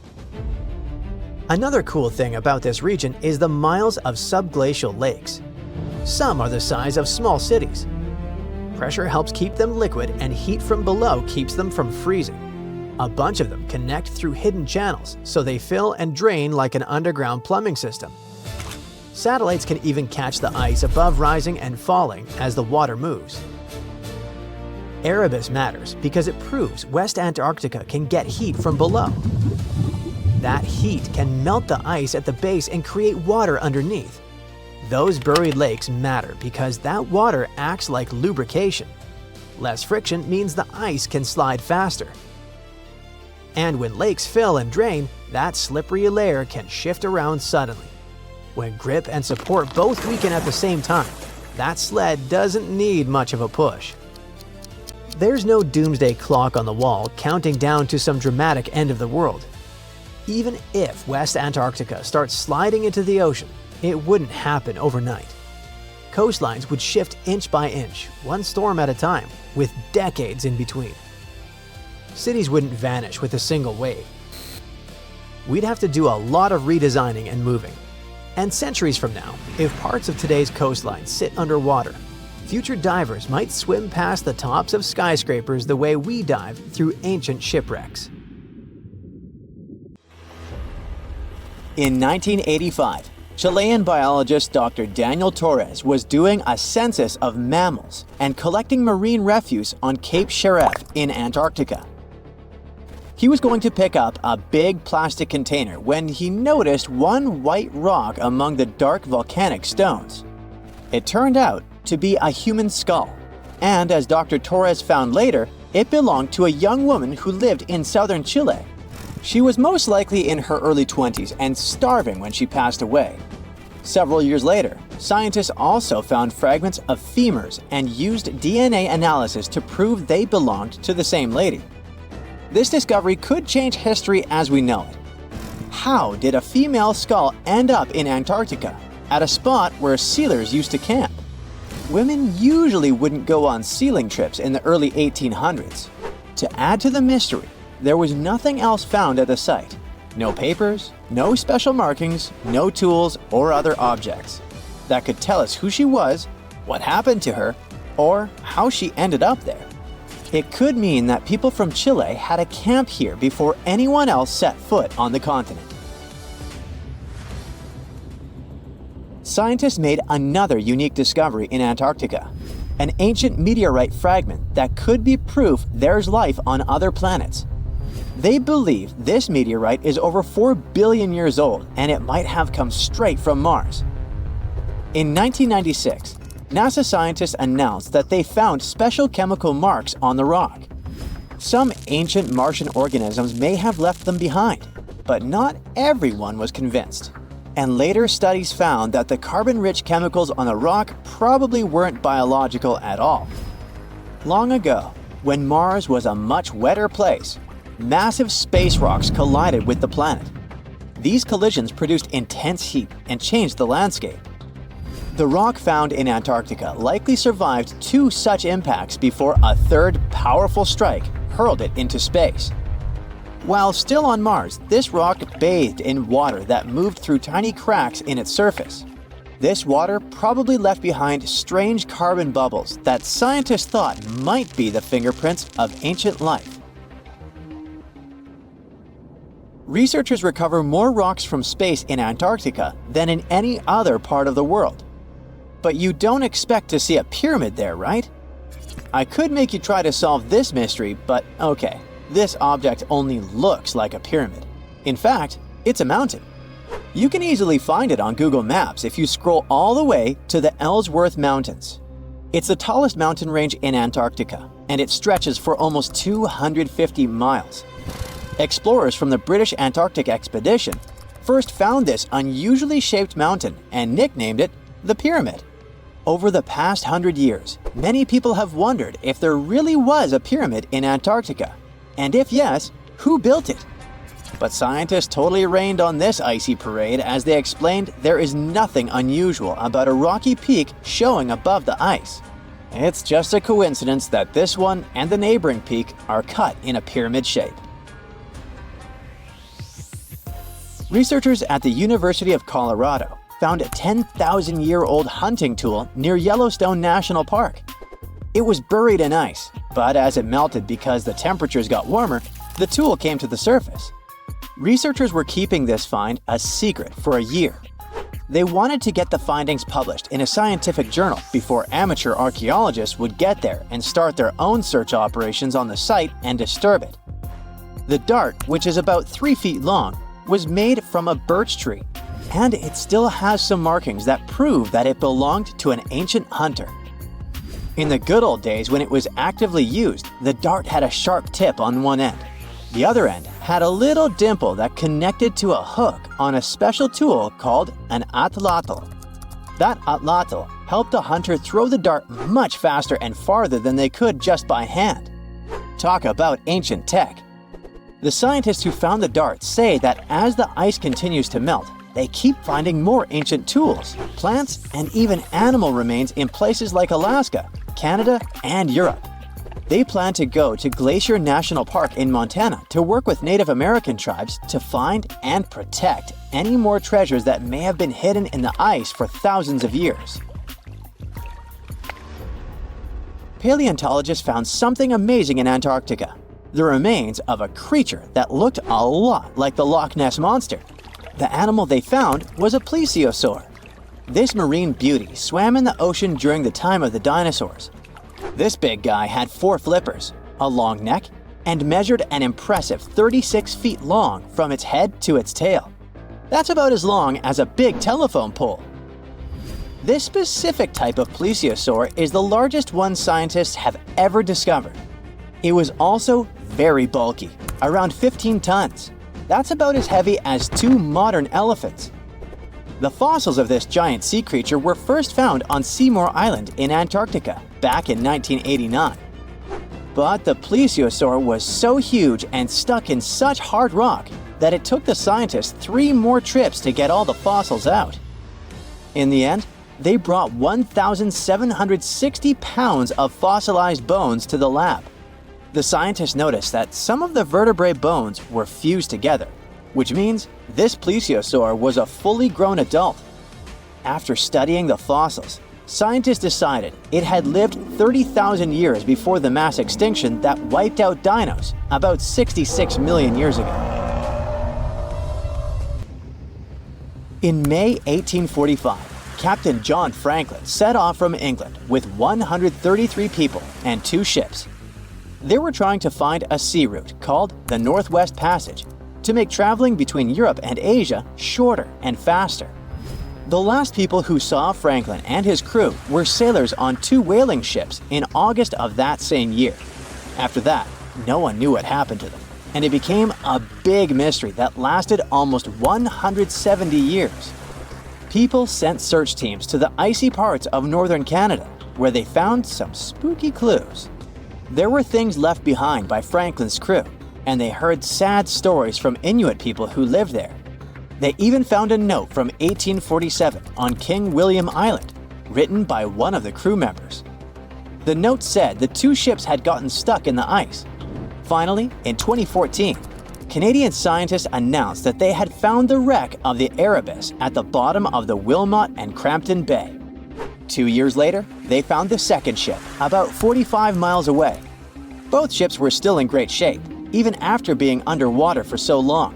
Another cool thing about this region is the miles of subglacial lakes. Some are the size of small cities. Pressure helps keep them liquid, and heat from below keeps them from freezing. A bunch of them connect through hidden channels, so they fill and drain like an underground plumbing system. Satellites can even catch the ice above rising and falling as the water moves. Erebus matters because it proves West Antarctica can get heat from below. That heat can melt the ice at the base and create water underneath. Those buried lakes matter because that water acts like lubrication. Less friction means the ice can slide faster. And when lakes fill and drain, that slippery layer can shift around suddenly. When grip and support both weaken at the same time, that sled doesn't need much of a push. There's no doomsday clock on the wall counting down to some dramatic end of the world. Even if West Antarctica starts sliding into the ocean, it wouldn't happen overnight. Coastlines would shift inch by inch, one storm at a time, with decades in between. Cities wouldn't vanish with a single wave. We'd have to do a lot of redesigning and moving. And centuries from now, if parts of today's coastline sit underwater, future divers might swim past the tops of skyscrapers the way we dive through ancient shipwrecks. In 1985, Chilean biologist Dr. Daniel Torres was doing a census of mammals and collecting marine refuse on Cape Sheref in Antarctica. He was going to pick up a big plastic container when he noticed one white rock among the dark volcanic stones. It turned out to be a human skull, and as Dr. Torres found later, it belonged to a young woman who lived in southern Chile. She was most likely in her early 20s and starving when she passed away. Several years later, scientists also found fragments of femurs and used DNA analysis to prove they belonged to the same lady. This discovery could change history as we know it. How did a female skull end up in Antarctica, at a spot where sealers used to camp? Women usually wouldn't go on sealing trips in the early 1800s. To add to the mystery, there was nothing else found at the site. No papers, no special markings, no tools or other objects that could tell us who she was, what happened to her, or how she ended up there. It could mean that people from Chile had a camp here before anyone else set foot on the continent. Scientists made another unique discovery in Antarctica, an ancient meteorite fragment that could be proof there's life on other planets. They believe this meteorite is over 4 billion years old and it might have come straight from Mars. In 1996, NASA scientists announced that they found special chemical marks on the rock. Some ancient Martian organisms may have left them behind, but not everyone was convinced. And later studies found that the carbon-rich chemicals on the rock probably weren't biological at all. Long ago, when Mars was a much wetter place, massive space rocks collided with the planet. These collisions produced intense heat and changed the landscape. The rock found in Antarctica likely survived 2 such impacts before a third powerful strike hurled it into space. While still on Mars, this rock bathed in water that moved through tiny cracks in its surface. This water probably left behind strange carbon bubbles that scientists thought might be the fingerprints of ancient life. Researchers recover more rocks from space in Antarctica than in any other part of the world. But you don't expect to see a pyramid there, right? I could make you try to solve this mystery, but okay, this object only looks like a pyramid. In fact, it's a mountain. You can easily find it on Google Maps if you scroll all the way to the Ellsworth Mountains. It's the tallest mountain range in Antarctica, and it stretches for almost 250 miles. Explorers from the British Antarctic Expedition first found this unusually shaped mountain and nicknamed it the Pyramid. Over the past 100 years, many people have wondered if there really was a pyramid in Antarctica, and if yes, who built it? But scientists totally rained on this icy parade as they explained there is nothing unusual about a rocky peak showing above the ice. It's just a coincidence that this one and the neighboring peak are cut in a pyramid shape. Researchers at the University of Colorado found a 10,000-year-old hunting tool near Yellowstone National Park. It was buried in ice, but as it melted because the temperatures got warmer, the tool came to the surface. Researchers were keeping this find a secret for a year. They wanted to get the findings published in a scientific journal before amateur archaeologists would get there and start their own search operations on the site and disturb it. The dart, which is about 3 feet long, was made from a birch tree, and it still has some markings that prove that it belonged to an ancient hunter. In the good old days when it was actively used, the dart had a sharp tip on one end. The other end had a little dimple that connected to a hook on a special tool called an atlatl. That atlatl helped a hunter throw the dart much faster and farther than they could just by hand. Talk about ancient tech. The scientists who found the dart say that as the ice continues to melt, they keep finding more ancient tools, plants, and even animal remains in places like Alaska, Canada, and Europe. They plan to go to Glacial National Park in Montana to work with Native American tribes to find and protect any more treasures that may have been hidden in the ice for thousands of years. Paleontologists found something amazing in Antarctica: the remains of a creature that looked a lot like the Loch Ness Monster. The animal they found was a plesiosaur. This marine beauty swam in the ocean during the time of the dinosaurs. This big guy had 4 flippers, a long neck, and measured an impressive 36 feet long from its head to its tail. That's about as long as a big telephone pole. This specific type of plesiosaur is the largest one scientists have ever discovered. It was also very bulky, around 15 tons. That's about as heavy as 2 modern elephants. The fossils of this giant sea creature were first found on Seymour Island in Antarctica back in 1989. But the plesiosaur was so huge and stuck in such hard rock that it took the scientists 3 more trips to get all the fossils out. In the end, they brought 1,760 pounds of fossilized bones to the lab. The scientists noticed that some of the vertebrae bones were fused together, which means this plesiosaur was a fully grown adult. After studying the fossils, scientists decided it had lived 30,000 years before the mass extinction that wiped out dinos about 66 million years ago. In May 1845, Captain John Franklin set off from England with 133 people and 2 ships. They were trying to find a sea route called the Northwest Passage to make traveling between Europe and Asia shorter and faster. The last people who saw Franklin and his crew were sailors on 2 whaling ships in August of that same year. After that, no one knew what happened to them, and it became a big mystery that lasted almost 170 years. People sent search teams to the icy parts of northern Canada, where they found some spooky clues. There were things left behind by Franklin's crew, and they heard sad stories from Inuit people who lived there. They even found a note from 1847 on King William Island, written by one of the crew members. The note said the 2 ships had gotten stuck in the ice. Finally, in 2014, Canadian scientists announced that they had found the wreck of the Erebus at the bottom of the Wilmot and Crampton Bay. 2 years later, they found the second ship, about 45 miles away. Both ships were still in great shape, even after being underwater for so long.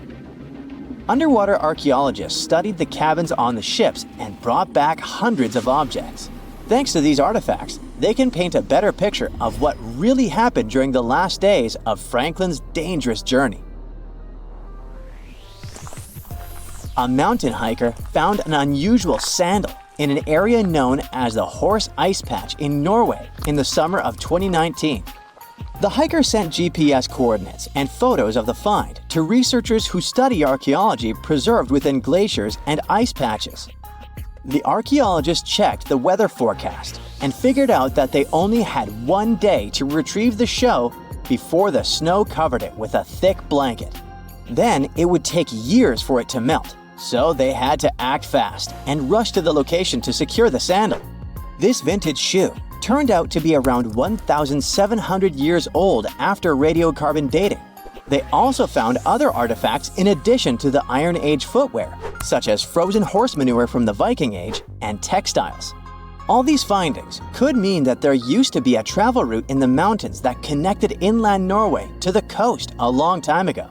Underwater archaeologists studied the cabins on the ships and brought back hundreds of objects. Thanks to these artifacts, they can paint a better picture of what really happened during the last days of Franklin's dangerous journey. A mountain hiker found an unusual sandal in an area known as the Horse Ice Patch in Norway in the summer of 2019. The hiker sent GPS coordinates and photos of the find to researchers who study archaeology preserved within glaciers and ice patches. The archaeologists checked the weather forecast and figured out that they only had 1 day to retrieve the show before the snow covered it with a thick blanket. Then it would take years for it to melt, so they had to act fast and rush to the location to secure the sandal. This vintage shoe turned out to be around 1,700 years old after radiocarbon dating. They also found other artifacts in addition to the Iron Age footwear, such as frozen horse manure from the Viking Age and textiles. All these findings could mean that there used to be a travel route in the mountains that connected inland Norway to the coast a long time ago.